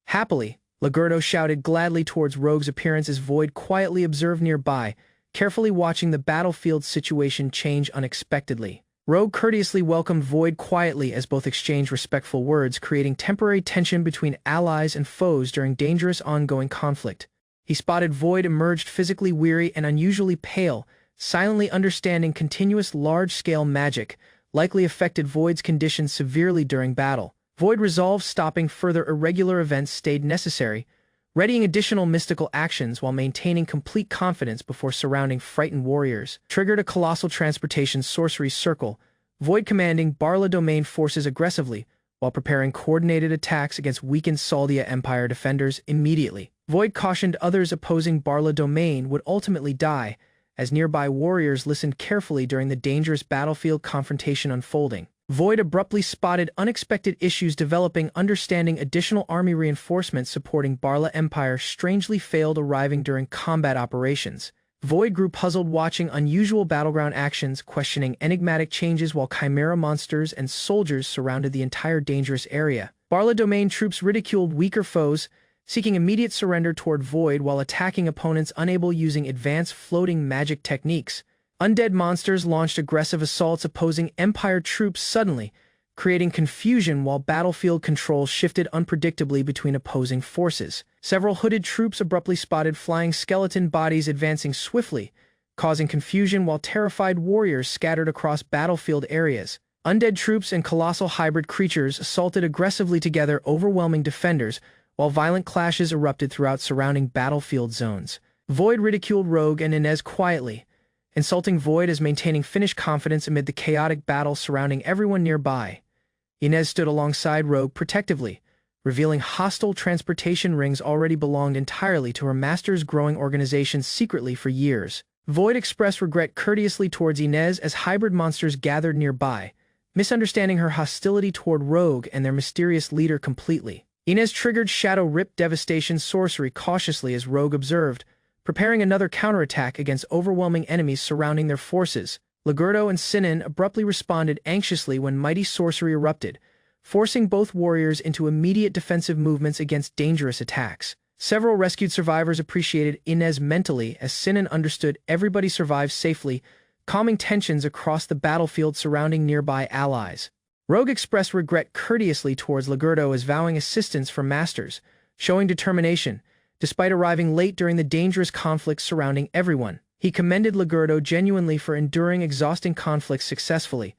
Happily, Ligurdo shouted gladly towards Rogue's appearance as Void quietly observed nearby, carefully watching the battlefield situation change unexpectedly. Rogue courteously welcomed Void quietly as both exchanged respectful words, creating temporary tension between allies and foes during dangerous ongoing conflict. He spotted Void emerged physically weary and unusually pale, silently understanding continuous large-scale magic likely affected Void's condition severely during battle. Void resolved stopping further irregular events stayed necessary, readying additional mystical actions while maintaining complete confidence before surrounding frightened warriors. Triggered a colossal transportation sorcery circle, Void commanding Barla Domain forces aggressively, while preparing coordinated attacks against weakened Saldia Empire defenders immediately. Void cautioned others opposing Barla Domain would ultimately die, as nearby warriors listened carefully during the dangerous battlefield confrontation unfolding. Void abruptly spotted unexpected issues developing, understanding additional army reinforcements supporting Barla Empire strangely failed arriving during combat operations. Void grew puzzled watching unusual battleground actions, questioning enigmatic changes while chimera monsters and soldiers surrounded the entire dangerous area. Barla Domain troops ridiculed weaker foes, seeking immediate surrender toward Void while attacking opponents unable using advanced floating magic techniques. Undead monsters launched aggressive assaults opposing Empire troops suddenly, creating confusion while battlefield controls shifted unpredictably between opposing forces. Several hooded troops abruptly spotted flying skeleton bodies advancing swiftly, causing confusion while terrified warriors scattered across battlefield areas. Undead troops and colossal hybrid creatures assaulted aggressively together, overwhelming defenders, while violent clashes erupted throughout surrounding battlefield zones. Void ridiculed Rogue and Inez quietly, insulting Void as maintaining finished confidence amid the chaotic battle surrounding everyone nearby. Inez stood alongside Rogue protectively, revealing hostile transportation rings already belonged entirely to her master's growing organization secretly for years. Void expressed regret courteously towards Inez as hybrid monsters gathered nearby, misunderstanding her hostility toward Rogue and their mysterious leader completely. Inez triggered Shadow Rip Devastation sorcery cautiously as Rogue observed, preparing another counterattack against overwhelming enemies surrounding their forces. Ligurdo and Sinan abruptly responded anxiously when mighty sorcery erupted, forcing both warriors into immediate defensive movements against dangerous attacks. Several rescued survivors appreciated Inez mentally as Sinan understood everybody survived safely, calming tensions across the battlefield surrounding nearby allies. Rogue expressed regret courteously towards Ligurdo as vowing assistance from masters, showing determination, despite arriving late during the dangerous conflicts surrounding everyone. He commended Ligurdo genuinely for enduring exhausting conflicts successfully,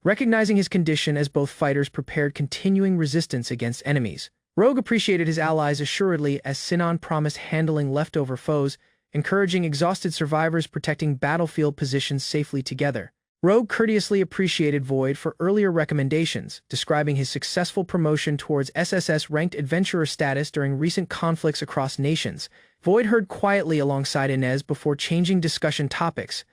recognizing his condition as both fighters prepared continuing resistance against enemies. Rogue appreciated his allies assuredly as Sinan promised handling leftover foes, encouraging exhausted survivors protecting battlefield positions safely together. Rogue courteously appreciated Void for earlier recommendations, describing his successful promotion towards SSS-ranked adventurer status during recent conflicts across nations. Void heard quietly alongside Inez before changing discussion topics,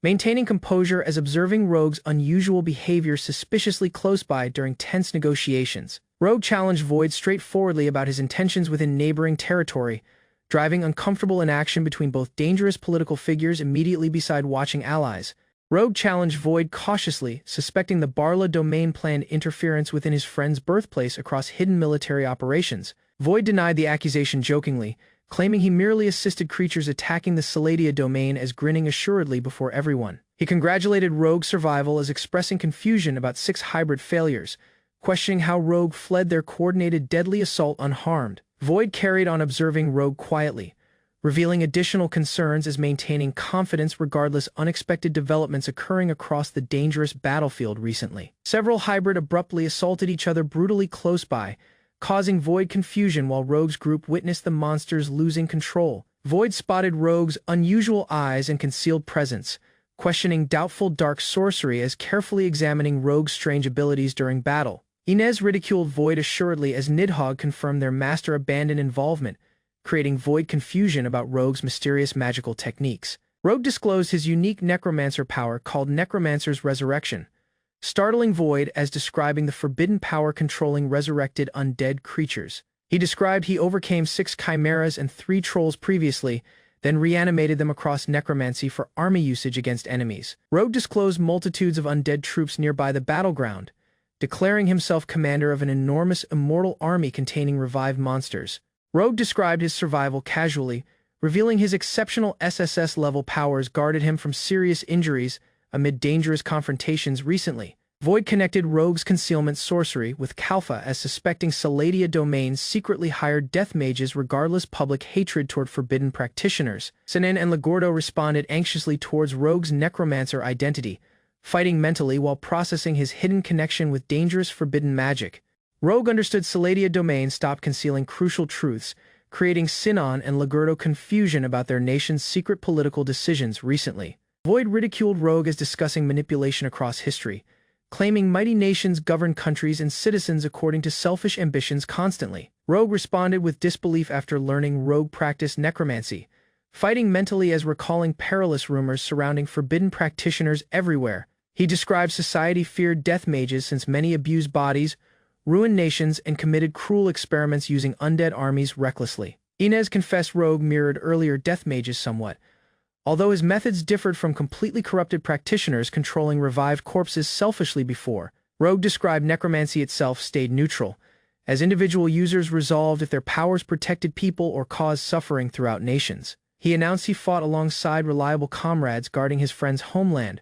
maintaining composure as observing Rogue's unusual behavior suspiciously close by during tense negotiations. Rogue challenged Void straightforwardly about his intentions within neighboring territory, driving uncomfortable inaction between both dangerous political figures immediately beside watching allies. Rogue challenged Void cautiously, suspecting the Barla domain planned interference within his friend's birthplace across hidden military operations. Void denied the accusation jokingly, claiming he merely assisted creatures attacking the Saladia domain as grinning assuredly before everyone. He congratulated Rogue's survival as expressing confusion about 6 hybrid failures, questioning how Rogue fled their coordinated deadly assault unharmed. Void carried on observing Rogue quietly, revealing additional concerns as maintaining confidence regardless unexpected developments occurring across the dangerous battlefield recently. Several hybrid abruptly assaulted each other brutally close by, causing Void confusion while Rogue's group witnessed the monsters losing control. Void spotted Rogue's unusual eyes and concealed presence, questioning doubtful dark sorcery as carefully examining Rogue's strange abilities during battle. Inez ridiculed Void assuredly as Nidhogg confirmed their master abandoned involvement, creating Void confusion about Rogue's mysterious magical techniques. Rogue disclosed his unique Necromancer power called Necromancer's Resurrection, startling Void as describing the forbidden power controlling resurrected undead creatures. He described he overcame 6 chimeras and 3 trolls previously, then reanimated them across necromancy for army usage against enemies. Rogue disclosed multitudes of undead troops nearby the battleground, declaring himself commander of an enormous immortal army containing revived monsters. Rogue described his survival casually, revealing his exceptional SSS-level powers guarded him from serious injuries amid dangerous confrontations recently. Void connected Rogue's concealment sorcery with Kalfa as suspecting Saladia domains secretly hired death mages regardless public hatred toward forbidden practitioners. Sanin and Legordo responded anxiously towards Rogue's necromancer identity, fighting mentally while processing his hidden connection with dangerous forbidden magic. Rogue understood Saladia domain stopped concealing crucial truths, creating Sinon and Legordo confusion about their nation's secret political decisions recently. Void ridiculed Rogue as discussing manipulation across history, claiming mighty nations govern countries and citizens according to selfish ambitions constantly. Rogue responded with disbelief after learning Rogue practiced necromancy, fighting mentally as recalling perilous rumors surrounding forbidden practitioners everywhere. He described society feared death mages since many abused bodies, ruined nations, and committed cruel experiments using undead armies recklessly. Inez confessed Rogue mirrored earlier death mages somewhat, although his methods differed from completely corrupted practitioners controlling revived corpses selfishly before. Rogue described necromancy itself stayed neutral, as individual users resolved if their powers protected people or caused suffering throughout nations. He announced he fought alongside reliable comrades guarding his friend's homeland,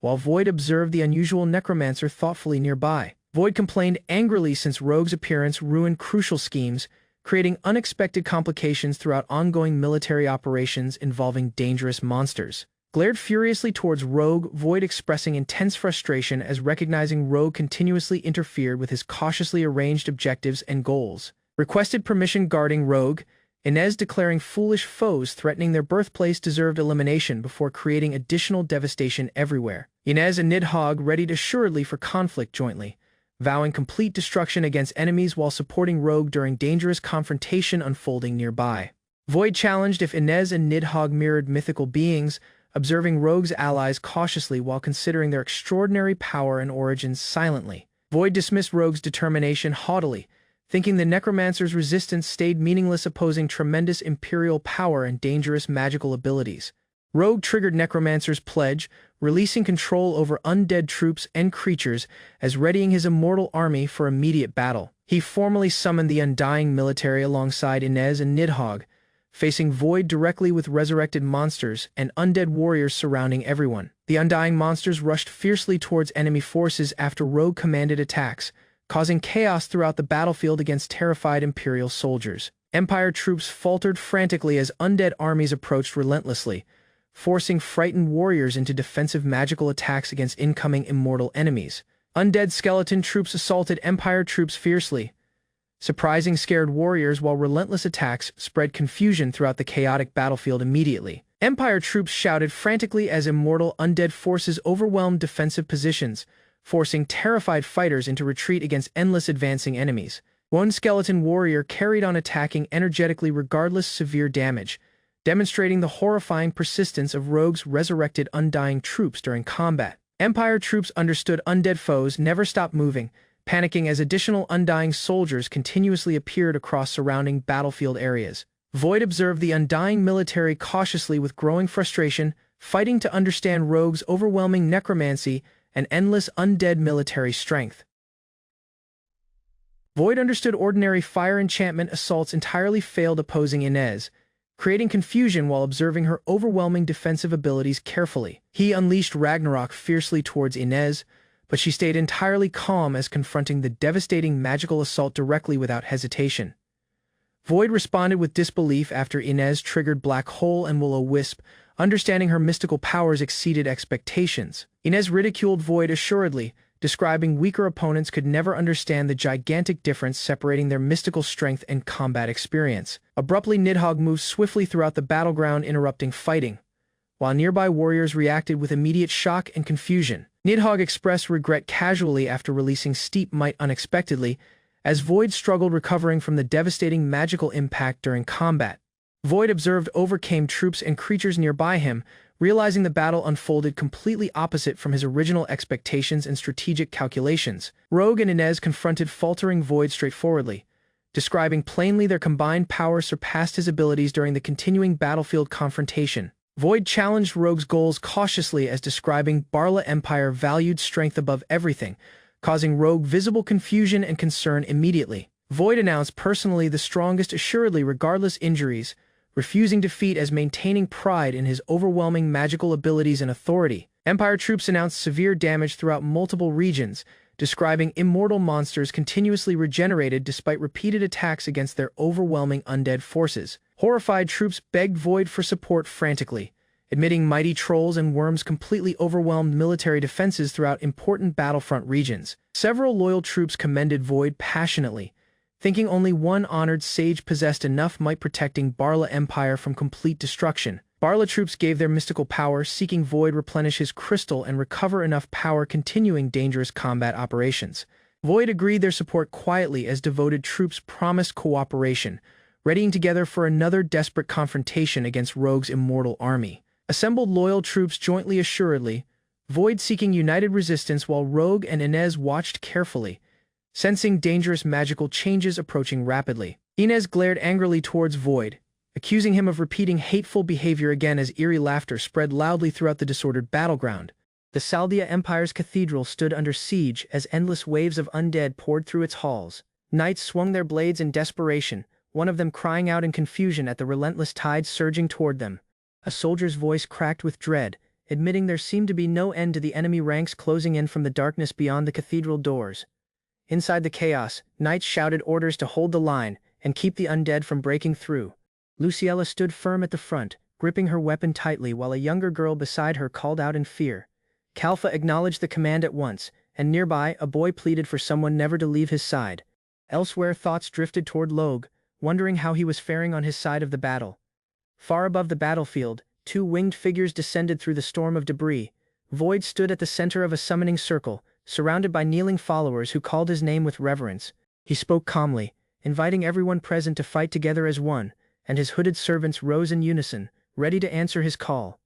while Void observed the unusual necromancer thoughtfully nearby. Void complained angrily since Rogue's appearance ruined crucial schemes, creating unexpected complications throughout ongoing military operations involving dangerous monsters. Glared furiously towards Rogue, Void expressing intense frustration as recognizing Rogue continuously interfered with his cautiously arranged objectives and goals. Requested permission guarding Rogue, Inez declaring foolish foes threatening their birthplace deserved elimination before creating additional devastation everywhere. Inez and Nidhogg readied assuredly for conflict jointly, vowing complete destruction against enemies while supporting Rogue during dangerous confrontation unfolding nearby. Void challenged if Inez and Nidhogg mirrored mythical beings, observing Rogue's allies cautiously while considering their extraordinary power and origins silently. Void dismissed Rogue's determination haughtily, thinking the Necromancer's resistance stayed meaningless opposing tremendous imperial power and dangerous magical abilities. Rogue triggered Necromancer's pledge, releasing control over undead troops and creatures as readying his immortal army for immediate battle. He formally summoned the Undying military alongside Inez and Nidhogg, facing Void directly with resurrected monsters and undead warriors surrounding everyone. The Undying monsters rushed fiercely towards enemy forces after Rogue commanded attacks, causing chaos throughout the battlefield against terrified Imperial soldiers. Empire troops faltered frantically as undead armies approached relentlessly, forcing frightened warriors into defensive magical attacks against incoming immortal enemies. Undead skeleton troops assaulted Empire troops fiercely, surprising scared warriors while relentless attacks spread confusion throughout the chaotic battlefield immediately. Empire troops shouted frantically as immortal undead forces overwhelmed defensive positions, forcing terrified fighters into retreat against endless advancing enemies. One skeleton warrior carried on attacking energetically regardless severe damage, demonstrating the horrifying persistence of Rogue's resurrected undying troops during combat. Empire troops understood undead foes never stopped moving, panicking as additional undying soldiers continuously appeared across surrounding battlefield areas. Void observed the undying military cautiously with growing frustration, fighting to understand Rogue's overwhelming necromancy and endless undead military strength. Void understood ordinary fire enchantment assaults entirely failed opposing Inez, creating confusion while observing her overwhelming defensive abilities carefully. He unleashed Ragnarok fiercely towards Inez, but she stayed entirely calm as confronting the devastating magical assault directly without hesitation. Void responded with disbelief after Inez triggered Black Hole and Will-O-Wisp, understanding her mystical powers exceeded expectations. Inez ridiculed Void assuredly, describing weaker opponents could never understand the gigantic difference separating their mystical strength and combat experience. Abruptly, Nidhogg moved swiftly throughout the battleground, interrupting fighting, while nearby warriors reacted with immediate shock and confusion. Nidhogg expressed regret casually after releasing Steep Might unexpectedly, as Void struggled recovering from the devastating magical impact during combat. Void observed overcame troops and creatures nearby him, realizing the battle unfolded completely opposite from his original expectations and strategic calculations. Rogue and Inez confronted faltering Void straightforwardly, describing plainly their combined power surpassed his abilities during the continuing battlefield confrontation. Void challenged Rogue's goals cautiously as describing Barla Empire valued strength above everything, causing Rogue visible confusion and concern immediately. Void announced personally the strongest assuredly regardless injuries, refusing defeat as maintaining pride in his overwhelming magical abilities and authority. Empire troops announced severe damage throughout multiple regions, describing immortal monsters continuously regenerated despite repeated attacks against their overwhelming undead forces. Horrified troops begged Void for support frantically, admitting mighty trolls and worms completely overwhelmed military defenses throughout important battlefront regions. Several loyal troops commended Void passionately, thinking only one honored sage possessed enough might protecting Barla Empire from complete destruction. Barla troops gave their mystical power, seeking Void replenish his crystal and recover enough power continuing dangerous combat operations. Void agreed their support quietly as devoted troops promised cooperation, readying together for another desperate confrontation against Rogue's immortal army. Assembled loyal troops jointly assuredly, Void seeking united resistance while Rogue and Inez watched carefully, sensing dangerous magical changes approaching rapidly. Inez glared angrily towards Void, accusing him of repeating hateful behavior again as eerie laughter spread loudly throughout the disordered battleground. The Saldia Empire's cathedral stood under siege as endless waves of undead poured through its halls. Knights swung their blades in desperation, one of them crying out in confusion at the relentless tide surging toward them. A soldier's voice cracked with dread, admitting there seemed to be no end to the enemy ranks closing in from the darkness beyond the cathedral doors. Inside the chaos, knights shouted orders to hold the line and keep the undead from breaking through. Luciella stood firm at the front, gripping her weapon tightly while a younger girl beside her called out in fear. Kalfa acknowledged the command at once, and nearby, a boy pleaded for someone never to leave his side. Elsewhere, thoughts drifted toward Logue, wondering how he was faring on his side of the battle. Far above the battlefield, two winged figures descended through the storm of debris. Void stood at the center of a summoning circle, surrounded by kneeling followers who called his name with reverence. He spoke calmly, inviting everyone present to fight together as one, and his hooded servants rose in unison, ready to answer his call.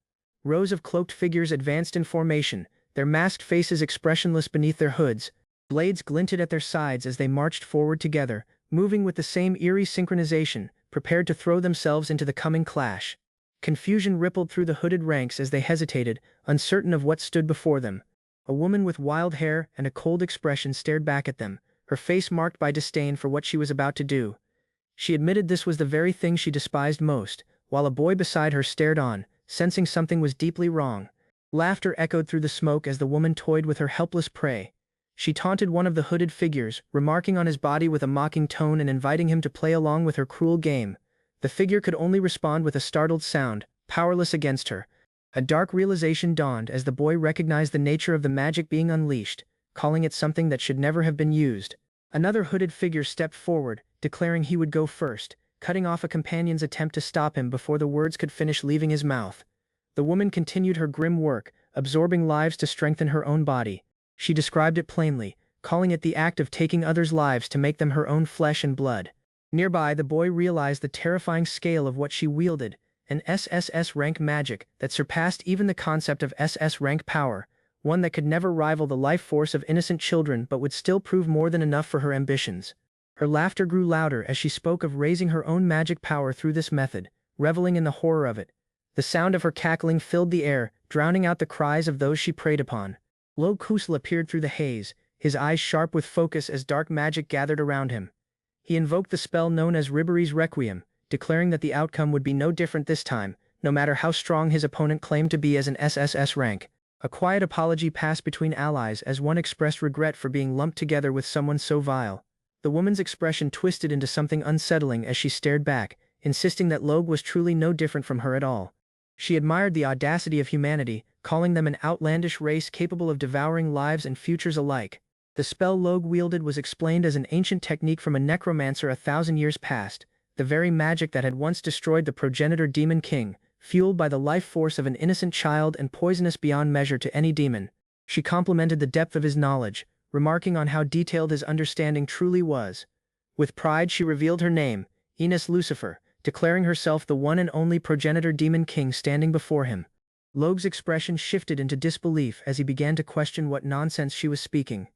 Rows of cloaked figures advanced in formation, their masked faces expressionless beneath their hoods. Blades glinted at their sides as they marched forward together, moving with the same eerie synchronization, prepared to throw themselves into the coming clash. Confusion rippled through the hooded ranks as they hesitated, uncertain of what stood before them. A woman with wild hair and a cold expression stared back at them, her face marked by disdain for what she was about to do. She admitted this was the very thing she despised most, while a boy beside her stared on, sensing something was deeply wrong. Laughter echoed through the smoke as the woman toyed with her helpless prey. She taunted one of the hooded figures, remarking on his body with a mocking tone and inviting him to play along with her cruel game. The figure could only respond with a startled sound, powerless against her. A dark realization dawned as the boy recognized the nature of the magic being unleashed, calling it something that should never have been used. Another hooded figure stepped forward, declaring he would go first, cutting off a companion's attempt to stop him before the words could finish leaving his mouth. The woman continued her grim work, absorbing lives to strengthen her own body. She described it plainly, calling it the act of taking others' lives to make them her own flesh and blood. Nearby, the boy realized the terrifying scale of what she wielded, an SSS-Rank magic that surpassed even the concept of SS-Rank power, one that could never rival the life force of innocent children but would still prove more than enough for her ambitions. Her laughter grew louder as she spoke of raising her own magic power through this method, reveling in the horror of it. The sound of her cackling filled the air, drowning out the cries of those she preyed upon. Lo Kusal appeared through the haze, his eyes sharp with focus as dark magic gathered around him. He invoked the spell known as Ribari's Requiem, declaring that the outcome would be no different this time, no matter how strong his opponent claimed to be as an SSS rank. A quiet apology passed between allies as one expressed regret for being lumped together with someone so vile. The woman's expression twisted into something unsettling as she stared back, insisting that Logue was truly no different from her at all. She admired the audacity of humanity, calling them an outlandish race capable of devouring lives and futures alike. The spell Logue wielded was explained as an ancient technique from a necromancer 1,000 years past, the very magic that had once destroyed the progenitor demon king, fueled by the life force of an innocent child and poisonous beyond measure to any demon. She complimented the depth of his knowledge, remarking on how detailed his understanding truly was. With pride she revealed her name, Enos Lucifer, declaring herself the one and only progenitor demon king standing before him. Logue's expression shifted into disbelief as he began to question what nonsense she was speaking.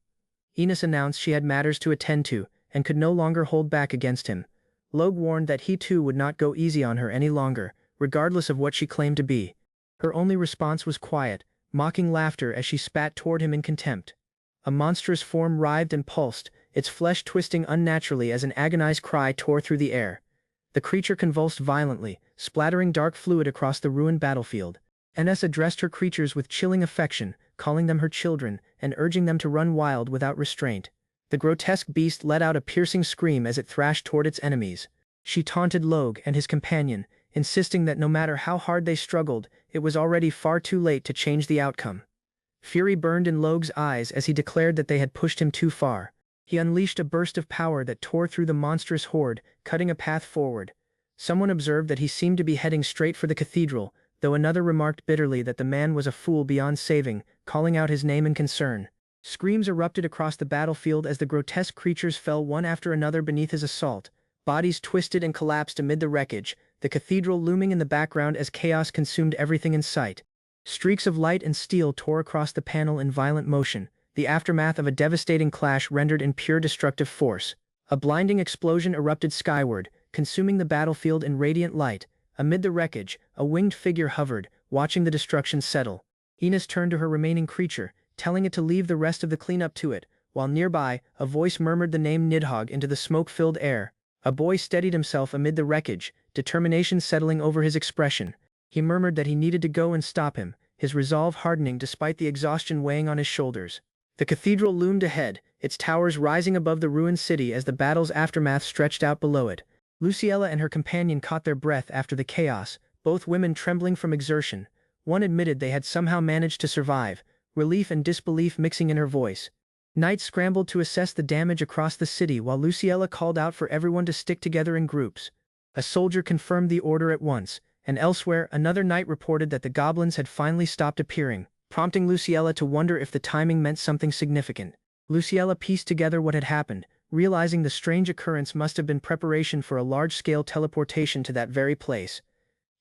Enos announced she had matters to attend to, and could no longer hold back against him. Logue warned that he too would not go easy on her any longer, regardless of what she claimed to be. Her only response was quiet, mocking laughter as she spat toward him in contempt. A monstrous form writhed and pulsed, its flesh twisting unnaturally as an agonized cry tore through the air. The creature convulsed violently, splattering dark fluid across the ruined battlefield. Enos addressed her creatures with chilling affection, calling them her children, and urging them to run wild without restraint. The grotesque beast let out a piercing scream as it thrashed toward its enemies. She taunted Logue and his companion, insisting that no matter how hard they struggled, it was already far too late to change the outcome. Fury burned in Logue's eyes as he declared that they had pushed him too far. He unleashed a burst of power that tore through the monstrous horde, cutting a path forward. Someone observed that he seemed to be heading straight for the cathedral, though another remarked bitterly that the man was a fool beyond saving, calling out his name in concern. Screams erupted across the battlefield as the grotesque creatures fell one after another beneath his assault. Bodies twisted and collapsed amid the wreckage, the cathedral looming in the background as chaos consumed everything in sight. Streaks of light and steel tore across the panel in violent motion, the aftermath of a devastating clash rendered in pure destructive force. A blinding explosion erupted skyward, consuming the battlefield in radiant light. Amid the wreckage, a winged figure hovered, watching the destruction settle. Enos turned to her remaining creature, telling it to leave the rest of the cleanup to it, while nearby, a voice murmured the name Nidhogg into the smoke-filled air. A boy steadied himself amid the wreckage, determination settling over his expression. He murmured that he needed to go and stop him, his resolve hardening despite the exhaustion weighing on his shoulders. The cathedral loomed ahead, its towers rising above the ruined city as the battle's aftermath stretched out below it. Luciella and her companion caught their breath after the chaos, both women trembling from exertion. One admitted they had somehow managed to survive, relief and disbelief mixing in her voice. Knight scrambled to assess the damage across the city while Luciella called out for everyone to stick together in groups. A soldier confirmed the order at once, and elsewhere another knight reported that the goblins had finally stopped appearing, prompting Luciella to wonder if the timing meant something significant. Luciella pieced together what had happened, realizing the strange occurrence must have been preparation for a large-scale teleportation to that very place.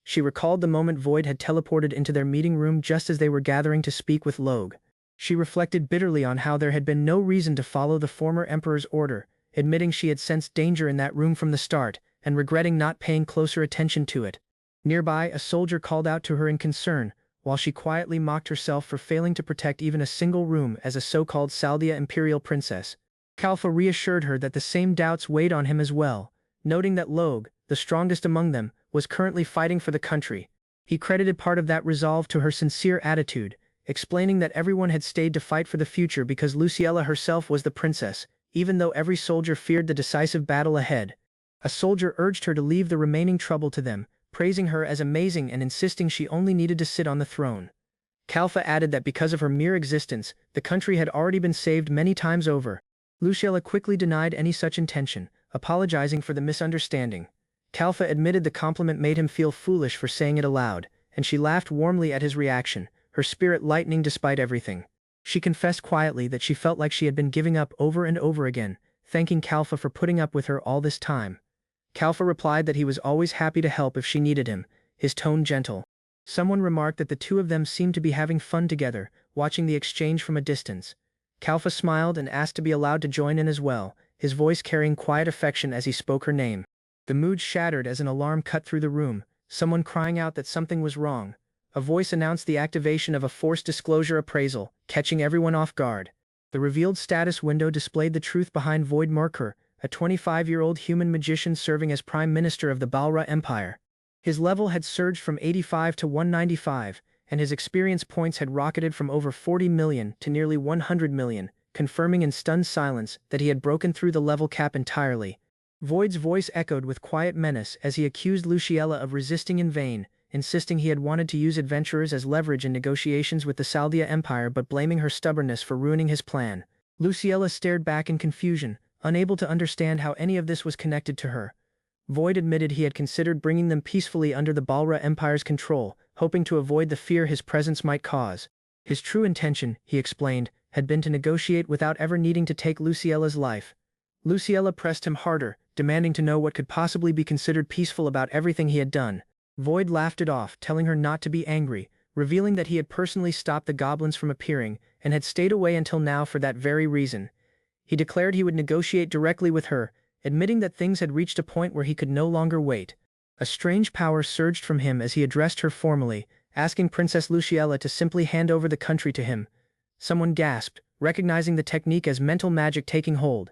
She recalled the moment Void had teleported into their meeting room just as they were gathering to speak with Logue. She reflected bitterly on how there had been no reason to follow the former Emperor's order, admitting she had sensed danger in that room from the start, and regretting not paying closer attention to it. Nearby, a soldier called out to her in concern, while she quietly mocked herself for failing to protect even a single room as a so-called Saldia Imperial Princess. Kalfa reassured her that the same doubts weighed on him as well, noting that Logue, the strongest among them, was currently fighting for the country. He credited part of that resolve to her sincere attitude, explaining that everyone had stayed to fight for the future because Luciella herself was the princess, even though every soldier feared the decisive battle ahead. A soldier urged her to leave the remaining trouble to them, praising her as amazing and insisting she only needed to sit on the throne. Kalfa added that because of her mere existence, the country had already been saved many times over. Luciella quickly denied any such intention, apologizing for the misunderstanding. Kalfa admitted the compliment made him feel foolish for saying it aloud, and she laughed warmly at his reaction, her spirit lightening despite everything. She confessed quietly that she felt like she had been giving up over and over again, thanking Kalfa for putting up with her all this time. Kalfa replied that he was always happy to help if she needed him, his tone gentle. Someone remarked that the two of them seemed to be having fun together, watching the exchange from a distance. Kalfa smiled and asked to be allowed to join in as well, his voice carrying quiet affection as he spoke her name. The mood shattered as an alarm cut through the room, someone crying out that something was wrong. A voice announced the activation of a forced disclosure appraisal, catching everyone off guard. The revealed status window displayed the truth behind Void Merkur, a 25-year-old human magician serving as Prime Minister of the Balra Empire. His level had surged from 85 to 195, and his experience points had rocketed from over 40 million to nearly 100 million, confirming in stunned silence that he had broken through the level cap entirely. Void's voice echoed with quiet menace as he accused Luciella of resisting in vain, insisting he had wanted to use adventurers as leverage in negotiations with the Saldia Empire but blaming her stubbornness for ruining his plan. Luciella stared back in confusion, unable to understand how any of this was connected to her. Void admitted he had considered bringing them peacefully under the Balra Empire's control, hoping to avoid the fear his presence might cause. His true intention, he explained, had been to negotiate without ever needing to take Luciella's life. Luciella pressed him harder, demanding to know what could possibly be considered peaceful about everything he had done. Void laughed it off, telling her not to be angry, revealing that he had personally stopped the goblins from appearing, and had stayed away until now for that very reason. He declared he would negotiate directly with her, admitting that things had reached a point where he could no longer wait. A strange power surged from him as he addressed her formally, asking Princess Luciella to simply hand over the country to him. Someone gasped, recognizing the technique as mental magic taking hold.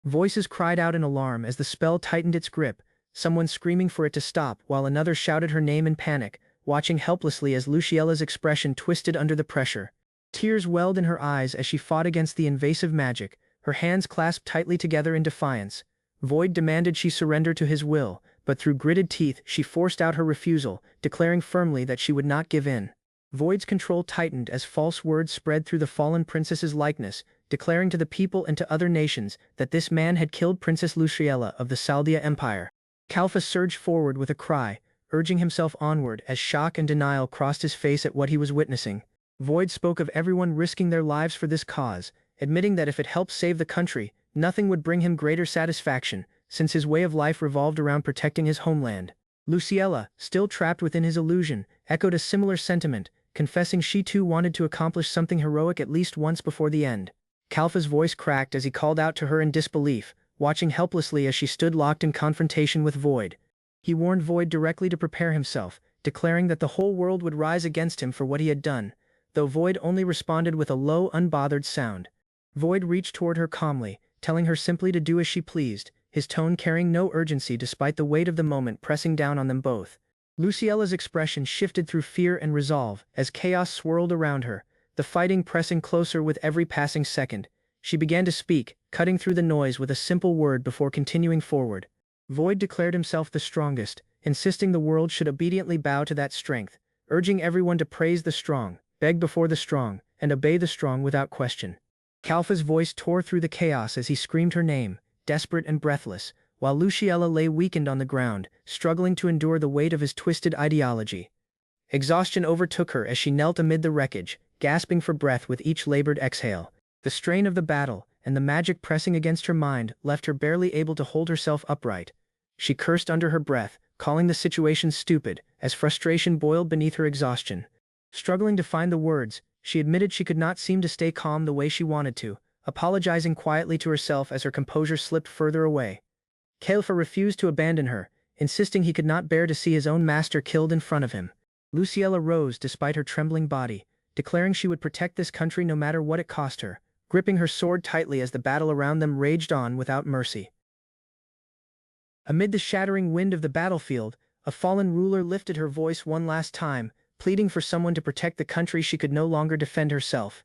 Voices cried out in alarm as the spell tightened its grip, someone screaming for it to stop while another shouted her name in panic, watching helplessly as Luciella's expression twisted under the pressure. Tears welled in her eyes as she fought against the invasive magic, her hands clasped tightly together in defiance. Void demanded she surrender to his will, but through gritted teeth she forced out her refusal, declaring firmly that she would not give in. Void's control tightened as false words spread through the fallen princess's likeness, declaring to the people and to other nations that this man had killed Princess Luciella of the Saldia Empire. Kalfa surged forward with a cry, urging himself onward as shock and denial crossed his face at what he was witnessing. Void spoke of everyone risking their lives for this cause, admitting that if it helped save the country, nothing would bring him greater satisfaction, since his way of life revolved around protecting his homeland. Luciella, still trapped within his illusion, echoed a similar sentiment, confessing she too wanted to accomplish something heroic at least once before the end. Kalfa's voice cracked as he called out to her in disbelief, watching helplessly as she stood locked in confrontation with Void. He warned Void directly to prepare himself, declaring that the whole world would rise against him for what he had done, though Void only responded with a low, unbothered sound. Void reached toward her calmly, telling her simply to do as she pleased, his tone carrying no urgency despite the weight of the moment pressing down on them both. Luciella's expression shifted through fear and resolve as chaos swirled around her, the fighting pressing closer with every passing second. She began to speak, cutting through the noise with a simple word before continuing forward. Void declared himself the strongest, insisting the world should obediently bow to that strength, urging everyone to praise the strong, beg before the strong, and obey the strong without question. Kalfa's voice tore through the chaos as he screamed her name, desperate and breathless, while Luciella lay weakened on the ground, struggling to endure the weight of his twisted ideology. Exhaustion overtook her as she knelt amid the wreckage, gasping for breath with each labored exhale. The strain of the battle, and the magic pressing against her mind, left her barely able to hold herself upright. She cursed under her breath, calling the situation stupid, as frustration boiled beneath her exhaustion. Struggling to find the words, she admitted she could not seem to stay calm the way she wanted to, apologizing quietly to herself as her composure slipped further away. Kalfa refused to abandon her, insisting he could not bear to see his own master killed in front of him. Luciella rose despite her trembling body, declaring she would protect this country no matter what it cost her, gripping her sword tightly as the battle around them raged on without mercy. Amid the shattering wind of the battlefield, a fallen ruler lifted her voice one last time, pleading for someone to protect the country she could no longer defend herself.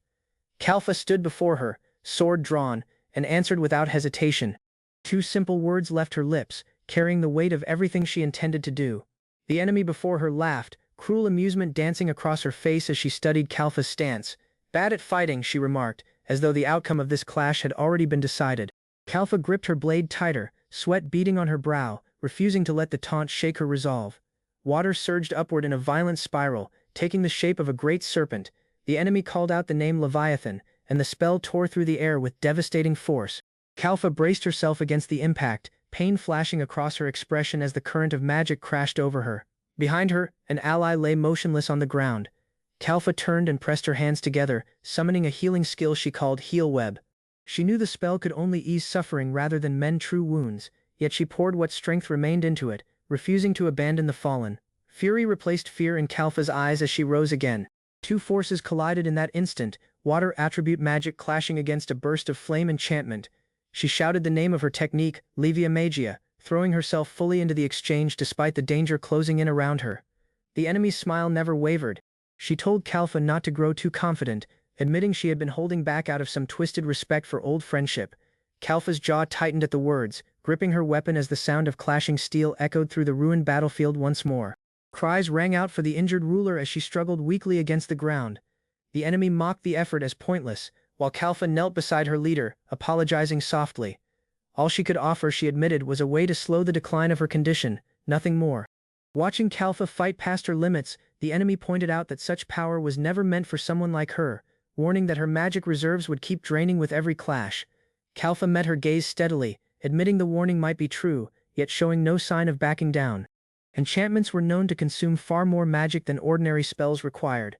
Kalfa stood before her, sword drawn, and answered without hesitation. Two simple words left her lips, carrying the weight of everything she intended to do. The enemy before her laughed, cruel amusement dancing across her face as she studied Kalfa's stance. Bad at fighting, she remarked, as though the outcome of this clash had already been decided. Kalfa gripped her blade tighter, sweat beading on her brow, refusing to let the taunt shake her resolve. Water surged upward in a violent spiral, taking the shape of a great serpent. The enemy called out the name Leviathan, and the spell tore through the air with devastating force. Kalfa braced herself against the impact, pain flashing across her expression as the current of magic crashed over her. Behind her, an ally lay motionless on the ground. Kalfa turned and pressed her hands together, summoning a healing skill she called Heal Web. She knew the spell could only ease suffering rather than mend true wounds, yet she poured what strength remained into it, refusing to abandon the fallen. Fury replaced fear in Kalfa's eyes as she rose again. Two forces collided in that instant, water attribute magic clashing against a burst of flame enchantment. She shouted the name of her technique, Levia Magia, throwing herself fully into the exchange despite the danger closing in around her. The enemy's smile never wavered. She told Kalfa not to grow too confident, admitting she had been holding back out of some twisted respect for old friendship. Kalfa's jaw tightened at the words, gripping her weapon as the sound of clashing steel echoed through the ruined battlefield once more. Cries rang out for the injured ruler as she struggled weakly against the ground. The enemy mocked the effort as pointless, while Kalfa knelt beside her leader, apologizing softly. All she could offer, she admitted, was a way to slow the decline of her condition, nothing more. Watching Kalfa fight past her limits, the enemy pointed out that such power was never meant for someone like her, warning that her magic reserves would keep draining with every clash. Kalfa met her gaze steadily, admitting the warning might be true, yet showing no sign of backing down. Enchantments were known to consume far more magic than ordinary spells required.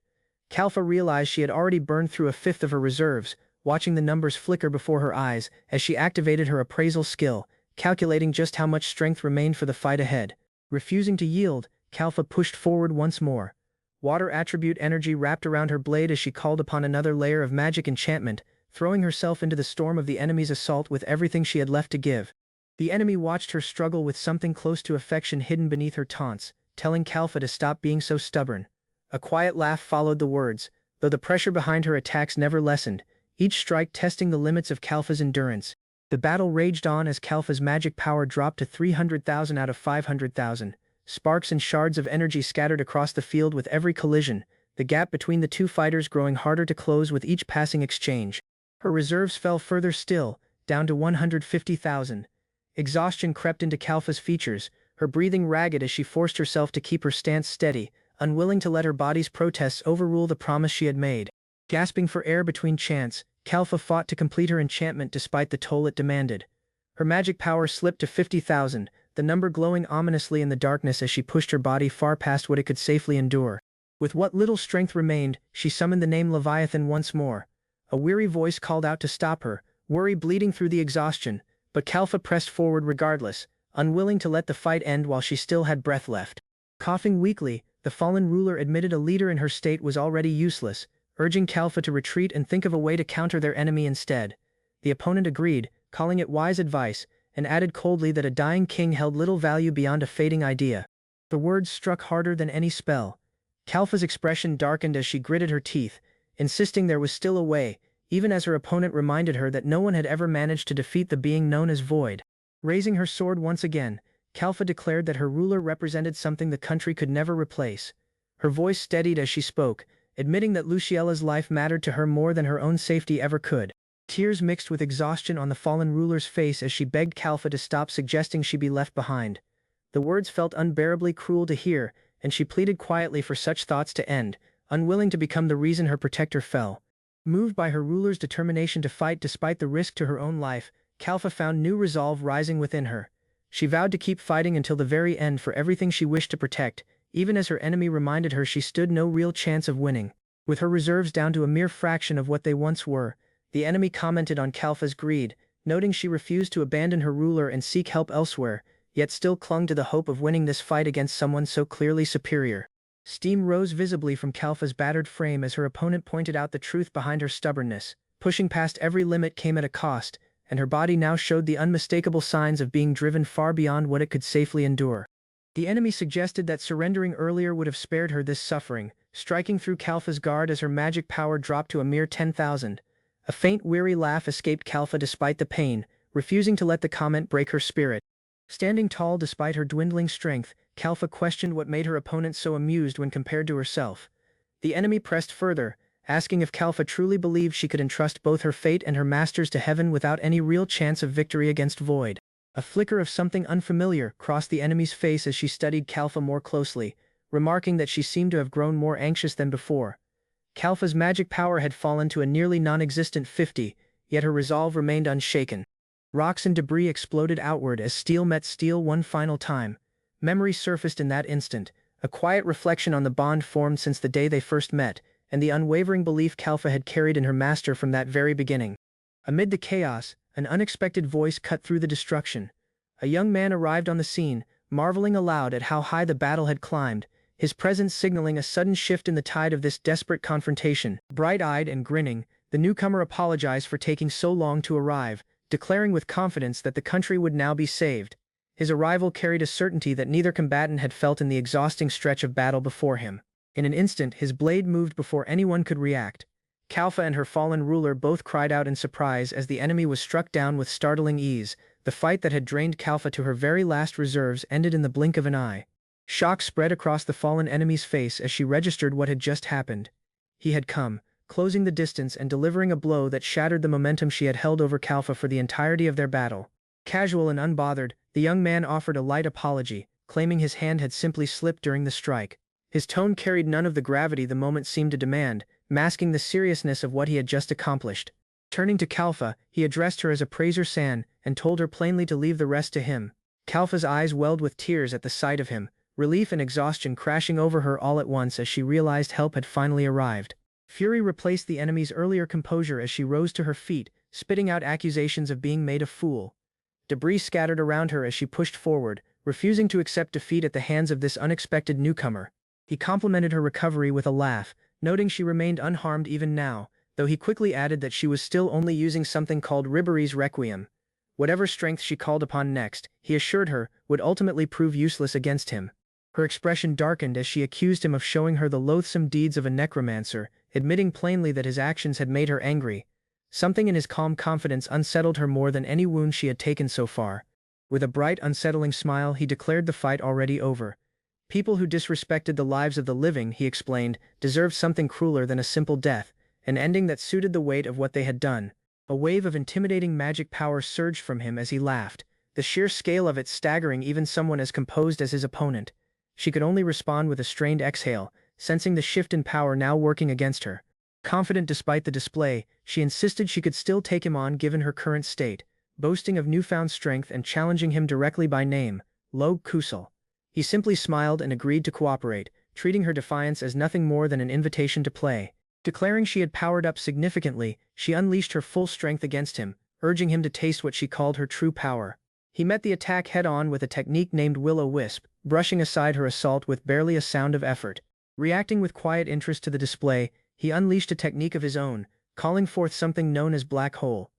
Kalfa realized she had already burned through a fifth of her reserves, watching the numbers flicker before her eyes as she activated her appraisal skill, calculating just how much strength remained for the fight ahead. Refusing to yield, Kalfa pushed forward once more. Water attribute energy wrapped around her blade as she called upon another layer of magic enchantment, throwing herself into the storm of the enemy's assault with everything she had left to give. The enemy watched her struggle with something close to affection hidden beneath her taunts, telling Kalfa to stop being so stubborn. A quiet laugh followed the words, though the pressure behind her attacks never lessened, each strike testing the limits of Kalfa's endurance. The battle raged on as Kalfa's magic power dropped to 300,000 out of 500,000. Sparks and shards of energy scattered across the field with every collision, the gap between the two fighters growing harder to close with each passing exchange. Her reserves fell further still, down to 150,000. Exhaustion crept into Kalfa's features, her breathing ragged as she forced herself to keep her stance steady, unwilling to let her body's protests overrule the promise she had made. Gasping for air between chants, Kalfa fought to complete her enchantment despite the toll it demanded. Her magic power slipped to 50,000, the number glowing ominously in the darkness as she pushed her body far past what it could safely endure. With what little strength remained, she summoned the name Leviathan once more. A weary voice called out to stop her, worry bleeding through the exhaustion, but Kalfa pressed forward regardless, unwilling to let the fight end while she still had breath left. Coughing weakly, the fallen ruler admitted a leader in her state was already useless, urging Kalfa to retreat and think of a way to counter their enemy instead. The opponent agreed, calling it wise advice, and added coldly that a dying king held little value beyond a fading idea. The words struck harder than any spell. Kalfa's expression darkened as she gritted her teeth, insisting there was still a way, even as her opponent reminded her that no one had ever managed to defeat the being known as Void. Raising her sword once again, Kalfa declared that her ruler represented something the country could never replace. Her voice steadied as she spoke, admitting that Luciella's life mattered to her more than her own safety ever could. Tears mixed with exhaustion on the fallen ruler's face as she begged Kalfa to stop suggesting she be left behind. The words felt unbearably cruel to hear, and she pleaded quietly for such thoughts to end, unwilling to become the reason her protector fell. Moved by her ruler's determination to fight despite the risk to her own life, Kalfa found new resolve rising within her. She vowed to keep fighting until the very end for everything she wished to protect, even as her enemy reminded her she stood no real chance of winning. With her reserves down to a mere fraction of what they once were, the enemy commented on Kalfa's greed, noting she refused to abandon her ruler and seek help elsewhere, yet still clung to the hope of winning this fight against someone so clearly superior. Steam rose visibly from Kalfa's battered frame as her opponent pointed out the truth behind her stubbornness. Pushing past every limit came at a cost, and her body now showed the unmistakable signs of being driven far beyond what it could safely endure. The enemy suggested that surrendering earlier would have spared her this suffering, striking through Kalfa's guard as her magic power dropped to a mere 10,000. A faint, weary laugh escaped Kalfa despite the pain, refusing to let the comment break her spirit. Standing tall despite her dwindling strength, Kalfa questioned what made her opponent so amused when compared to herself. The enemy pressed further, asking if Kalfa truly believed she could entrust both her fate and her masters to heaven without any real chance of victory against Void. A flicker of something unfamiliar crossed the enemy's face as she studied Kalfa more closely, remarking that she seemed to have grown more anxious than before. Kalfa's magic power had fallen to a nearly non-existent 50, yet her resolve remained unshaken. Rocks and debris exploded outward as steel met steel one final time. Memory surfaced in that instant, a quiet reflection on the bond formed since the day they first met, and the unwavering belief Kalfa had carried in her master from that very beginning. Amid the chaos, an unexpected voice cut through the destruction. A young man arrived on the scene, marveling aloud at how high the battle had climbed, his presence signaling a sudden shift in the tide of this desperate confrontation. Bright-eyed and grinning, the newcomer apologized for taking so long to arrive, declaring with confidence that the country would now be saved. His arrival carried a certainty that neither combatant had felt in the exhausting stretch of battle before him. In an instant, his blade moved before anyone could react. Kalfa and her fallen ruler both cried out in surprise as the enemy was struck down with startling ease. The fight that had drained Kalfa to her very last reserves ended in the blink of an eye. Shock spread across the fallen enemy's face as she registered what had just happened. He had come, closing the distance and delivering a blow that shattered the momentum she had held over Kalfa for the entirety of their battle. Casual and unbothered, the young man offered a light apology, claiming his hand had simply slipped during the strike. His tone carried none of the gravity the moment seemed to demand, masking the seriousness of what he had just accomplished. Turning to Kalfa, he addressed her as Appraiser-san and told her plainly to leave the rest to him. Kalfa's eyes welled with tears at the sight of him, relief and exhaustion crashing over her all at once as she realized help had finally arrived. Fury replaced the enemy's earlier composure as she rose to her feet, spitting out accusations of being made a fool. Debris scattered around her as she pushed forward, refusing to accept defeat at the hands of this unexpected newcomer. He complimented her recovery with a laugh, noting she remained unharmed even now, though he quickly added that she was still only using something called Ribari's Requiem. Whatever strength she called upon next, he assured her, would ultimately prove useless against him. Her expression darkened as she accused him of showing her the loathsome deeds of a necromancer, admitting plainly that his actions had made her angry. Something in his calm confidence unsettled her more than any wound she had taken so far. With a bright, unsettling smile, he declared the fight already over. People who disrespected the lives of the living, he explained, deserved something crueler than a simple death, an ending that suited the weight of what they had done. A wave of intimidating magic power surged from him as he laughed, the sheer scale of it staggering even someone as composed as his opponent. She could only respond with a strained exhale, sensing the shift in power now working against her. Confident despite the display, she insisted she could still take him on given her current state, boasting of newfound strength and challenging him directly by name, Lo Kusal. He simply smiled and agreed to cooperate, treating her defiance as nothing more than an invitation to play. Declaring she had powered up significantly, she unleashed her full strength against him, urging him to taste what she called her true power. He met the attack head-on with a technique named Will-O-Wisp, brushing aside her assault with barely a sound of effort. Reacting with quiet interest to the display, he unleashed a technique of his own, calling forth something known as Black Hole.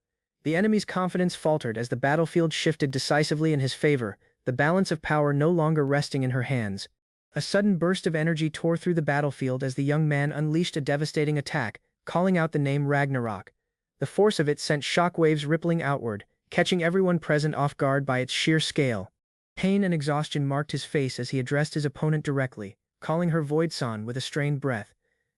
The enemy's confidence faltered as the battlefield shifted decisively in his favor, the balance of power no longer resting in her hands. A sudden burst of energy tore through the battlefield as the young man unleashed a devastating attack, calling out the name Ragnarok. The force of it sent shockwaves rippling outward, catching everyone present off guard by its sheer scale. Pain and exhaustion marked his face as he addressed his opponent directly, calling her Void-san with a strained breath.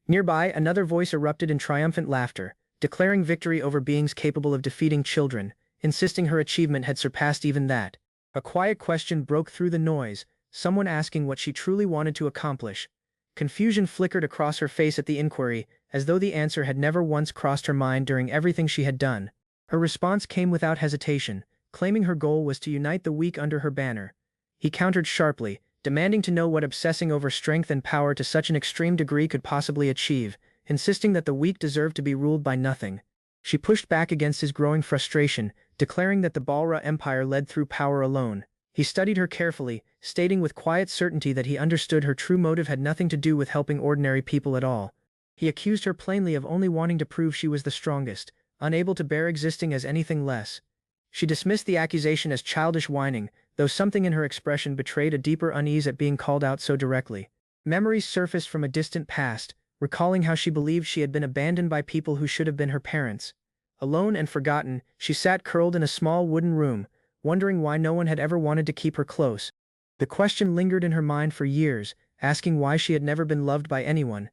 Nearby, another voice erupted in triumphant laughter, declaring victory over beings capable of defeating children, insisting her achievement had surpassed even that. A quiet question broke through the noise, someone asking what she truly wanted to accomplish. Confusion flickered across her face at the inquiry, as though the answer had never once crossed her mind during everything she had done. Her response came without hesitation, claiming her goal was to unite the weak under her banner. He countered sharply, demanding to know what obsessing over strength and power to such an extreme degree could possibly achieve, insisting that the weak deserved to be ruled by nothing. She pushed back against his growing frustration, declaring that the Balra Empire led through power alone. He studied her carefully, stating with quiet certainty that he understood her true motive had nothing to do with helping ordinary people at all. He accused her plainly of only wanting to prove she was the strongest, unable to bear existing as anything less. She dismissed the accusation as childish whining, though something in her expression betrayed a deeper unease at being called out so directly. Memories surfaced from a distant past, recalling how she believed she had been abandoned by people who should have been her parents. Alone and forgotten, she sat curled in a small wooden room, wondering why no one had ever wanted to keep her close. The question lingered in her mind for years, asking why she had never been loved by anyone.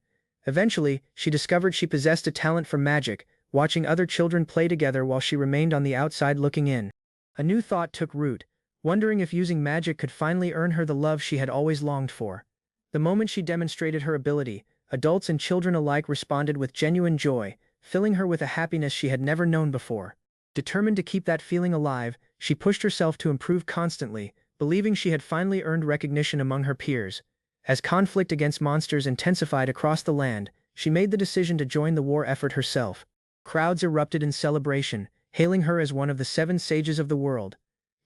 Eventually, she discovered she possessed a talent for magic, watching other children play together while she remained on the outside looking in. A new thought took root, wondering if using magic could finally earn her the love she had always longed for. The moment she demonstrated her ability, adults and children alike responded with genuine joy, filling her with a happiness she had never known before. Determined to keep that feeling alive, she pushed herself to improve constantly, believing she had finally earned recognition among her peers. As conflict against monsters intensified across the land, she made the decision to join the war effort herself. Crowds erupted in celebration, hailing her as one of the 7 sages of the world.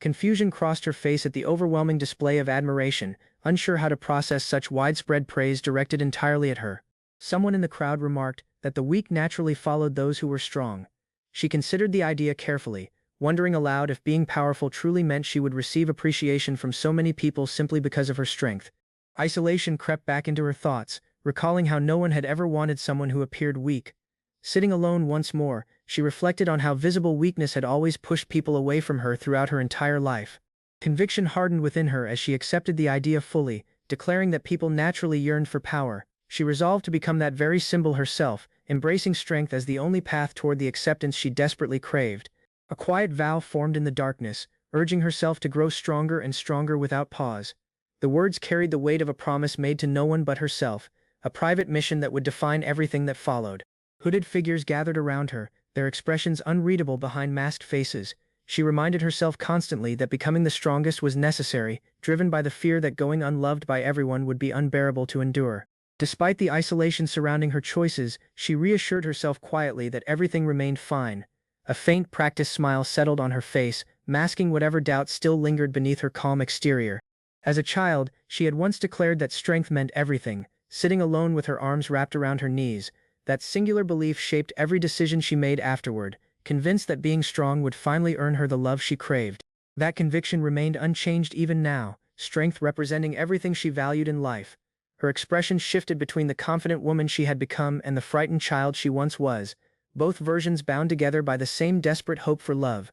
Confusion crossed her face at the overwhelming display of admiration, unsure how to process such widespread praise directed entirely at her. Someone in the crowd remarked that the weak naturally followed those who were strong. She considered the idea carefully, wondering aloud if being powerful truly meant she would receive appreciation from so many people simply because of her strength. Isolation crept back into her thoughts, recalling how no one had ever wanted someone who appeared weak. Sitting alone once more, she reflected on how visible weakness had always pushed people away from her throughout her entire life. Conviction hardened within her as she accepted the idea fully, declaring that people naturally yearned for power. She resolved to become that very symbol herself, embracing strength as the only path toward the acceptance she desperately craved. A quiet vow formed in the darkness, urging herself to grow stronger and stronger without pause. The words carried the weight of a promise made to no one but herself, a private mission that would define everything that followed. Hooded figures gathered around her, their expressions unreadable behind masked faces. She reminded herself constantly that becoming the strongest was necessary, driven by the fear that going unloved by everyone would be unbearable to endure. Despite the isolation surrounding her choices, she reassured herself quietly that everything remained fine. A faint practiced smile settled on her face, masking whatever doubt still lingered beneath her calm exterior. As a child, she had once declared that strength meant everything, sitting alone with her arms wrapped around her knees. That singular belief shaped every decision she made afterward, convinced that being strong would finally earn her the love she craved. That conviction remained unchanged even now, strength representing everything she valued in life. Her expression shifted between the confident woman she had become and the frightened child she once was, both versions bound together by the same desperate hope for love.